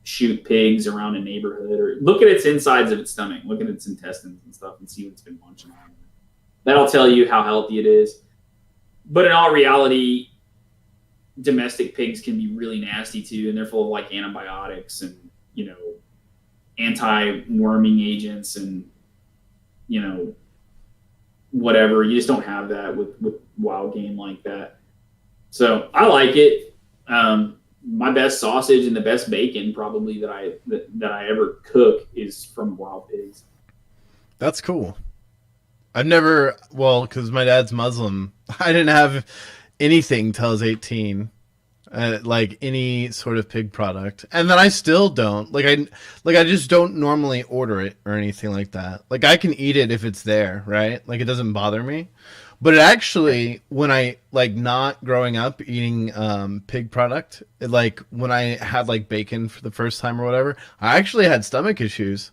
shoot pigs around a neighborhood, or look at its insides of its stomach, look at its intestines and stuff, and see what it's been munching on. That'll tell you how healthy it is. But in all reality, domestic pigs can be really nasty too, and they're full of like antibiotics and anti-worming agents and whatever. You just don't have that with wild game like that. So I like it. My best sausage and the best bacon probably that I ever cook is from wild pigs. That's cool. I've never, because my dad's Muslim, I didn't have anything till I was 18. Like any sort of pig product, and then I still don't I just don't normally order it or anything like that. Like I can eat it if it's there, right? Like it doesn't bother me. But it actually, when I not growing up eating pig product, when I had bacon for the first time or whatever, I actually had stomach issues.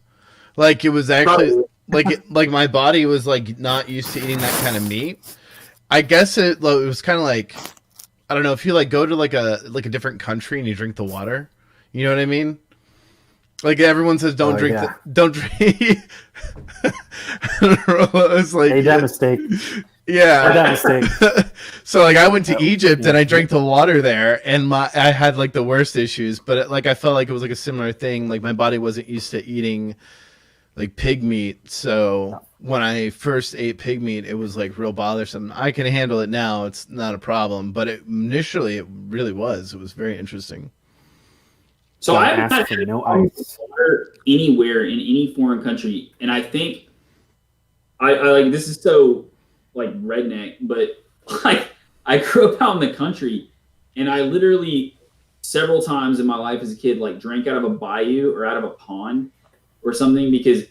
Like it was actually my body was not used to eating that kind of meat. I guess it was kind of I don't know, if you go to a different country and you drink the water, you know what I mean? Like everyone says, don't drink. Rolo is hey, that mistake. Yeah, that mistake. So I went to Egypt and I drank the water there, and I had the worst issues. But I felt like it was a similar thing. Like my body wasn't used to eating pig meat, so when I first ate pig meat, it was real bothersome. I can handle it now; it's not a problem. But initially, it really was. It was very interesting. So I haven't had water anywhere in any foreign country, and I think I this is so redneck, but I grew up out in the country, and I literally several times in my life as a kid drank out of a bayou or out of a pond or something, because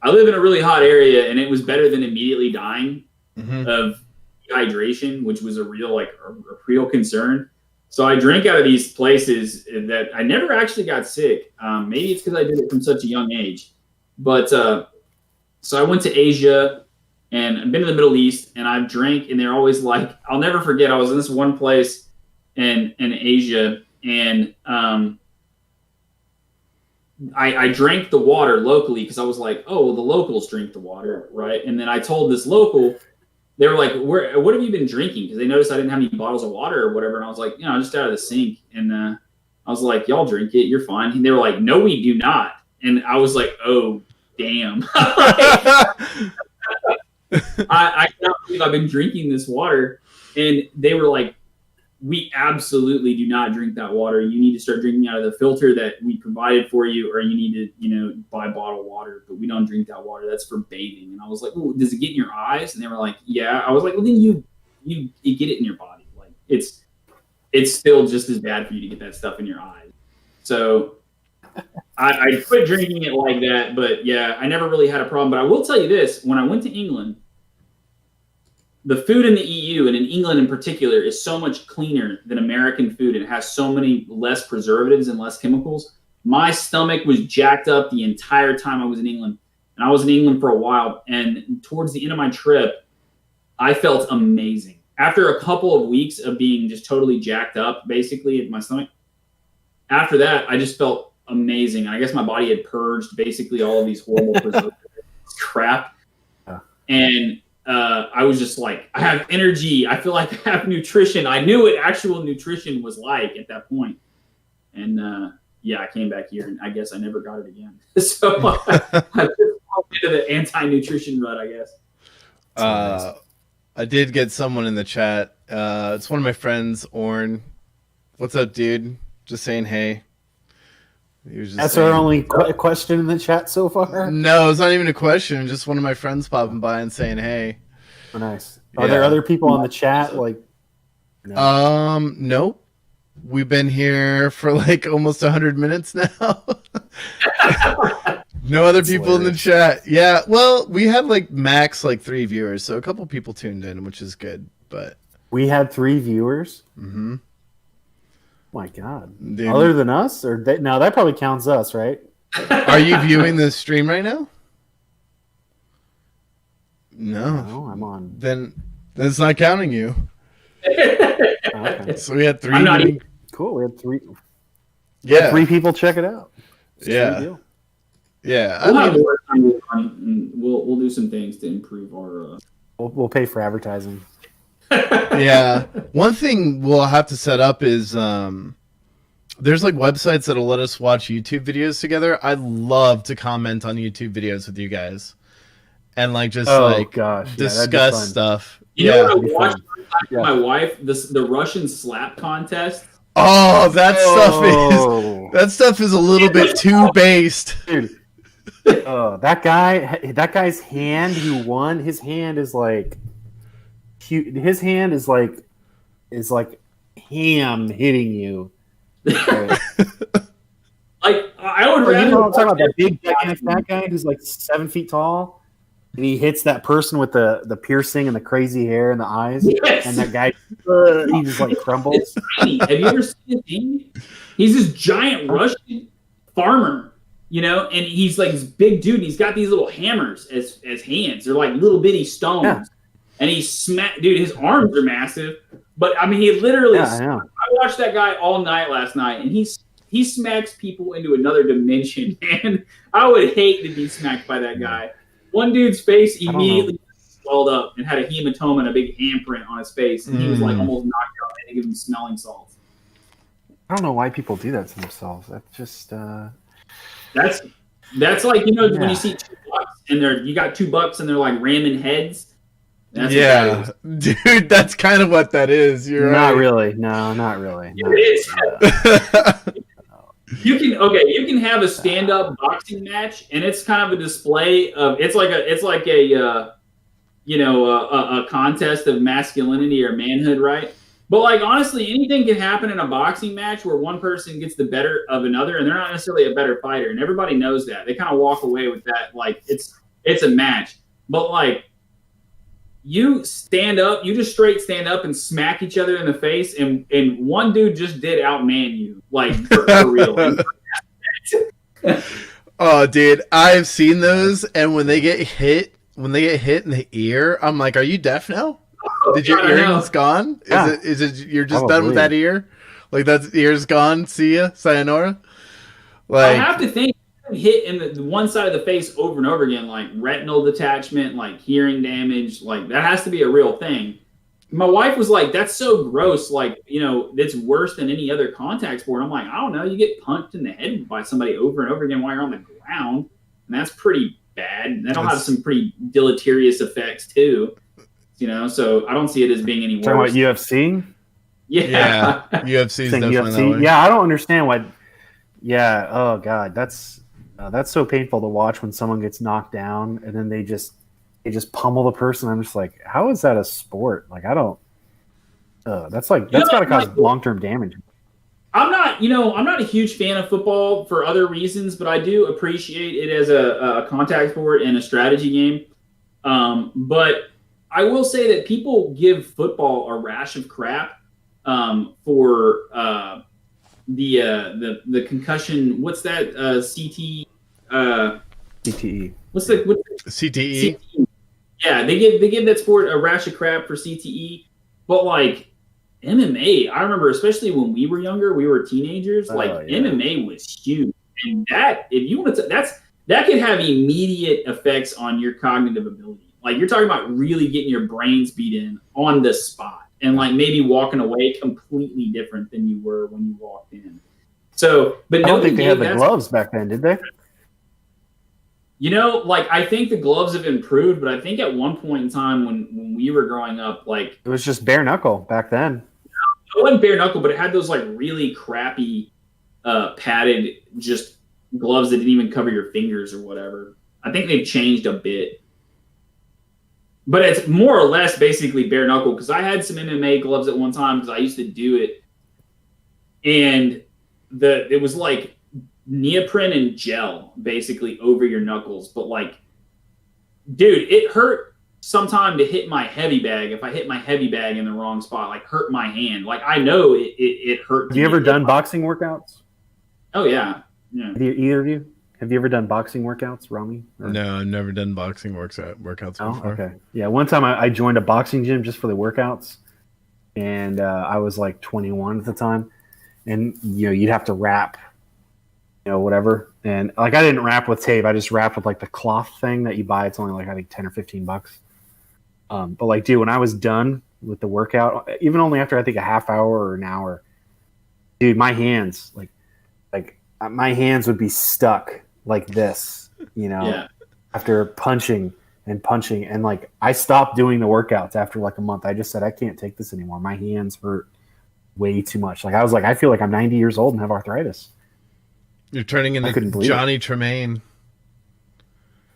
I live in a really hot area, and it was better than immediately dying of dehydration, which was a real concern. So I drank out of these places that I never actually got sick. Maybe it's because I did it from such a young age. But so I went to Asia, and I've been to the Middle East, and I've drank, and they're always I'll never forget, I was in this one place in Asia, and I drank the water locally because I was like, oh, well, the locals drink the water, right? And then I told this local, they were like, what have you been drinking? Because they noticed I didn't have any bottles of water or whatever. And I was like, just out of the sink. And I was like, y'all drink it, you're fine. And they were like, no, we do not. And I was like, oh, damn. I can't believe I've been drinking this water. And they were like, we absolutely do not drink that water. You need to start drinking out of the filter that we provided for you, or you need to, buy bottled water, but we don't drink that water. That's for bathing. And I was like, well, does it get in your eyes? And they were like, yeah. I was like, well, then you get it in your body. It's still just as bad for you to get that stuff in your eyes. So I quit drinking it like that, but yeah, I never really had a problem. But I will tell you this, when I went to England, the food in the EU, and in England in particular, is so much cleaner than American food. It has so many less preservatives and less chemicals. My stomach was jacked up the entire time I was in England. And I was in England for a while. And towards the end of my trip, I felt amazing. After a couple of weeks of being just totally jacked up, basically, in my stomach, after that, I just felt amazing. I guess my body had purged basically all of these horrible preservatives crap. And I was just like, I have energy. I feel like I have nutrition. I knew what actual nutrition was like at that point. And I came back here, and I guess I never got it again. So I just into the anti-nutrition rut, I guess. I did get someone in the chat. It's one of my friends, Orn. What's up, dude? Just saying hey. That's our only question in the chat so far? No, it's not even a question. Just one of my friends popping by and saying hey. Oh, nice. Are there other people on the chat? Nope. We've been here for almost 100 minutes now. No other people in the chat. Yeah, well, we had like max like 3 viewers, so a couple people tuned in, which is good. But we had 3 viewers. Mm-hmm. My God, dude. Other than us, or no, that probably counts us, right? Are you viewing the stream right now? No, I'm on. Then it's not counting you. Okay. So we had 3. I'm not even... Cool. We had 3. Yeah, 3 people check it out. Yeah. We'll do some things to improve our. We'll pay for advertising. Yeah. One thing we'll have to set up is there's like websites that'll let us watch YouTube videos together. I love to comment on YouTube videos with you guys and like just discuss stuff. You know what I watched with my wife? The Russian slap contest. Oh, that stuff is a little bit too based. Dude. That guy's hand who won, his hand is like ham hitting you. Like, I would rather. You know what I'm talking about? That big gigantic fat guy who's like 7 feet tall, and he hits that person with the piercing and the crazy hair and the eyes, and that guy he just like crumbles. It's tiny. Have you ever seen him? He's this giant Russian farmer, you know, and he's like this big dude, and he's got these little hammers as hands. They're like little bitty stones. Yeah. And he dude, his arms are massive. But I mean, he literally. I watched that guy all night last night, and he smacks people into another dimension. And I would hate to be smacked by that guy. One dude's face immediately swelled up and had a hematoma and a big handprint on his face, and he was like almost knocked out. They give him smelling salts. I don't know why people do that to themselves. That's just. That's like, you know, when you see $2 and you got $2 and they're like ramming heads. That's dude, that's kind of what that is. You're not right. really. No, not really. It is. You can have a stand-up boxing match, and it's kind of a display of it's like a contest of masculinity or manhood, right? But like honestly, anything can happen in a boxing match where one person gets the better of another, and they're not necessarily a better fighter, and everybody knows that. They kind of walk away with that, like it's a match. But like you just straight stand up and smack each other in the face, and one dude just did outman you, like for real. Oh, dude, I've seen those, and when they get hit in the ear, I'm like, "Are you deaf now? Did your earrings gone? Yeah. Is it you're just done with that ear? Like that ear's gone? See ya, sayonara." Like I have to think. Hit in the one side of the face over and over again, like retinal detachment, like hearing damage, like that has to be a real thing. My wife was like, "That's so gross, like, you know, it's worse than any other contact sport." I'm like, "I don't know, you get punched in the head by somebody over and over again while you're on the ground, and that's pretty bad. That'll have some pretty deleterious effects too, you know. So I don't see it as being any worse." Talking about UFC? Yeah, UFC's definitely UFC? that way. Yeah, I don't understand why. Yeah, oh god, that's so painful to watch when someone gets knocked down and then they just pummel the person. I'm just like, how is that a sport? Like, I don't. That's got to cause long-term damage. I'm not a huge fan of football for other reasons, but I do appreciate it as a contact sport and a strategy game. But I will say that people give football a rash of crap for the concussion. What's that? CTE. What's the CTE? Yeah, they give that sport a rash of crap for CTE, but like MMA, I remember especially when we were younger, we were teenagers. MMA was huge, and that if you want to, that could have immediate effects on your cognitive ability. Like you're talking about really getting your brains beat in on the spot, and like maybe walking away completely different than you were when you walked in. So, but I don't think they had the gloves back then, did they? You know, like I think the gloves have improved, but I think at one point in time when we were growing up, like it was just bare knuckle back then. It wasn't bare knuckle, but it had those like really crappy padded just gloves that didn't even cover your fingers or whatever. I think they've changed a bit. But it's more or less basically bare knuckle, because I had some MMA gloves at one time because I used to do it. And it was like neoprene and gel basically over your knuckles. But like, dude, it hurt sometime to hit my heavy bag. If I hit my heavy bag in the wrong spot, like hurt my hand. Like I know it hurt. Have you ever done boxing workouts? Oh yeah. Either of you? Have you ever done boxing workouts, Rommi? No, I've never done boxing workouts before. Okay. Yeah, one time I joined a boxing gym just for the workouts, and I was like 21 at the time, and you'd have to wrap, whatever, and like I didn't wrap with tape, I just wrapped with like the cloth thing that you buy. It's only like I think $10 or $15. But like, dude, when I was done with the workout, even only after I think a half hour or an hour, dude, my hands like my hands would be stuck like this, after punching, and like I stopped doing the workouts after like a month. I just said I can't take this anymore. My hands hurt way too much. Like I was like, I feel like I'm 90 years old and have arthritis. You're turning into Johnny Tremaine.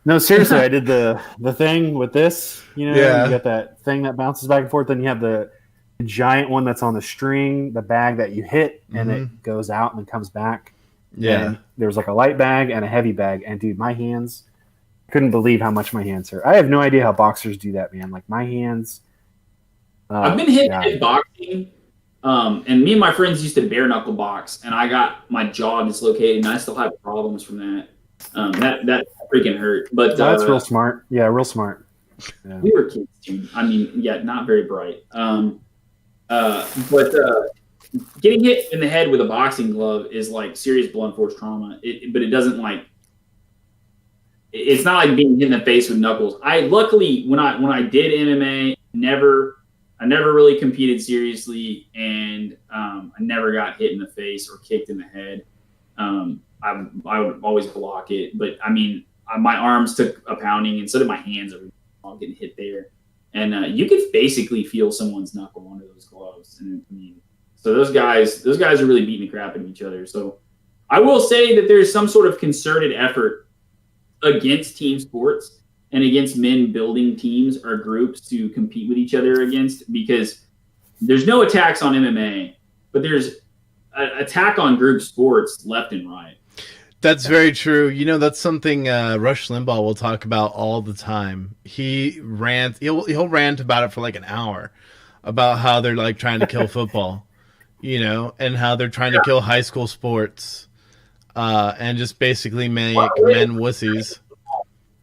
No, seriously, I did the thing with this. You got that thing that bounces back and forth. Then you have the giant one that's on the string, the bag that you hit, and it goes out and then comes back. Yeah. And there's like a light bag and a heavy bag. And dude, my hands, couldn't believe how much my hands hurt. I have no idea how boxers do that, man. Like my hands. I've been hit in boxing. And me and my friends used to bare knuckle box, and I got my jaw dislocated, and I still have problems from that. That freaking hurt. But that's real smart. Yeah, real smart. Yeah. We were kids, dude. I mean, yeah, not very bright. But getting hit in the head with a boxing glove is like serious blunt force trauma. But it doesn't like. It's not like being hit in the face with knuckles. I luckily when I did MMA, I never really competed seriously, and I never got hit in the face or kicked in the head. I would always block it, but I mean, my arms took a pounding, and so did my hands. All getting hit there, and you could basically feel someone's knuckle under those gloves. And I mean, so those guys are really beating the crap out of each other. So I will say that there's some sort of concerted effort against team sports and against men building teams or groups to compete with each other against, because there's no attacks on MMA, but there's an attack on group sports left and right. That's very true. That's something Rush Limbaugh will talk about all the time. He'll rant about it for like an hour about how they're like trying to kill football, and how they're trying to kill high school sports, and just basically make men wussies.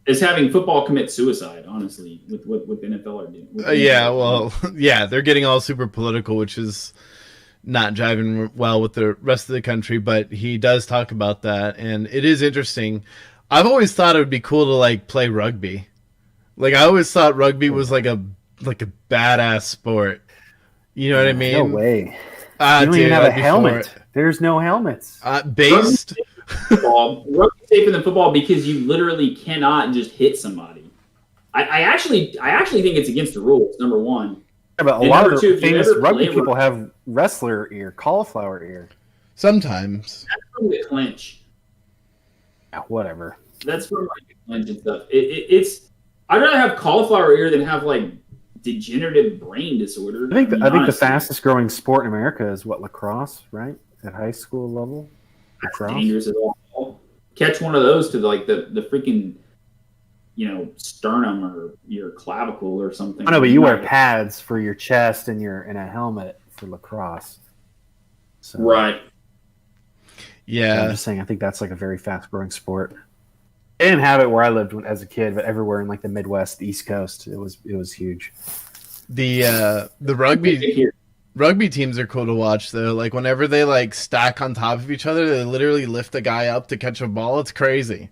Is having football commit suicide, honestly, with what the NFL are doing. They're getting all super political, which is not jiving well with the rest of the country, but he does talk about that, and it is interesting. I've always thought it would be cool to like play rugby. Like I always thought rugby was like a badass sport. You know what I mean? No way. You don't even have a helmet. There's no helmets. Based. Rugby's safer than football because you literally cannot just hit somebody. I actually think it's against the rules. Number one. Yeah, but a lot of the famous rugby people have wrestler ear, cauliflower ear. Sometimes. That's from the clinch. Yeah, whatever. That's from like the clinch and stuff. It's. I'd rather have cauliflower ear than have like degenerative brain disorder. I think the fastest growing sport in America is lacrosse, right? At high school level. That's dangerous at all. Catch one of those to like the freaking, sternum or your clavicle or something. I know, but you wear pads for your chest and you're in a helmet for lacrosse. So, right. Yeah. I'm just saying, I think that's like a very fast growing sport. I didn't have it where I lived as a kid, but everywhere in like the Midwest, the East Coast, it was huge. The rugby teams are cool to watch though. Like whenever they like stack on top of each other, they literally lift a guy up to catch a ball. It's crazy.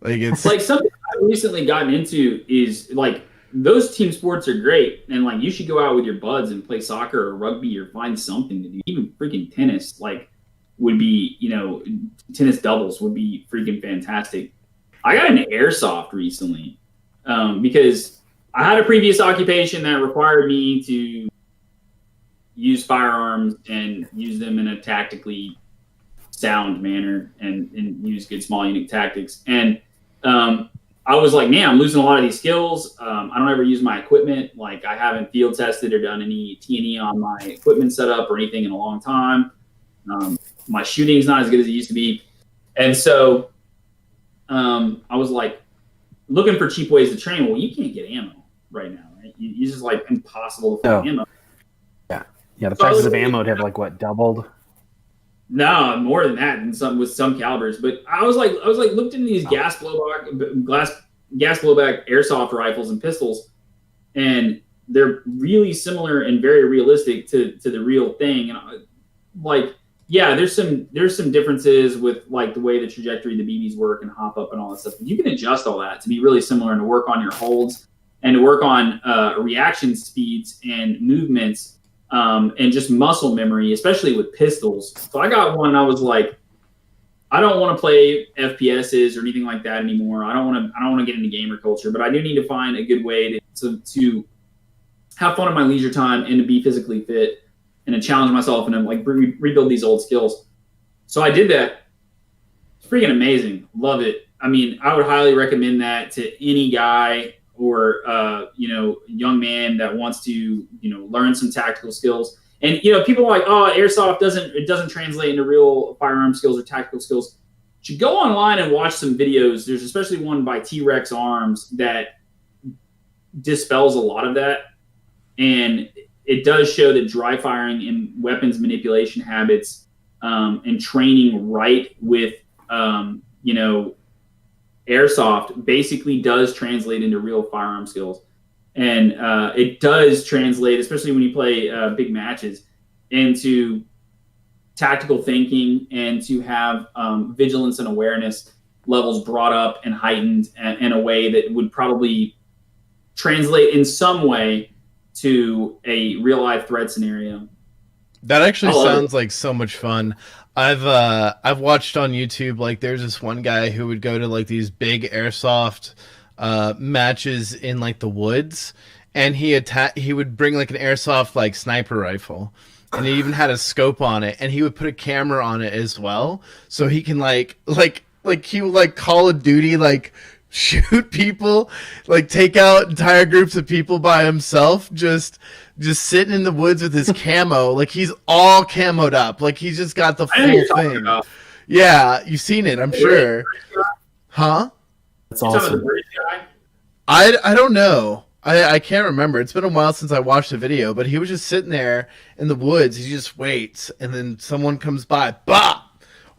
Like it's like something I've recently gotten into is like those team sports are great, and like you should go out with your buds and play soccer or rugby or find something to do. Even freaking tennis, like would be tennis doubles would be freaking fantastic. I got an airsoft recently because I had a previous occupation that required me to use firearms and use them in a tactically sound manner and use good small unit tactics. And I was like, man, I'm losing a lot of these skills. I don't ever use my equipment. Like I haven't field tested or done any T&E on my equipment setup or anything in a long time. My shooting's not as good as it used to be. And so I was like looking for cheap ways to train. Well, you can't get ammo right now, right? You just like impossible to find ammo. Yeah, the prices of ammo have like what, doubled? No, more than that in some with some calibers. But I was like looked into these gas blowback airsoft rifles and pistols, and they're really similar and very realistic to the real thing. And like, yeah, there's some differences with like the way the trajectory the BBs work and hop up and all that stuff. But you can adjust all that to be really similar and to work on your holds and to work on reaction speeds and movements. And just muscle memory, especially with pistols. So I got one. I was like, I don't want to play FPSs or anything like that anymore. I don't want to get into gamer culture, but I do need to find a good way to have fun in my leisure time and to be physically fit and to challenge myself and to like rebuild these old skills. So I did that. It's freaking amazing. Love it. I mean, I would highly recommend that to any guy or young man that wants to learn some tactical skills. And people are like, oh, airsoft doesn't translate into real firearm skills or tactical skills. You should go online and watch some videos. There's especially one by T-Rex Arms that dispels a lot of that, and it does show that dry firing and weapons manipulation habits and training right with airsoft basically does translate into real firearm skills. And it does translate, especially when you play big matches, into tactical thinking and to have vigilance and awareness levels brought up and heightened in a way that would probably translate in some way to a real life threat scenario. That actually sounds like so much fun. I've watched on YouTube, like there's this one guy who would go to like these big airsoft matches in like the woods, and he would bring like an airsoft like sniper rifle, and he even had a scope on it, and he would put a camera on it as well, so he can like he would like Call of Duty like shoot people, like take out entire groups of people by himself, just sitting in the woods with his camo, like he's all camoed up, like he's just got the full thing. Yeah, you've seen it, I'm sure. Huh? That's awesome. I don't know. I can't remember. It's been a while since I watched the video, but he was just sitting there in the woods. He just waits, and then someone comes by, bah!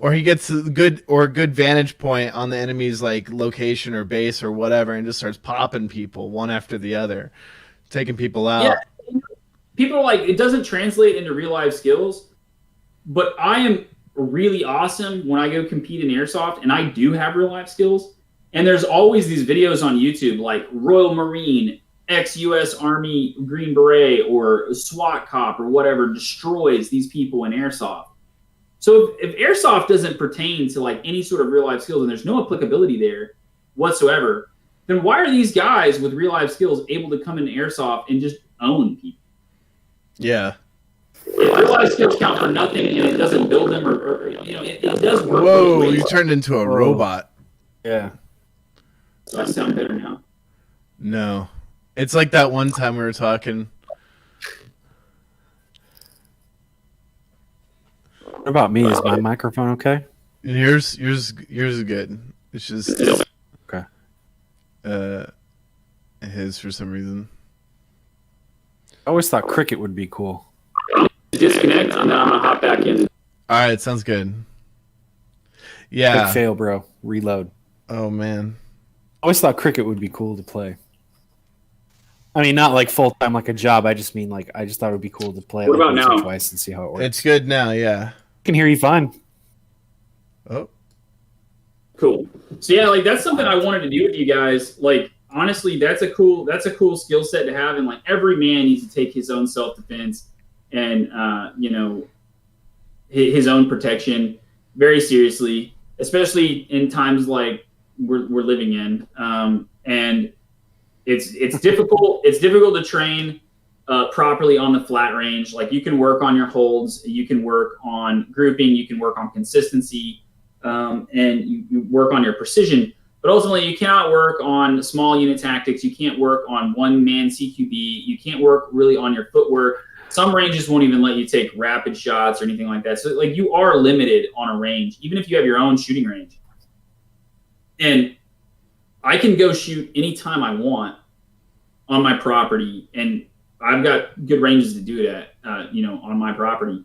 Or he gets a good vantage point on the enemy's like location or base or whatever, and just starts popping people one after the other, taking people out. Yeah. People are like, it doesn't translate into real life skills, but I am really awesome when I go compete in airsoft, and I do have real life skills. And there's always these videos on YouTube, like Royal Marine, ex-U.S. Army Green Beret, or SWAT cop, or whatever, destroys these people in airsoft. So if airsoft doesn't pertain to like any sort of real life skills, and there's no applicability there whatsoever, then why are these guys with real life skills able to come into airsoft and just own people? Yeah. If real life skills count for nothing and it doesn't build them, or it does work. Whoa! You turned into a robot. Yeah. Does that sound better now? No, it's like that one time we were talking. What about me? Is my microphone okay? Yours is good. It's just okay. His for some reason. I always thought cricket would be cool. Disconnect, and then I'm gonna hop back in. All right, sounds good. Yeah. Big fail, bro. Reload. Oh man. I always thought cricket would be cool to play. I mean, not like full time, like a job. I just mean like I just thought it would be cool to play it what like about now? Twice and see how it works. It's good now, yeah. I can hear you fine. Oh, cool. So yeah, like that's something I wanted to do with you guys. Like honestly, that's a cool skill set to have, and like every man needs to take his own self defense and his own protection very seriously, especially in times like we're living in. And it's difficult. It's difficult to train properly on the flat range. Like you can work on your holds, you can work on grouping, you can work on consistency, and you work on your precision. But ultimately, you cannot work on small unit tactics. You can't work on one-man CQB. You can't work really on your footwork. Some ranges won't even let you take rapid shots or anything like that. So like you are limited on a range, even if you have your own shooting range. And I can go shoot anytime I want on my property, and I've got good ranges to do that, on my property.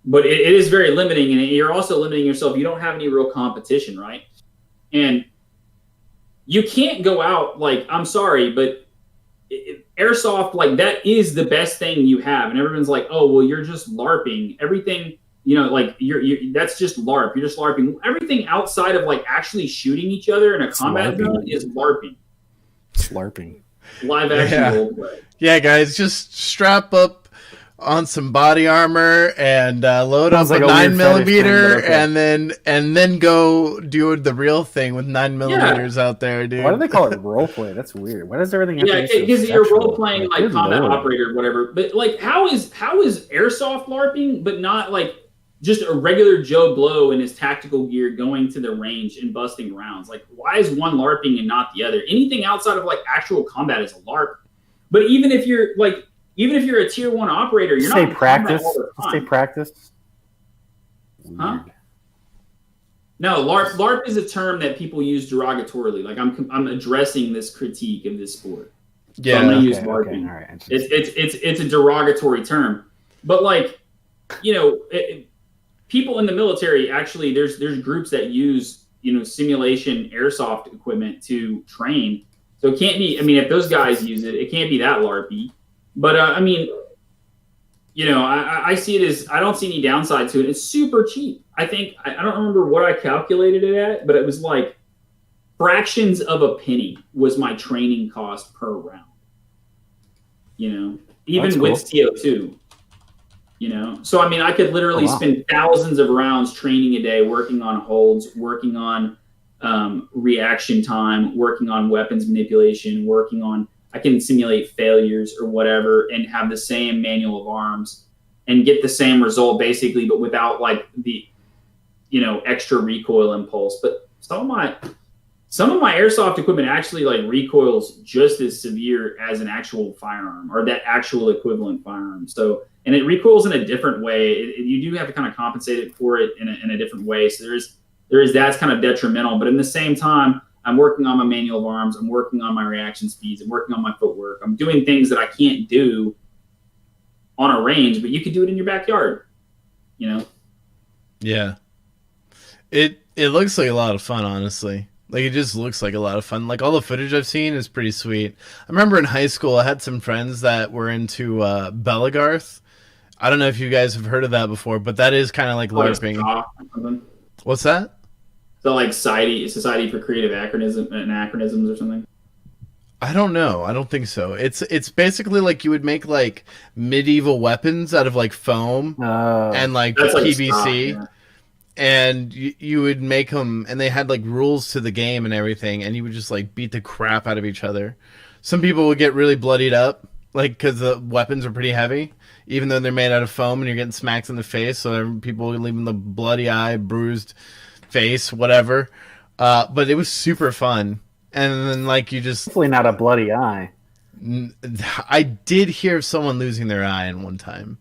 But it is very limiting, and you're also limiting yourself. You don't have any real competition, right? And you can't go out, like, I'm sorry, but airsoft, like, that is the best thing you have. And everyone's like, oh, well, you're just LARPing. Everything, like, that's just LARP. You're just LARPing. Everything outside of, like, actually shooting each other in a combat zone is LARPing. It's LARPing. Live action roleplay. Yeah, guys, just strap up on some body armor and load up like a 9mm, and then go do the real thing with 9mm out there, dude. Why do they call it roleplay? That's weird. Why does everything have to be because you're role playing like combat operator or whatever. But like, how is airsoft LARPing, but not like just a regular Joe Blow in his tactical gear going to the range and busting rounds? Like, why is one LARPing and not the other? Anything outside of like actual combat is a LARP. But even if you're a tier 1 operator, you're not practice. Stay practice. Huh? No, LARP is a term that people use derogatorily. Like I'm addressing this critique of this sport. Yeah, so I'm gonna use LARPing. Okay, all right. It's a derogatory term, but like, people in the military actually there's groups that use simulation airsoft equipment to train. So it can't be. I mean, if those guys use it, it can't be that LARPy. But I see it as, I don't see any downside to it. It's super cheap. I think I don't remember what I calculated it at, but it was like fractions of a penny was my training cost per round. Even with CO2. So I mean, I could literally spend thousands of rounds training a day, working on holds, working on reaction time, working on weapons manipulation, I can simulate failures or whatever and have the same manual of arms and get the same result basically, but without like the, extra recoil impulse. But some of my airsoft equipment actually like recoils just as severe as an actual firearm or that actual equivalent firearm. So, and it recoils in a different way. You do have to kind of compensate it for it in a different way. So there is that's kind of detrimental, but in the same time, I'm working on my manual of arms. I'm working on my reaction speeds. I'm working on my footwork. I'm doing things that I can't do on a range, but you could do it in your backyard, Yeah. It looks like a lot of fun, honestly. Like, it just looks like a lot of fun. Like, all the footage I've seen is pretty sweet. I remember in high school, I had some friends that were into Belagarth. I don't know if you guys have heard of that before, but that is kind of like LARPing. What's that? So like Society for Creative Anachronisms or something? I don't know. I don't think so. It's basically like you would make like medieval weapons out of like foam and like PVC. Like and you would make them, and they had like rules to the game and everything, and you would just like beat the crap out of each other. Some people would get really bloodied up, like because the weapons are pretty heavy, even though they're made out of foam, and you're getting smacks in the face, so people would leave them the bloody eye, bruised face, whatever. But it was super fun. And then like you just hopefully not a bloody eye. I did hear of someone losing their eye in one time.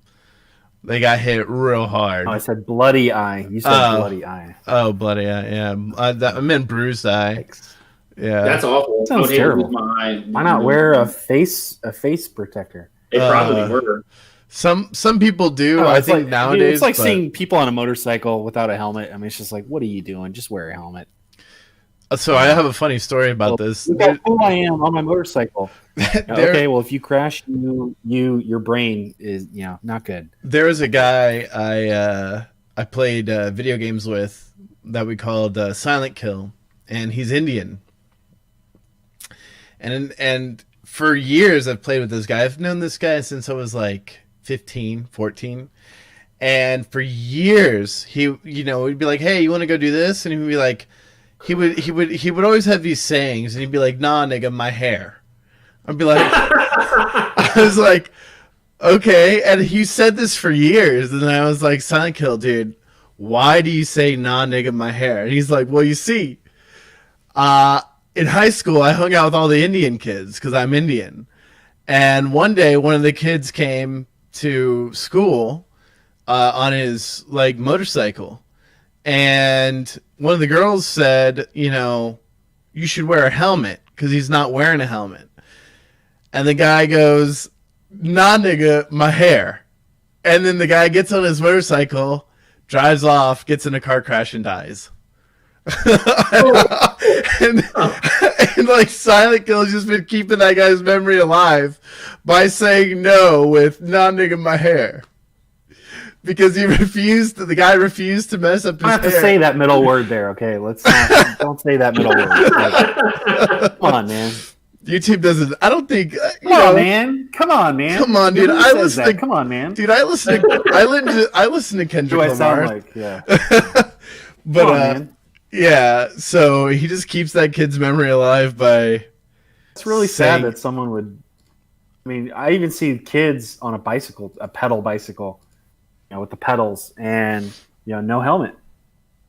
They got hit real hard. Oh, I said bloody eye. You said bloody eye. Oh, bloody eye. Yeah, I meant bruised eye. Thanks. Yeah, that's awful. That sounds terrible. Why not wear a face protector? They probably were. Some people do. I think nowadays it's like seeing people on a motorcycle without a helmet. I mean, it's just like, what are you doing? Just wear a helmet. So I have a funny story about this. Look how cool I am on my motorcycle. Okay, well, if you crash, your brain is not good. There was a guy I played video games with that we called Silent Kill, and he's Indian. And for years I've played with this guy. I've known this guy since I was like 15, 14. And for years we'd be like, "Hey, you want to go do this?" And he'd be like, he would always have these sayings, and he'd be like, "Nah, nigga, my hair." I'd be like, I was like, okay. And he said this for years, and I was like, Silent Kill, dude, why do you say "nah, nigga, my hair"? And he's like, well, you see, in high school I hung out with all the Indian kids because I'm Indian, and one day one of the kids came to school on his like motorcycle, and one of the girls said, you should wear a helmet because he's not wearing a helmet. And the guy goes, nah, nigga, my hair. And then the guy gets on his motorcycle, drives off, gets in a car crash, and dies. and like Silent Kill's just been keeping that guy's memory alive by saying no with nah, nigga, my hair. Because the guy refused to mess up his hair. I have to say that middle word there, okay? Let's not, don't say that middle word. Like, come on, man. YouTube doesn't. I don't think. Come on, man. Come on, dude. I listen to. Come on, man. Dude, I listen to Kendrick Lamar. Do I sound like? Yeah. But man. yeah. So he just keeps that kid's memory alive by. It's really sad that someone would. I mean, I even see kids on a bicycle, a pedal bicycle, with the pedals, and no helmet.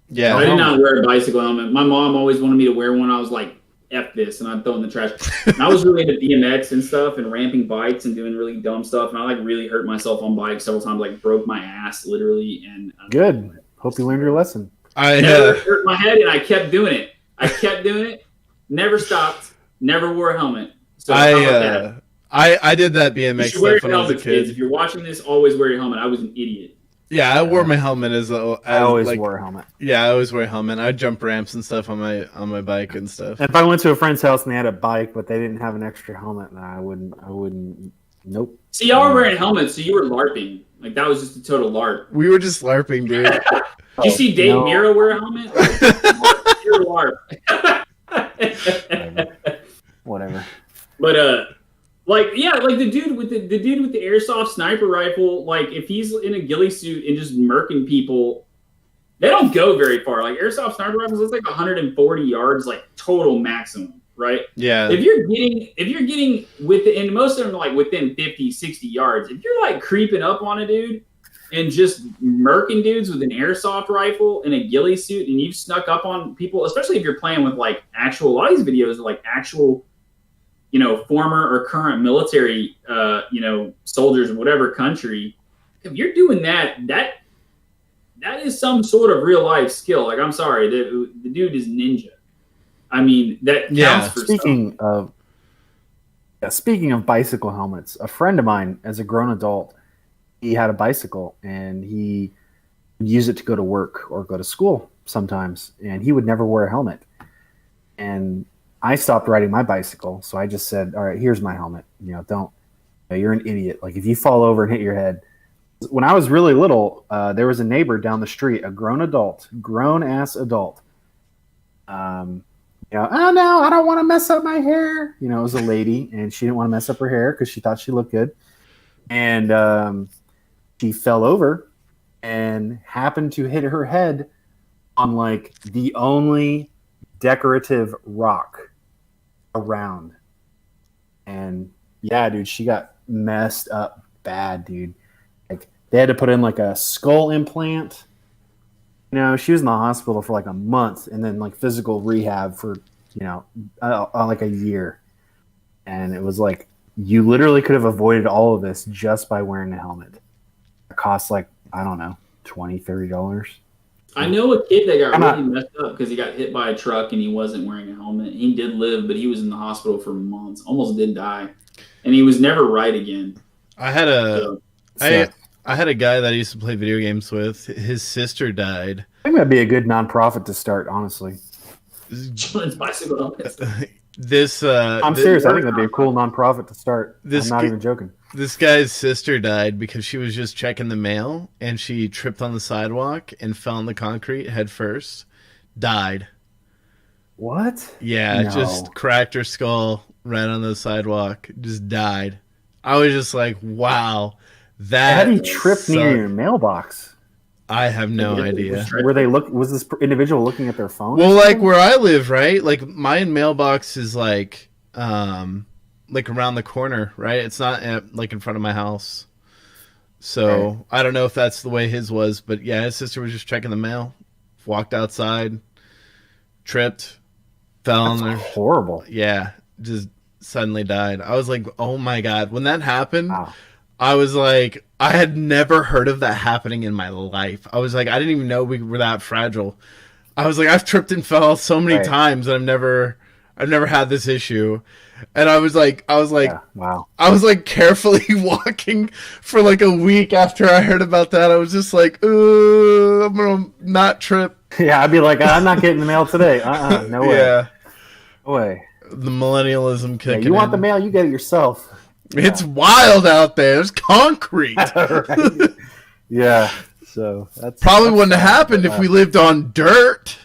Yeah, I did not wear a bicycle helmet. My mom always wanted me to wear one. I was like, F this, and I'd throw it in the trash. And I was really into BMX and stuff and ramping bikes and doing really dumb stuff. And I like really hurt myself on bikes several times, like broke my ass literally. And good. Hope you learned your lesson. I never hurt my head, and I kept doing it. Never stopped. Never wore a helmet. So I did that BMX stuff when I was a kid. Kids. If you're watching this, always wear your helmet. I was an idiot. Yeah, I wore my helmet I always wore a helmet. Yeah, I always wear a helmet. I jump ramps and stuff on my bike and stuff. If I went to a friend's house and they had a bike, but they didn't have an extra helmet, I wouldn't. Nope. See, y'all were wearing helmets, so you were LARPing. Like that was just a total LARP. We were just LARPing, dude. Did you see Dave Mira wear a helmet? You're LARP. Whatever. But like the dude with the airsoft sniper rifle, like if he's in a ghillie suit and just murking people, they don't go very far. Like airsoft sniper rifles, it's like 140 yards, like total maximum, right? Yeah. If you're getting and most of them are like within 50, 60 yards. If you're like creeping up on a dude and just murking dudes with an airsoft rifle and a ghillie suit, and you've snuck up on people, especially if you're playing with like a lot of these videos are like actual former or current military, soldiers in whatever country. If you're doing that is some sort of real life skill. Like, I'm sorry, the dude is ninja. I mean, that counts for Speaking of bicycle helmets, a friend of mine, as a grown adult, he had a bicycle and he would use it to go to work or go to school sometimes, and he would never wear a helmet. And I stopped riding my bicycle, so I just said, all right, here's my helmet. You're an idiot. Like, if you fall over and hit your head. When I was really little, there was a neighbor down the street, a grown-ass adult. Oh, no, I don't want to mess up my hair. It was a lady, and she didn't want to mess up her hair because she thought she looked good. And she fell over and happened to hit her head on, like, the only decorative rock around. And yeah, dude, she got messed up bad, dude. Like, they had to put in like a skull implant. She was in the hospital for like a month, and then like physical rehab for like a year. And it was like, you literally could have avoided all of this just by wearing a helmet. It costs like, I don't know, $20-$30. I know a kid that got really messed up because he got hit by a truck and he wasn't wearing a helmet. He did live, but he was in the hospital for months, almost did die, and he was never right again. I had a guy that I used to play video games with. His sister died. I think that'd be a good nonprofit to start, honestly. Children's bicycle helmets. I'm serious. I think that'd be a cool nonprofit to start. I'm not even joking. This guy's sister died because she was just checking the mail and she tripped on the sidewalk and fell on the concrete head first. Died. What? Yeah, just cracked her skull right on the sidewalk. Just died. I was just like, wow. How did he trip near your mailbox? I have no idea. Was this individual looking at their phone? Well, like where I live, right? Like my mailbox is like around the corner, right? It's not like in front of my house. So right. I don't know if that's the way his was, but yeah, his sister was just checking the mail, walked outside, tripped, fell on there. Horrible. Yeah, just suddenly died. I was like, oh my God. When that happened, wow. I was like, I had never heard of that happening in my life. I was like, I didn't even know we were that fragile. I was like, I've tripped and fell so many Right. times, and I've never had this issue. And I was like, Wow. I was like carefully walking for like a week after I heard about that. I was just like, I'm gonna not trip. Yeah, I'd be like, I'm not getting the mail today. No way. Yeah, No way. the millennialism Yeah, kicking you want the in. mail, you get it yourself. It's wild out there. There's concrete. Right. Yeah. So Probably that's wouldn't have sad, happened but, if we lived on dirt.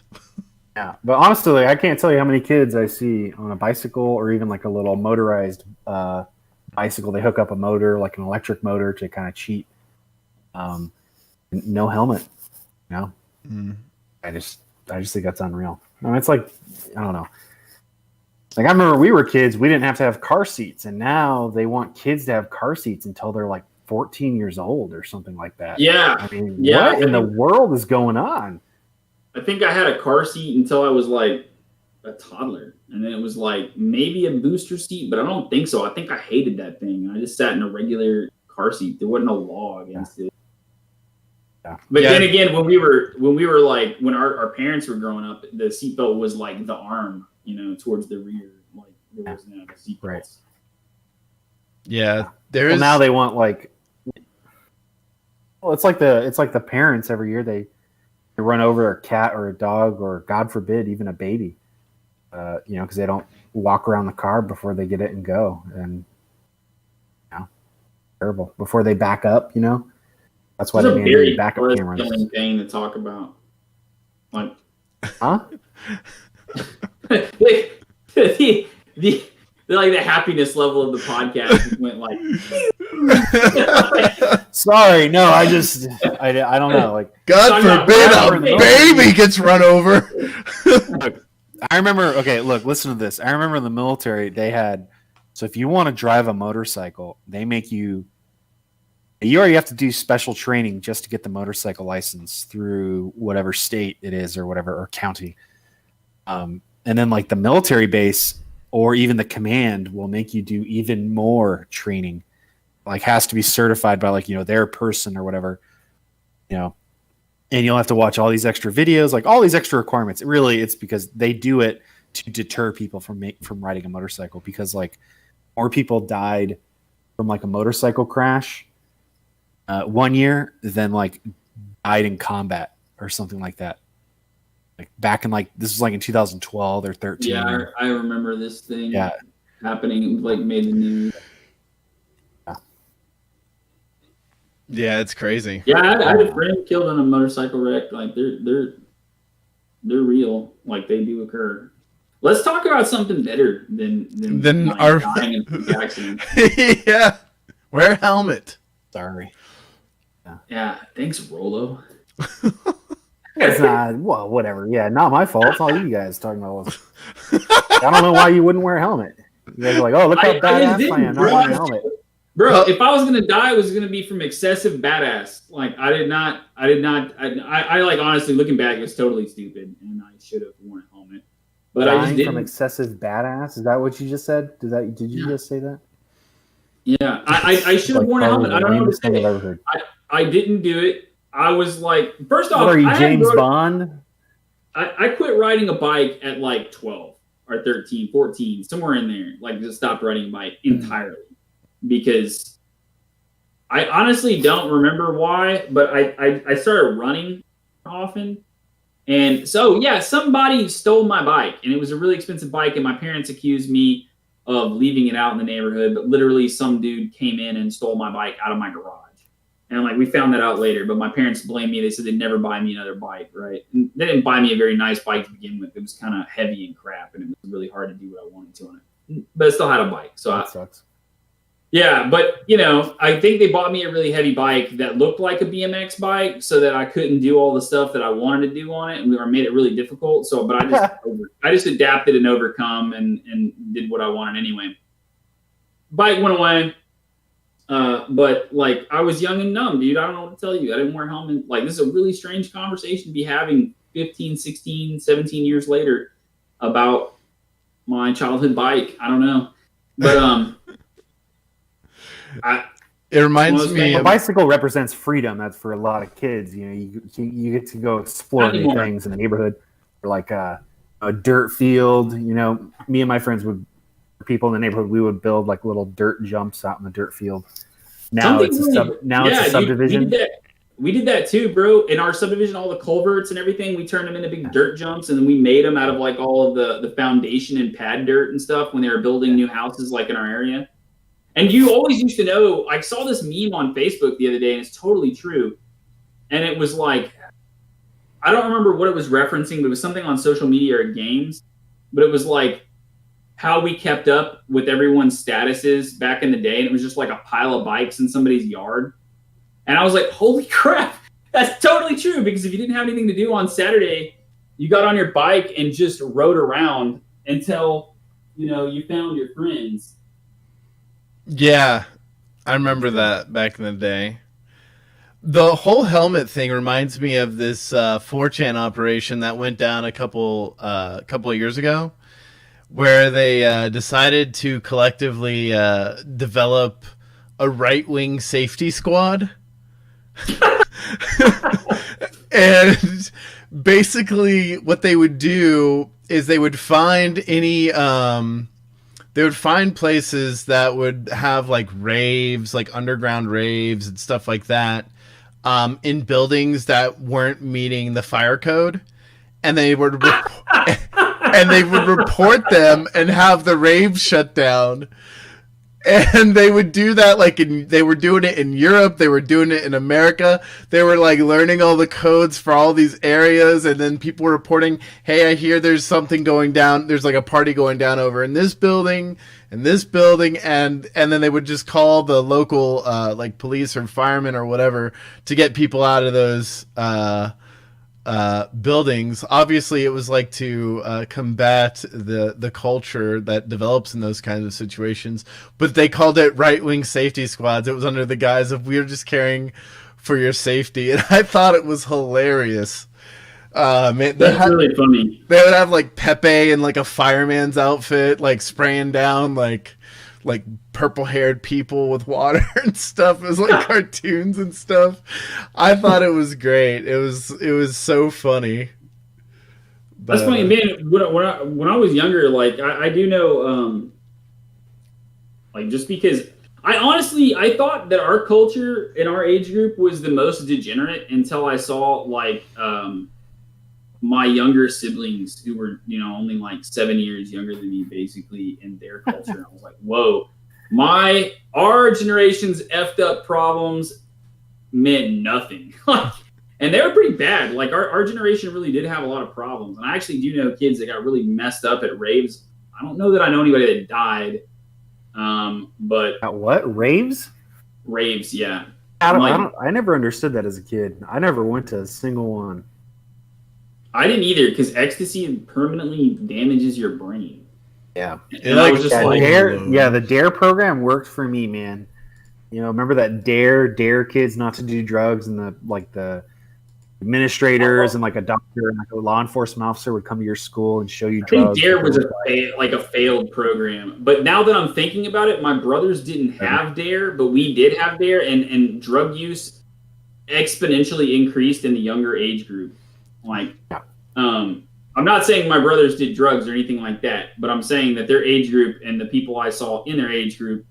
Yeah, but honestly, like, I can't tell you how many kids I see on a bicycle or even like a little motorized bicycle. They hook up a motor, like an electric motor, to kind of cheat. No helmet. You know, I just think that's unreal. I mean, it's like, I don't know. Like, I remember we were kids, we didn't have to have car seats, and now they want kids to have car seats until they're like 14 years old or something like that. Yeah. I mean, Yeah. what in the world is going on? I think I had a car seat until I was like a toddler. And then it was like maybe a booster seat, but I don't think so. I think I hated that thing. I just sat in a regular car seat. There wasn't a law against it. Yeah. But Yeah. then again, when we were like, when our parents were growing up, the seatbelt was like the arm, towards the rear. Like there was no seatbelts. Right. Yeah, there Well, is. now they want like, well, it's like the parents every year they run over a cat or a dog or, God forbid, even a baby, because they don't walk around the car before they get it and go, and terrible before they back up. That's why It's they a made very backup cameras. killing thing to talk about. Like, Huh? the happiness level of the podcast went like. Sorry, no, I don't know. Like, God I'm not forbid proud a of it. baby gets run over. I remember. Okay, look, listen to this. I remember in the military they had. So if you want to drive a motorcycle, they make you. You already have to do special training just to get the motorcycle license through whatever state it is or whatever, or county. And then like the military base or even the command will make you do even more training. Like has to be certified by like, their person or whatever, and you'll have to watch all these extra videos, like all these extra requirements. Really, it's because they do it to deter people from riding a motorcycle, because like more people died from like a motorcycle crash 1 year than like died in combat or something like that. Like back in like, this was like in 2012 or 13. Yeah, I remember this thing Yeah. happening. It like made the news. Yeah, it's crazy. Yeah, I had a friend killed in a motorcycle wreck. Like they're real. Like they do occur. Let's talk about something better than like our dying in a freak accident. Yeah, wear a helmet. Sorry. Yeah, thanks, Rolo. It's not, well, whatever. Yeah, not my fault. It's all you guys talking about. I don't know why you wouldn't wear a helmet. You guys are like, oh, look how I badass didn't, I am, not bro. wearing a helmet. Bro, if I was gonna die, it was gonna be from excessive badass. Like I did not. I like honestly looking back, it was totally stupid, and I should have worn a helmet. But I just Dying didn't. from excessive badass? Is that what you just said? Did you just say that? Yeah, I should have Like, worn a helmet. I don't know what to lamest thing I've say. ever heard. I didn't do it. I was like, first off, What are you, I had James rode- Bond? I quit riding a bike at like 12 or 13, 14, somewhere in there. Like just stopped riding a bike entirely because I honestly don't remember why, but I started running often. And so, yeah, somebody stole my bike, and it was a really expensive bike, and my parents accused me of leaving it out in the neighborhood, but literally some dude came in and stole my bike out of my garage. And like we found that out later, but my parents blamed me. They said they'd never buy me another bike, right? And they didn't buy me a very nice bike to begin with. It was kind of heavy and crap, and it was really hard to do what I wanted to on it. But I still had a bike, so That sucks. yeah. But I think they bought me a really heavy bike that looked like a BMX bike, so that I couldn't do all the stuff that I wanted to do on it, or made it really difficult. So, but I just adapted and overcome and did what I wanted anyway. Bike went away. But like I was young and dumb, dude. I don't know what to tell you. I didn't wear a helmet. Like this is a really strange conversation to be having 15, 16, 17 years later about my childhood bike. I don't know. But It reminds Well, me A of, bicycle represents freedom. That's for a lot of kids. You know, you get to go explore Not new anymore. things in the neighborhood, or like a dirt field. You know, me and my friends would, people in the neighborhood, we would build like little dirt jumps out in the dirt field. Now Something it's a really, it's a yeah, dude. subdivision. We did that too, bro. In our subdivision, all the culverts and everything, we turned them into big dirt jumps, and then we made them out of like all of the foundation and pad dirt and stuff when they were building new houses, like in our area. And you always used to know. I saw this meme on Facebook the other day, and it's totally true. And it was like, I don't remember what it was referencing, but it was something on social media or games. But it was like how we kept up with everyone's statuses back in the day, and it was just like a pile of bikes in somebody's yard. And I was like, holy crap, that's totally true. Because if you didn't have anything to do on Saturday, you got on your bike and just rode around until, you found your friends. yeah, I remember that back in the day. The whole helmet thing reminds me of this 4chan operation that went down a couple of years ago, where they decided to collectively develop a right-wing safety squad. And basically what they would do is they would find places that would have like raves, like underground raves and stuff like that, in buildings that weren't meeting the fire code, and they would report them and have the rave shut down. And they would do that they were doing it in Europe, they were doing it in America. They were like learning all the codes for all these areas, and then people were reporting, hey, I hear there's something going down, there's like a party going down over in this building, and then they would just call the local like police or firemen or whatever to get people out of those buildings. Obviously, it was like to combat the culture that develops in those kinds of situations, but they called it right-wing safety squads. It was under the guise of, we're just caring for your safety, and I thought it was hilarious. Man, That's really funny. They would have like Pepe in like a fireman's outfit, like spraying down like purple-haired people with water and stuff. It was like cartoons and stuff. I thought it was great. It was so funny. That's funny, man. When I was younger, like I do know, like just because I thought that our culture in our age group was the most degenerate until I saw like my younger siblings who were, only like 7 years younger than me, basically, in their culture. I was like, whoa, our generation's effed up problems meant nothing. And they were pretty bad. Like our generation really did have a lot of problems. And I actually do know kids that got really messed up at raves. I don't know that I know anybody that died. But At what? Raves? raves, yeah. I never understood that as a kid. I never went to a single one. I didn't either, because ecstasy permanently damages your brain. Yeah. And I was just like, the DARE program worked for me, man. Remember that DARE kids not to do drugs, and the administrators and like a doctor and like a law enforcement officer would come to your school and show you I think drugs. DARE was a failed program. But now that I'm thinking about it, my brothers didn't have DARE, but we did have DARE, and drug use exponentially increased in the younger age group. Like, I'm not saying my brothers did drugs or anything like that, but I'm saying that their age group and the people I saw in their age group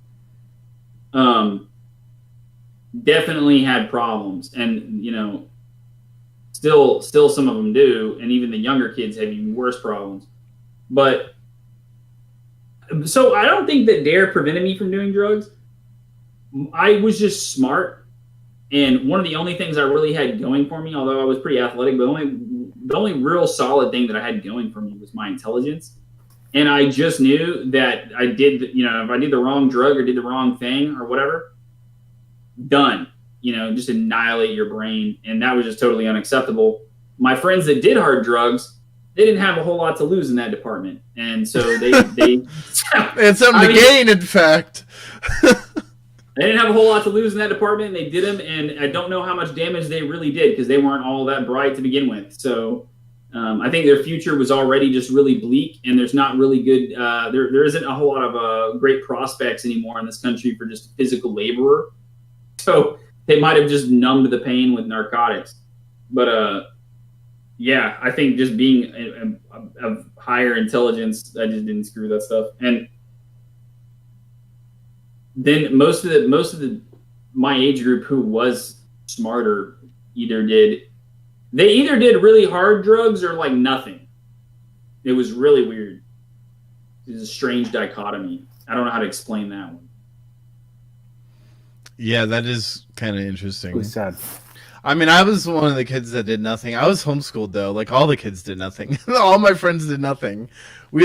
definitely had problems. And, still some of them do. And even the younger kids have even worse problems. But so I don't think that DARE prevented me from doing drugs. I was just smart. And one of the only things I really had going for me, although I was pretty athletic, but the only real solid thing that I had going for me was my intelligence. And I just knew that I did, if I did the wrong drug or did the wrong thing or whatever, done, just annihilate your brain. And that was just totally unacceptable. My friends that did hard drugs, they didn't have a whole lot to lose in that department. And so they had something to gain, in fact. They didn't have a whole lot to lose in that department. They did them, and I don't know how much damage they really did because they weren't all that bright to begin with. So I think their future was already just really bleak, and there's not really good. There isn't a whole lot of great prospects anymore in this country for just a physical laborer. So they might have just numbed the pain with narcotics. But yeah, I think just being of higher intelligence, I just didn't screw that stuff. And then most of the my age group who was smarter either did really hard drugs or like nothing. It was really weird. It was a strange dichotomy. I don't know how to explain that one. Yeah, that is kind of interesting. Really sad. I mean, I was one of the kids that did nothing. I was homeschooled though. Like all the kids did nothing. All my friends did nothing. We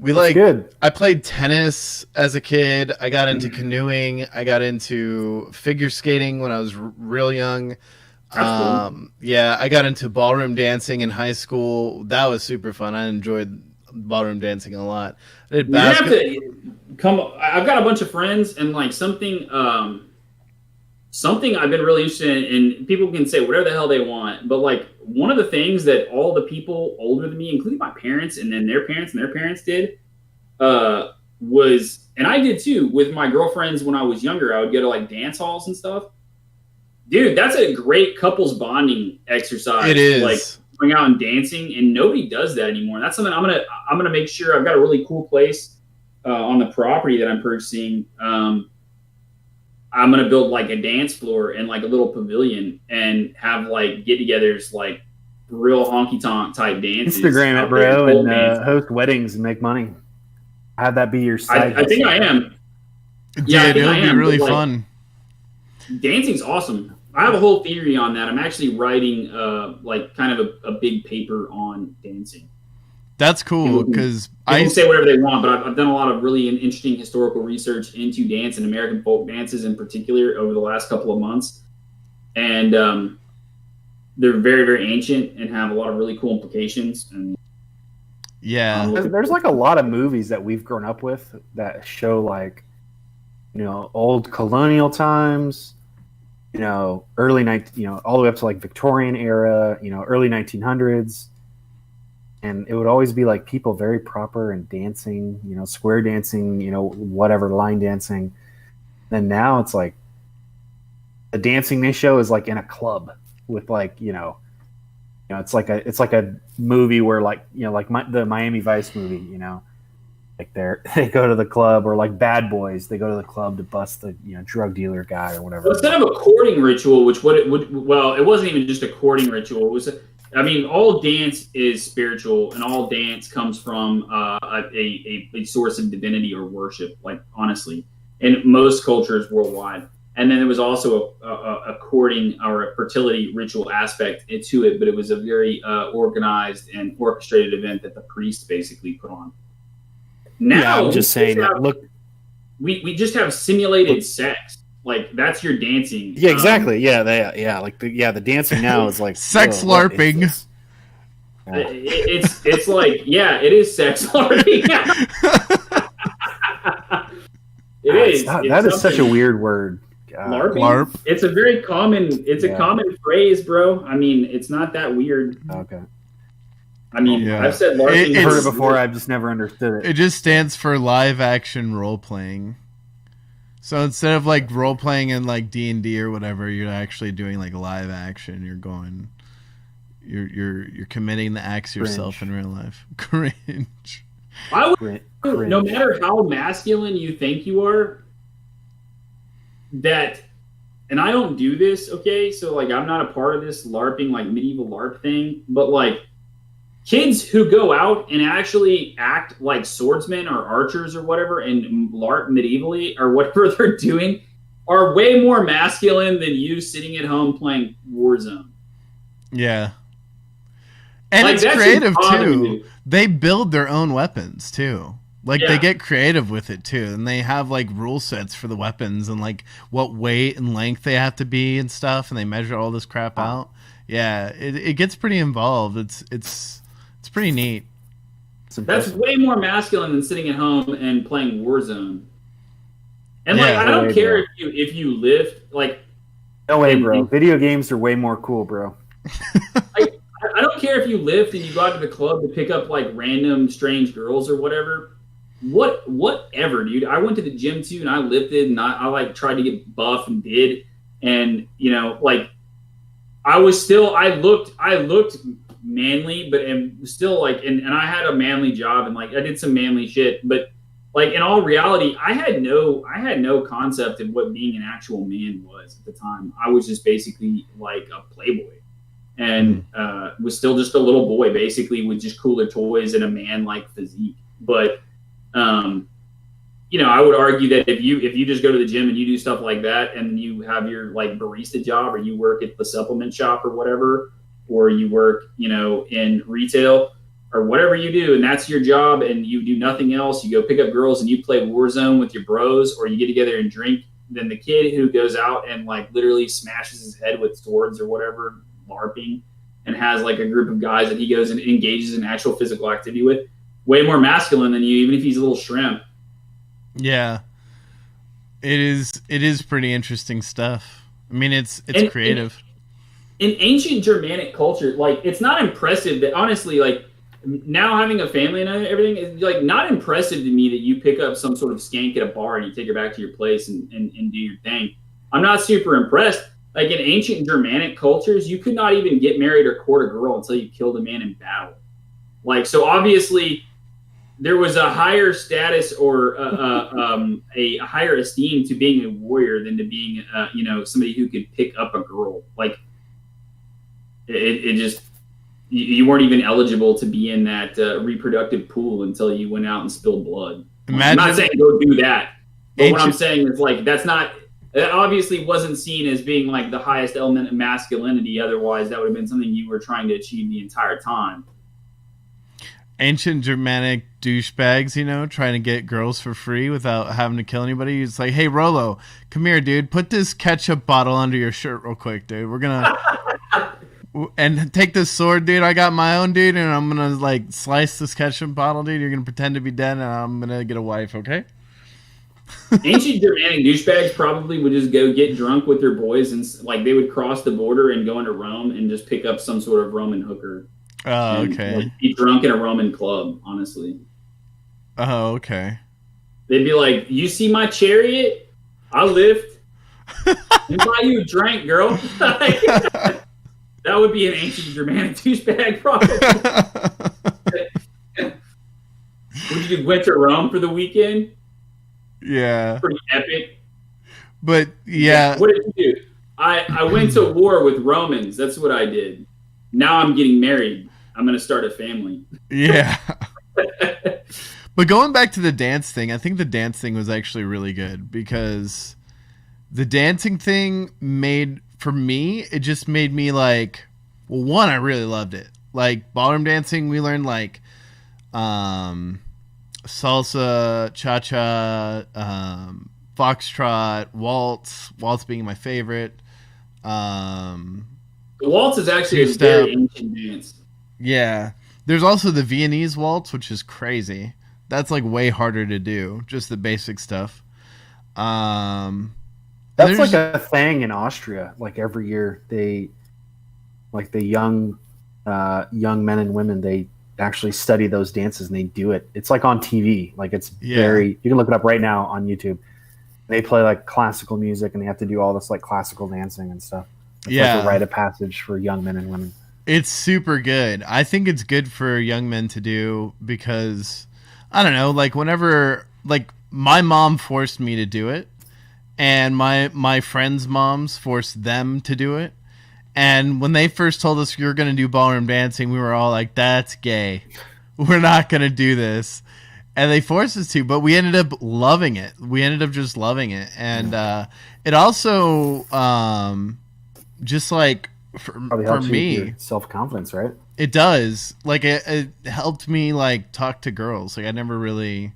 good. I played tennis as a kid. I got into canoeing. I got into figure skating when I was real young. Cool. Yeah, I got into ballroom dancing in high school. That was super fun. I enjoyed ballroom dancing a lot. I did I've got a bunch of friends, and like something I've been really interested in, and people can say whatever the hell they want, but like one of the things that all the people older than me, including my parents and then their parents did, was, and I did too, with my girlfriends when I was younger, I would go to like dance halls and stuff. Dude, that's a great couples bonding exercise. It is. Like going out and dancing, and nobody does that anymore. And that's something I'm gonna make sure. I've got a really cool place on the property that I'm purchasing. I'm going to build like a dance floor and like a little pavilion and have like get-togethers, like real honky-tonk type dances. Instagram it, bro, and host weddings and make money. Have that be your side. I think I am. Yeah, it would be really fun. Dancing's awesome. I have a whole theory on that. I'm actually writing like kind of a big paper on dancing. That's cool because I can say whatever they want, but I've done a lot of really interesting historical research into dance and American folk dances in particular over the last couple of months. And they're very, very ancient and have a lot of really cool implications. And yeah, there's like a lot of movies that we've grown up with that show like, you know, old colonial times, you know, all the way up to like Victorian era, you know, early 1900s. And it would always be like people very proper and dancing, you know, square dancing, you know, whatever, line dancing. And now it's like the dancing they show is like in a club with like, you know, it's like a movie where like, you know, like the Miami Vice movie, you know, like they go to the club, or like Bad Boys, they go to the club to bust the, you know, drug dealer guy or whatever. Well, instead of a courting ritual, it wasn't even just a courting ritual. It was all dance is spiritual, and all dance comes from a source of divinity or worship, like honestly, in most cultures worldwide. And then there was also a courting or a fertility ritual aspect to it, but it was a very organized and orchestrated event that the priest basically put on. Now, yeah, I'm just saying that. Look, we just have simulated sex. Like that's your dancing. Yeah, exactly. The dancing now is like sex LARPing. It's like, yeah, it is sex LARPing. It is. That is such a weird word. LARPing? LARP. It's a very common. It's a common phrase, bro. I mean, it's not that weird. Okay. I mean, I've said LARPing. I've heard it before. I've just never understood it. It just stands for live action role playing. So instead of like role playing in like D&D or whatever, you're actually doing like live action. You're committing the acts yourself in real life. Cringe. No matter how masculine you think you are, and I don't do this, okay? So like I'm not a part of this LARPing, like medieval LARP thing, but like kids who go out and actually act like swordsmen or archers or whatever and LARP medievally or whatever they're doing are way more masculine than you sitting at home playing Warzone. Yeah. And like, it's creative too. They build their own weapons too. Like they get creative with it too. And they have like rule sets for the weapons and like what weight and length they have to be and stuff. And they measure all this crap out. Yeah. It gets pretty involved. It's pretty neat. That's way more masculine than sitting at home and playing Warzone. And like, I don't care if you lift like. No way, bro. Video games are way more cool, bro. I don't care if you lift and you go out to the club to pick up like random strange girls or whatever. whatever, dude. I went to the gym too, and I lifted, and I like tried to get buff and did, and like I looked manly, but and still like, and I had a manly job, and like I did some manly shit, but like in all reality, I had no concept of what being an actual man was at the time. I was just basically like a playboy, and was still just a little boy, basically, with just cooler toys and a man like physique. But I would argue that if you just go to the gym and you do stuff like that, and you have your like barista job, or you work at the supplement shop or whatever, or you work in retail or whatever you do, and that's your job, and you do nothing else, you go pick up girls and you play Warzone with your bros, or you get together and drink, then the kid who goes out and like literally smashes his head with swords or whatever, LARPing, and has like a group of guys that he goes and engages in actual physical activity with, way more masculine than you, even if he's a little shrimp. Yeah, it is pretty interesting stuff. I mean, it's creative. In ancient Germanic culture, like, it's not impressive that, honestly, like, now having a family and everything, is like not impressive to me that you pick up some sort of skank at a bar and you take her back to your place and do your thing. I'm not super impressed. Like, in ancient Germanic cultures, you could not even get married or court a girl until you killed a man in battle. Like, so obviously there was a higher status or a higher esteem to being a warrior than to being, somebody who could pick up a girl. Like, it just, you weren't even eligible to be in that reproductive pool until you went out and spilled blood. I'm not saying go do that, but what I'm saying is, like, that obviously wasn't seen as being like the highest element of masculinity. Otherwise, that would have been something you were trying to achieve the entire time. Ancient Germanic douchebags, trying to get girls for free without having to kill anybody. It's like, hey, Rolo, come here, dude. Put this ketchup bottle under your shirt real quick, dude. We're going to... and take this sword, dude. I got my own, dude, and I'm going to, like, slice this ketchup bottle, dude. You're going to pretend to be dead, and I'm going to get a wife, okay? Ancient Germanic douchebags probably would just go get drunk with their boys, and, like, they would cross the border and go into Rome and just pick up some sort of Roman hooker. Oh, okay. Like, be drunk in a Roman club, honestly. Oh, okay. They'd be like, you see my chariot? I lift. And buy you a drink, girl. That would be an ancient Germanic douchebag, probably. Would you went to Rome for the weekend? Yeah. Pretty epic. But, yeah. What did you do? I went to war with Romans. That's what I did. Now I'm getting married. I'm going to start a family. Yeah. But going back to the dance thing, I think the dance thing was actually really good, because the dancing thing for me, it just made me like, well, one, I really loved it. Like, ballroom dancing, we learned like salsa, cha-cha, foxtrot, waltz being my favorite. The waltz is actually a very ancient dance. Yeah. There's also the Viennese waltz, which is crazy. That's like way harder to do, just the basic stuff. That's like a thing in Austria. Like, every year they, like, the young men and women, they actually study those dances and they do it. It's like on TV. Like, it's very, you can look it up right now on YouTube. They play like classical music and they have to do all this like classical dancing and stuff. It's like a rite of passage for young men and women. It's super good. I think it's good for young men to do because, I don't know, like, whenever, like, my mom forced me to do it, and my friends' moms forced them to do it. And when they first told us we were going to do ballroom dancing, we were all like, that's gay. We're not going to do this. And they forced us to, but we ended up loving it. We ended up just loving it. And it also, just like, for me, self-confidence, right? It does. Like, it helped me, like, talk to girls. Like, I never really...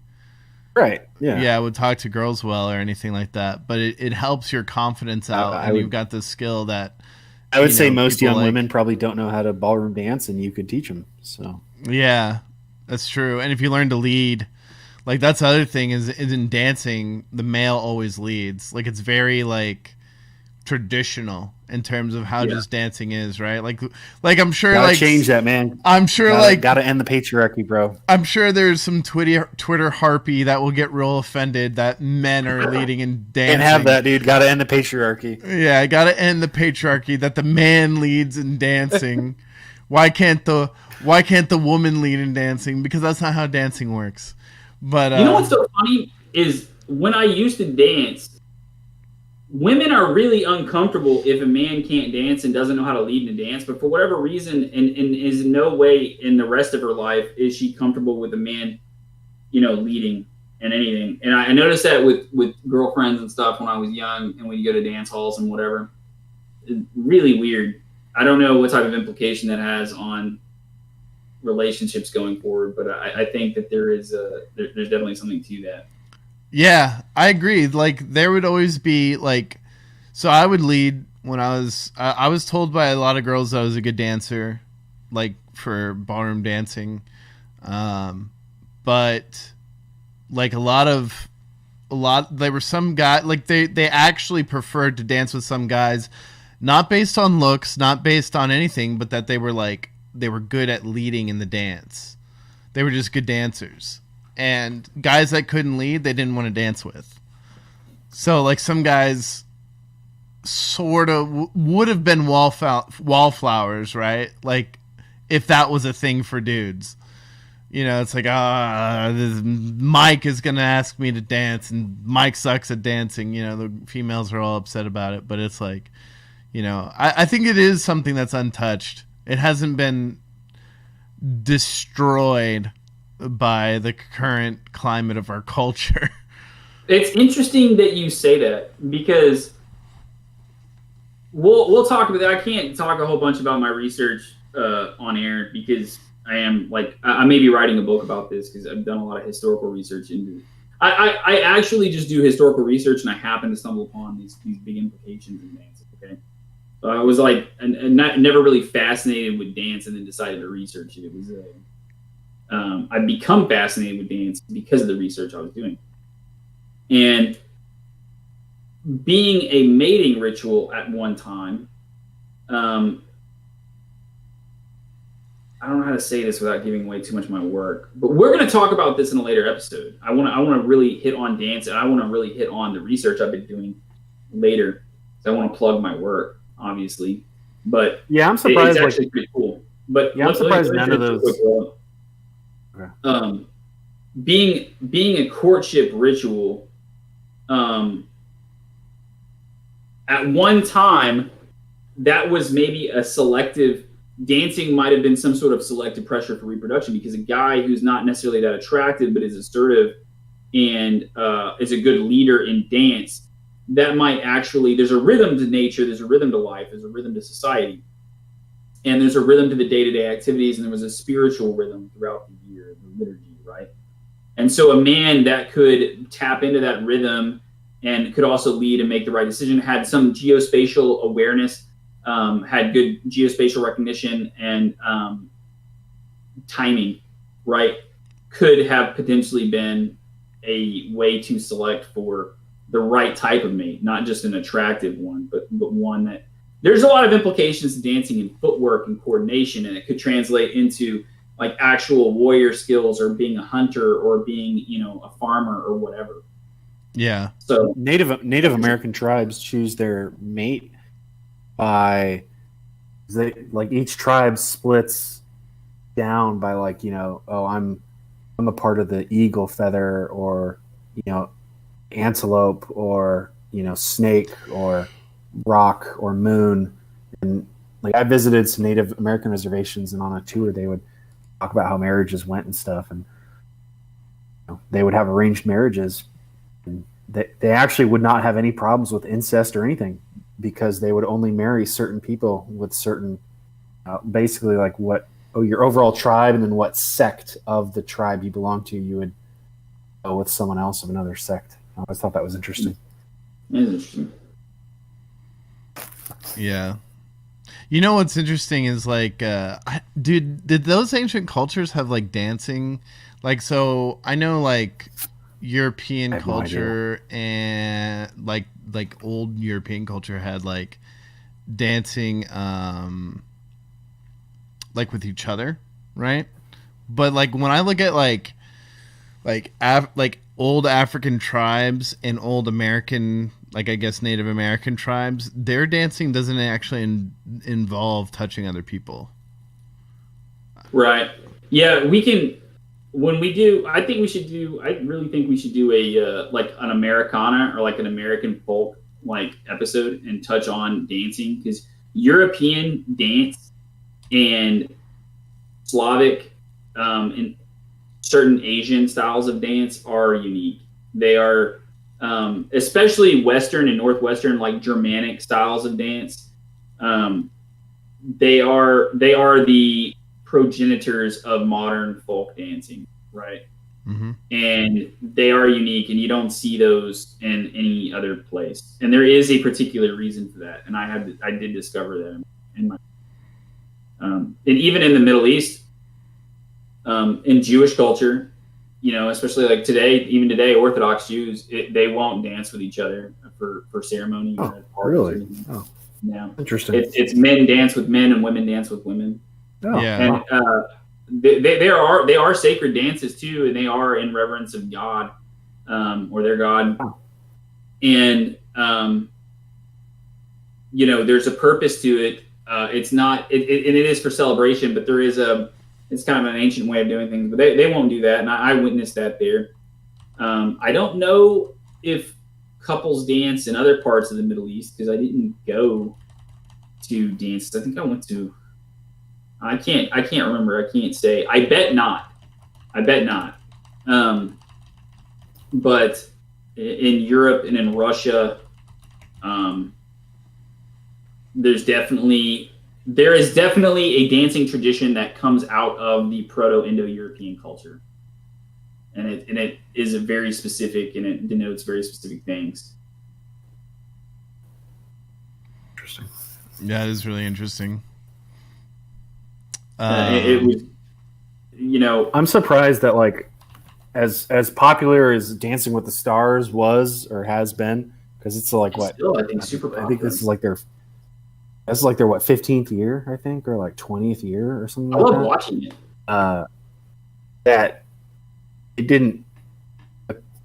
Right, yeah. Yeah, I would talk to girls well or anything like that. But it helps your confidence out, and you've got the skill that... I would say most young women probably don't know how to ballroom dance, and you could teach them, so... Yeah, that's true. And if you learn to lead... Like, that's the other thing is in dancing, the male always leads. Like, it's very, like... traditional in terms of how just dancing is, right? Like I'm sure gotta change that, man. I'm sure gotta end the patriarchy, bro. I'm sure there's some Twitter harpy that will get real offended that men are leading and dancing. Can't have that, dude. Gotta end the patriarchy. Yeah, gotta end the patriarchy that the man leads in dancing. Why can't the woman lead in dancing? Because that's not how dancing works. But you know what's so funny is when I used to dance, women are really uncomfortable if a man can't dance and doesn't know how to lead in a dance. But for whatever reason, and is in no way in the rest of her life is she comfortable with a man, leading in anything. And I noticed that with girlfriends and stuff when I was young and we'd go to dance halls and whatever. It's really weird. I don't know what type of implication that has on relationships going forward, but I think that there's definitely something to that. Yeah, I agree. Like there would always be like, so I would lead when I was told by a lot of girls that I was a good dancer, like for ballroom dancing. But like there were some guys, like they actually preferred to dance with some guys, not based on looks, not based on anything, but that they were good at leading in the dance. They were just good dancers. And guys that couldn't lead, they didn't want to dance with. So, like, some guys sort of would have been wallflowers, right? Like, if that was a thing for dudes. It's like, Mike is going to ask me to dance, and Mike sucks at dancing. The females are all upset about it. But it's like, I think it is something that's untouched. It hasn't been destroyed by the current climate of our culture. It's interesting that you say that because we'll talk about that. I can't talk a whole bunch about my research on air because I may be writing a book about this because I've done a lot of historical research into it. I actually just do historical research and I happen to stumble upon these big implications in dance. Okay, I was like never really fascinated with dance and then decided to research it. It was I'd become fascinated with dance because of the research I was doing. And being a mating ritual at one time, I don't know how to say this without giving away too much of my work, but we're going to talk about this in a later episode. I want to really hit on dance, and I want to really hit on the research I've been doing later. So I want to plug my work, obviously. But yeah, I'm surprised. It's actually pretty cool. But yeah, I'm surprised none of those. Being a courtship ritual, at one time, that was maybe a selective. Dancing might have been some sort of selective pressure for reproduction because a guy who's not necessarily that attractive but is assertive and is a good leader in dance, that might actually, there's a rhythm to nature, there's a rhythm to life, there's a rhythm to society, and there's a rhythm to the day-to-day activities, and there was a spiritual rhythm throughout the year, the liturgy, right? And so a man that could tap into that rhythm and could also lead and make the right decision, had some geospatial awareness, had good geospatial recognition and timing, right, could have potentially been a way to select for the right type of mate, not just an attractive one, but one that there's a lot of implications to dancing and footwork and coordination, and it could translate into like actual warrior skills or being a hunter or being, a farmer or whatever. Yeah. So Native American tribes choose their mate by each tribe splits down by I'm a part of the eagle feather or antelope or snake or rock or moon. And I visited some Native American reservations, and on a tour they would talk about how marriages went and stuff, and they would have arranged marriages, and they actually would not have any problems with incest or anything because they would only marry certain people with certain basically your overall tribe, and then what sect of the tribe you belong to, you would go with someone else of another sect. I always thought that was interesting. Interesting. Yeah. What's interesting is did those ancient cultures have dancing? So I know European culture and like old European culture had like dancing like with each other, right? But like when I look at like old African tribes and old American, like I guess Native American tribes, their dancing doesn't actually involve touching other people. Right. Yeah, we can. When we do, I really think we should do a like an Americana or like an American folk like episode and touch on dancing, because European dance and Slavic and certain Asian styles of dance are unique. They are, especially Western and Northwestern, like Germanic styles of dance. They are the progenitors of modern folk dancing, right? Mm-hmm. And they are unique, and you don't see those in any other place. And there is a particular reason for that, and I did discover that in my and even in the Middle East, in Jewish culture, you know, especially like even today, Orthodox Jews, they won't dance with each other for ceremony. Oh, really? Oh, yeah. Interesting. It's men dance with men and women dance with women. Oh, yeah. And they are sacred dances too, and they are in reverence of God, or their God. Oh. And you know, there's a purpose to it. It's not, and it is for celebration, but it's kind of an ancient way of doing things. But they won't do that, and I witnessed that there. I don't know if couples dance in other parts of the Middle East, because I didn't go to dances. I think I went to. I can't remember. I can't say. I bet not. But in Europe and in Russia, there is definitely a dancing tradition that comes out of the Proto-Indo-European culture, and it is a very specific, and it denotes very specific things. Interesting. Yeah, it is really interesting. It was, you know, I'm surprised that like as popular as Dancing with the Stars was or has been, because it's like what still, I think super popular. I think this is like their 15th year, I think, or like 20th year or something. I like love that. watching it. That it didn't.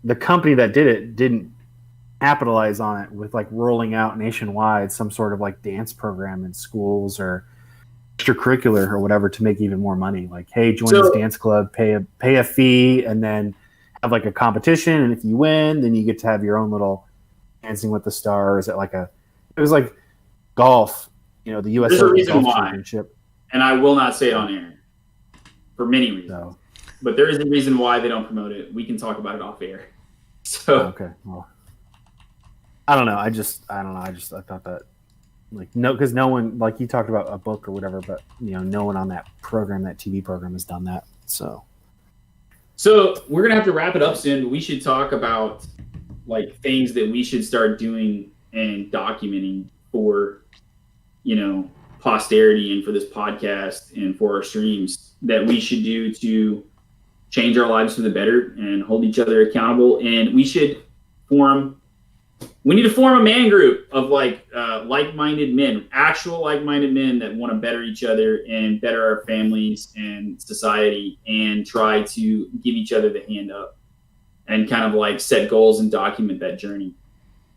The company that did it didn't capitalize on it with like rolling out nationwide some sort of like dance program in schools or extracurricular or whatever to make even more money. Like, hey, join this dance club, pay a fee, and then have like a competition. And if you win, then you get to have your own little Dancing with the Stars at it was like golf, you know, the U.S. There's a reason Golf why, Championship. and I will not say it on air for many reasons. So, but there is a reason why they don't promote it. We can talk about it off air. So okay, well, I don't know. I thought that, like, no, because no one, like, you talked about a book or whatever, but you know, no one on that TV program has done that. So we're gonna have to wrap it up soon. But we should talk about like things that we should start doing and documenting for, you know, posterity and for this podcast and for our streams that we should do to change our lives for the better and hold each other accountable. And we need to form a man group of like-minded men, actual like-minded men that want to better each other and better our families and society, and try to give each other the hand up and kind of like set goals and document that journey.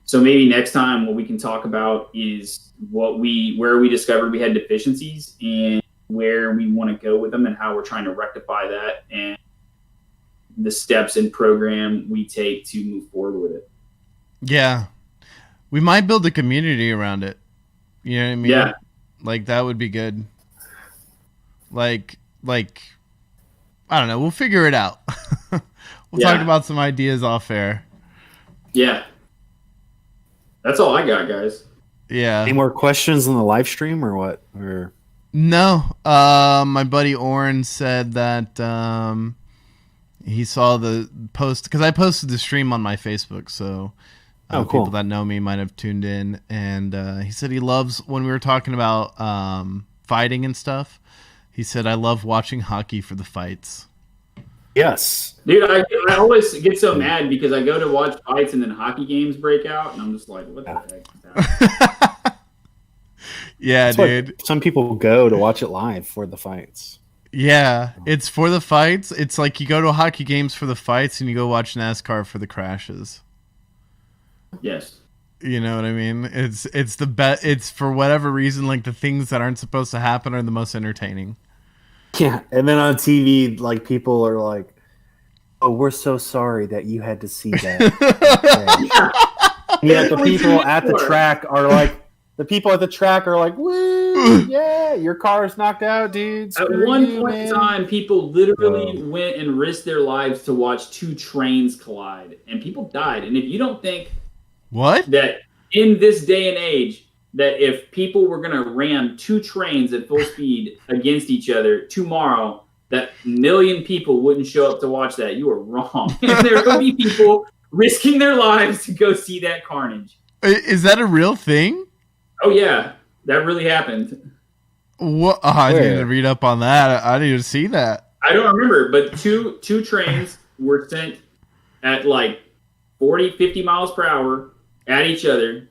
So maybe next time what we can talk about is where we discovered we had deficiencies and where we want to go with them and how we're trying to rectify that and the steps and program we take to move forward with it. Yeah. We might build a community around it. You know what I mean? Yeah. Like, that would be good. Like, I don't know. We'll figure it out. We'll talk about some ideas off air. Yeah. That's all I got, guys. Yeah. Any more questions on the live stream or what? Or no. My buddy Oren said that he saw the post, because I posted the stream on my Facebook, so cool. People that know me might have tuned in, and he said he loves, when we were talking about fighting and stuff, he said, I love watching hockey for the fights. Yes. Dude, I always get so mad because I go to watch fights and then hockey games break out, and I'm just like, what the heck is that? Yeah, That's dude. Some people go to watch it live for the fights. Yeah, it's for the fights. It's like you go to hockey games for the fights and you go watch NASCAR for the crashes. Yes. You know what I mean? It's the bet. It's for whatever reason, like the things that aren't supposed to happen are the most entertaining. Yeah, and then on TV, like people are like, "Oh, we're so sorry that you had to see that." Yeah, the people at the track are like, "Woo, yeah, your car's knocked out, dude." At one point in time, people literally went and risked their lives to watch two trains collide, and people died. And if you don't think that in this day and age, that if people were going to ram two trains at full speed against each other tomorrow, that million people wouldn't show up to watch that, you are wrong. And there would be people risking their lives to go see that carnage. Is that a real thing? Oh, yeah. That really happened. What? Oh, I need to read up on that. I need to see that. I don't remember, but two trains were sent at like 40, 50 miles per hour at each other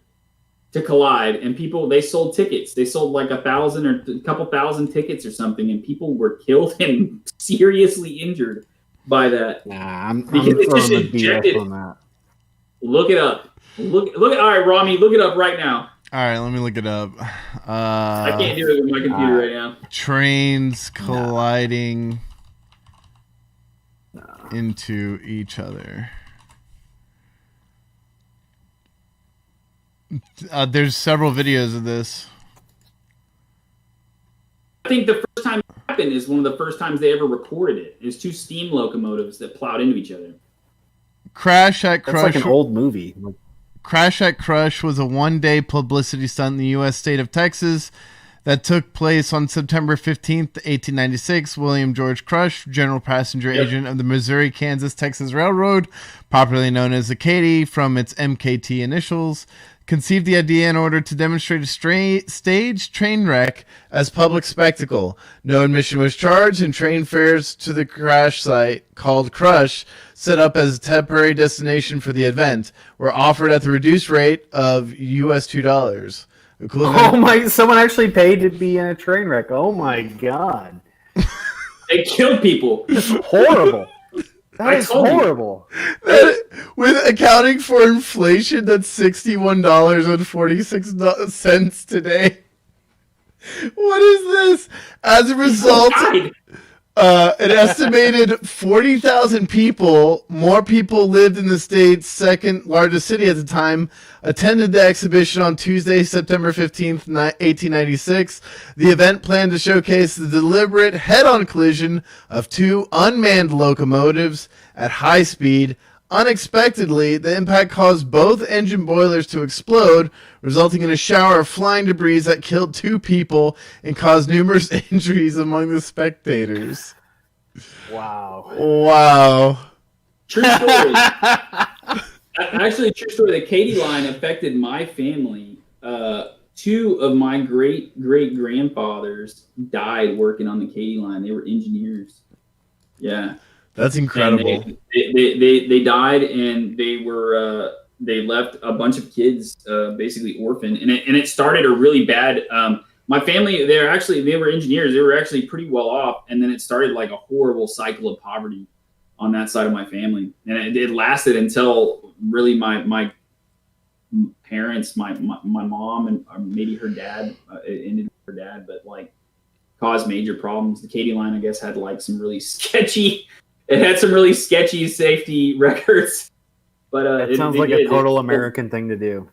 to collide, and people, they sold tickets. They sold like 1,000 or a couple thousand tickets or something, and people were killed and seriously injured by that. Nah, I'm because it's just throwing the injected. BS on that. Look it up. Look. All right, Rommi, look it up right now. All right, let me look it up. I can't do it with my computer right now. Trains colliding into each other. There's several videos of this. I think the first time it happened is one of the first times they ever recorded it. It was two steam locomotives that plowed into each other. Crash at Crush. That's like an old movie. Crash at Crush was a one-day publicity stunt in the U.S. state of Texas that took place on September 15th, 1896. William George Crush, general passenger agent of the Missouri, Kansas, Texas Railroad, popularly known as the Katy from its MKT initials, conceived the idea in order to demonstrate a staged train wreck as public spectacle. No admission was charged, and train fares to the crash site, called Crush, set up as a temporary destination for the event, were offered at the reduced rate of US $2. Oh my! Someone actually paid to be in a train wreck. Oh my god! They killed people. It's horrible. That is horrible. With accounting for inflation, that's $61.46 today. What is this? As a result, an estimated 40,000 people, more people lived in the state's second largest city at the time, attended the exhibition on Tuesday, September 15th, 1896. The event planned to showcase the deliberate head-on collision of two unmanned locomotives at high speed. Unexpectedly, the impact caused both engine boilers to explode, resulting in a shower of flying debris that killed two people and caused numerous injuries among the spectators. Wow. True story. Actually, true story. The Katy line affected my family. Two of my great-great-grandfathers died working on the Katy line. They were engineers. Yeah. That's incredible. They died, and they left a bunch of kids basically orphaned, and it started a really bad. My family, they were engineers. They were actually pretty well off, and then it started like a horrible cycle of poverty on that side of my family, and it lasted until really my parents, my mom, and maybe her dad. It ended with her dad, but like caused major problems. The Katy line, I guess, had like some really sketchy. It had some really sketchy safety records, but it sounds like a total American thing to do.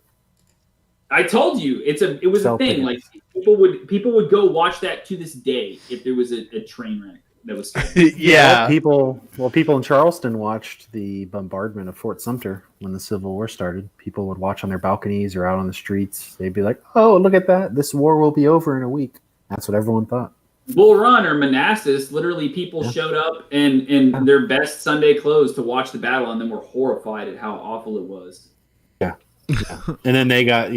I told you it was a thing. Like people would go watch that to this day if there was a train wreck that was. Yeah, people in Charleston watched the bombardment of Fort Sumter when the Civil War started. People would watch on their balconies or out on the streets. They'd be like, "Oh, look at that! This war will be over in a week." That's what everyone thought. Bull Run or Manassas, literally people showed up in their best Sunday clothes to watch the battle, and then were horrified at how awful it was. Yeah. And then they got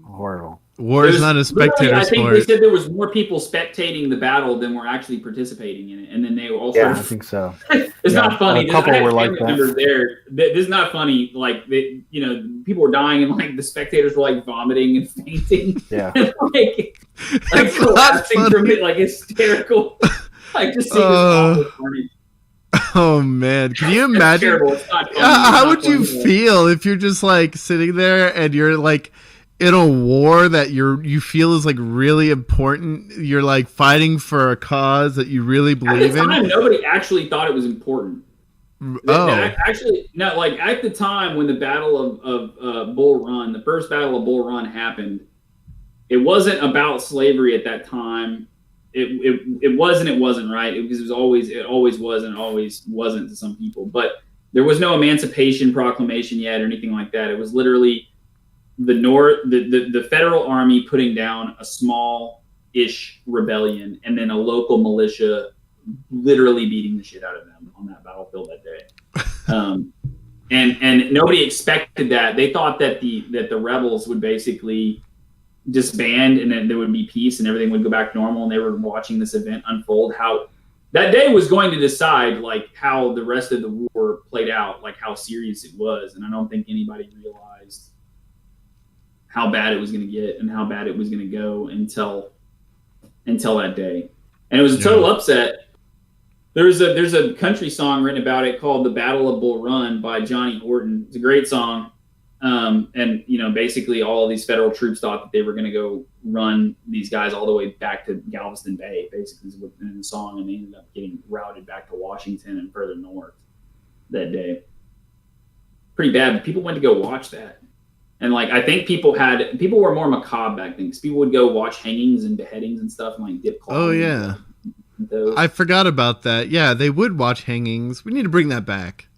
horrible. War is not a spectator I think sport. they said there was more people spectating the battle than were actually participating in it, and then they also. Yeah, I think so. It's not funny. A couple were like members that. there. This is not funny. Like, people were dying, and like the spectators were like vomiting and fainting. Yeah, and, like collapsing from it, like hysterical. Like just seeing this awful carnage. Oh man, can you imagine? Terrible. It's not funny. How would you feel if you're just like sitting there and you're like in a war that you feel is like really important? You're like fighting for a cause that you really believe in. At the time, in. nobody actually thought it was important. Actually, no. Like at the time when the Battle of Bull Run, the first Battle of Bull Run happened, it wasn't about slavery at that time. It wasn't. It wasn't right because it always was and always wasn't to some people. But there was no Emancipation Proclamation yet or anything like that. It was literally the federal army putting down a small-ish rebellion and then a local militia literally beating the shit out of them on that battlefield that day. And nobody expected that. They thought that the rebels would basically disband and then there would be peace and everything would go back normal, and they were watching this event unfold. How that day was going to decide like how the rest of the war played out, like how serious it was. And I don't think anybody realized how bad it was going to get and how bad it was going to go until that day. And it was a total upset. There's a country song written about it called "The Battle of Bull Run" by Johnny Horton. It's a great song. And basically all of these federal troops thought that they were going to go run these guys all the way back to Galveston Bay, basically is within the song, and they ended up getting routed back to Washington and further north that day. Pretty bad, but people went to go watch that. And like, I think people were more macabre back then because people would go watch hangings and beheadings and stuff and like dip claws. Oh yeah. I forgot about that. Yeah, they would watch hangings. We need to bring that back.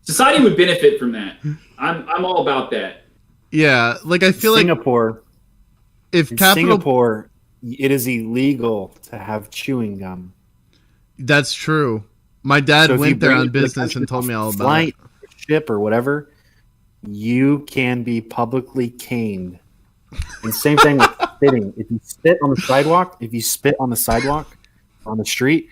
Society would benefit from that. I'm all about that. Yeah, like I feel Singapore, like Singapore, it is illegal to have chewing gum. That's true. My dad went there on business and told me all about it. Ship or whatever, you can be publicly caned. And same thing with spitting. If you spit on the sidewalk, on the street,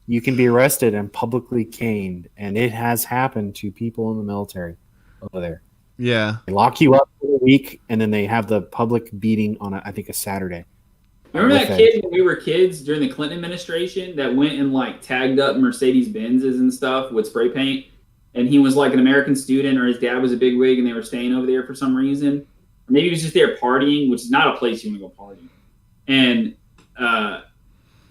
you can be arrested and publicly caned. And it has happened to people in the military over there. Yeah. They lock you up for a week, and then they have the public beating on, I think, a Saturday. Remember that kid when we were kids during the Clinton administration that went and like tagged up Mercedes Benzes and stuff with spray paint? And he was like an American student, or his dad was a bigwig, and they were staying over there for some reason. Or maybe he was just there partying, which is not a place you want to go party. And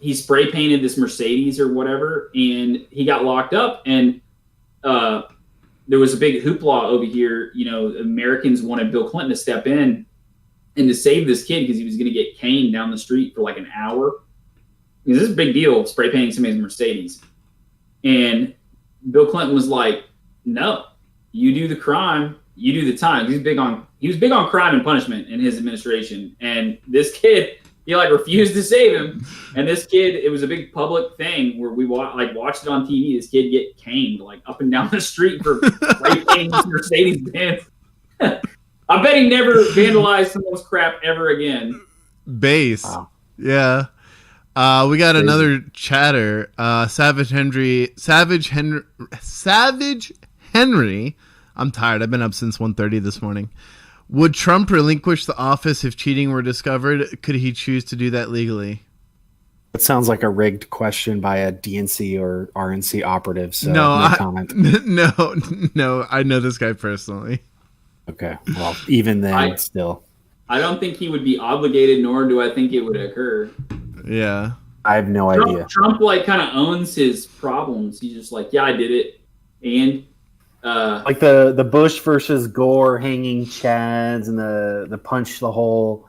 he spray painted this Mercedes or whatever, and he got locked up. And there was a big hoopla over here. Americans wanted Bill Clinton to step in and to save this kid because he was going to get caned down the street for like an hour. Because this is a big deal, spray painting somebody's Mercedes. And Bill Clinton was like, "No, you do the crime, you do the time." He was big on crime and punishment in his administration. And this kid, he like refused to save him. And this kid, it was a big public thing where we watched it on TV. This kid get caned like up and down the street for spray painting his Mercedes Benz. I bet he never vandalized someone's crap ever again. Base. Wow. Yeah. We got another chatter. Savage Henry. I'm tired. I've been up since 1:30 this morning. Would Trump relinquish the office if cheating were discovered? Could he choose to do that legally? It sounds like a rigged question by a DNC or RNC operative. So no comment. No. I know this guy personally. Okay. Well, even then, still. I don't think he would be obligated, nor do I think it would occur. Yeah. I have no idea. Trump like kind of owns his problems. He's just like, yeah, I did it. And like the Bush versus Gore hanging chads and the punch the hole,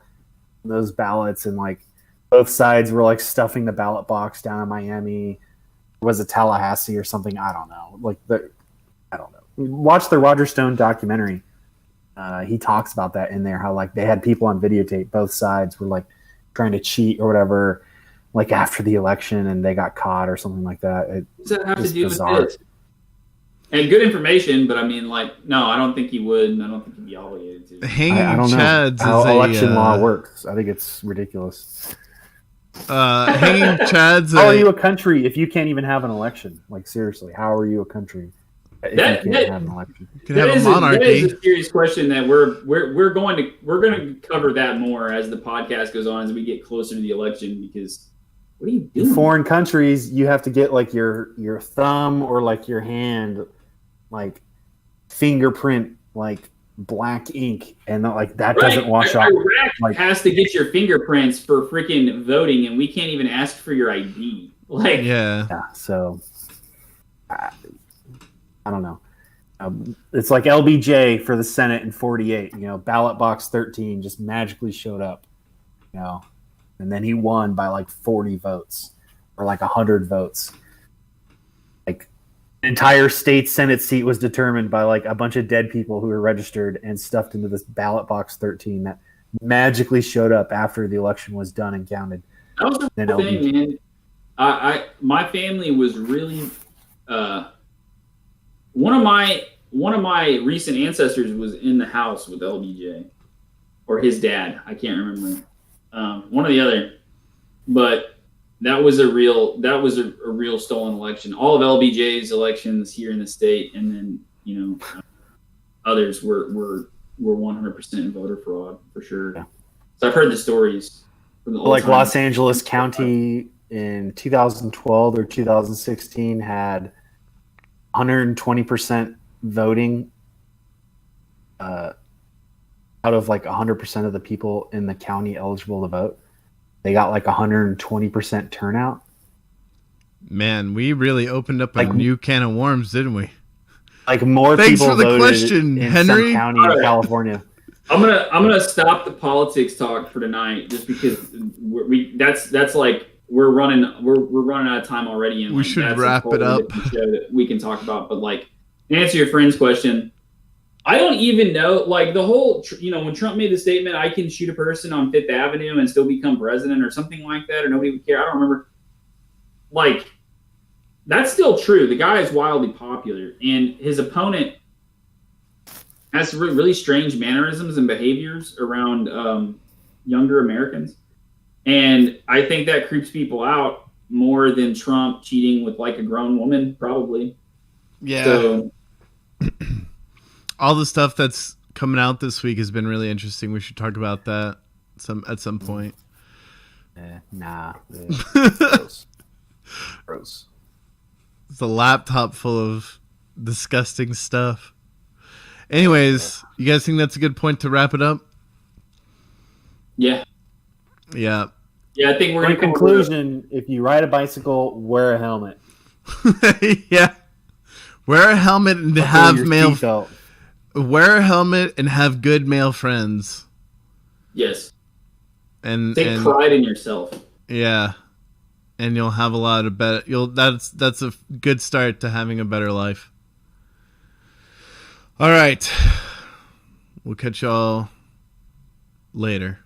those ballots, and like both sides were like stuffing the ballot box down in Miami. Was it Tallahassee or something? I don't know. I don't know. Watch the Roger Stone documentary. He talks about that in there, how like they had people on videotape. Both sides were like trying to cheat or whatever, like after the election, and they got caught or something like that. What does that have to do with this? And good information, but I mean, like, no, I don't think he would, and I don't think he'd be obligated to. Hanging I don't know Chads how is election law works. I think it's ridiculous. Hanging Chads. How are you a country if you can't even have an election? Like, seriously, how are you a country if you can't have an election? You can have a monarchy. That is a serious question that we're going to cover that more as the podcast goes on, as we get closer to the election, because what are you doing? In foreign countries, you have to get like your thumb or like your hand, like fingerprint, like black ink, and like that doesn't wash off. Iraq like, has to get your fingerprints for freaking voting, and we can't even ask for your ID. Like, yeah. So I don't know. It's like LBJ for the Senate in '48. You know, ballot box 13 just magically showed up. You know, and then he won by like 40 votes or like 100 votes. Like, the entire state Senate seat was determined by like a bunch of dead people who were registered and stuffed into this ballot box 13 that magically showed up after the election was done and counted. That was the thing, man. My family was really one of my recent ancestors was in the house with LBJ or his dad. I can't remember. One or the other, but that was a real stolen election. All of LBJ's elections here in the state, and then others were 100% voter fraud for sure. Yeah. So I've heard the stories from the old like time. Los Angeles County in 2012 or 2016 had 120% voting out of like 100% of the people in the county eligible to vote. They got like 120% turnout. Man, we really opened up a new can of worms, didn't we? Like, more Thanks people for the voted question, in Henry. some county in California. I'm gonna stop the politics talk for tonight, just because that's like we're running out of time already, and we like, should that's wrap it up. Show that we can talk about, but like, to answer your friend's question, I don't even know, like, the whole, when Trump made the statement, I can shoot a person on Fifth Avenue and still become president or something like that, or nobody would care. I don't remember. Like, that's still true. The guy is wildly popular, and his opponent has really strange mannerisms and behaviors around younger Americans. And I think that creeps people out more than Trump cheating with like a grown woman, probably. Yeah. So, all the stuff that's coming out this week has been really interesting. We should talk about that at some point. Nah. Gross. It's a laptop full of disgusting stuff. Anyways, you guys think that's a good point to wrap it up? Yeah. Yeah. Yeah, I think we're in conclusion, if you ride a bicycle, wear a helmet. Yeah. Wear a helmet and have male. Wear a helmet and have good male friends. Yes. And take pride in yourself. Yeah. And you'll have a lot of better. That's a good start to having a better life. All right. We'll catch y'all later.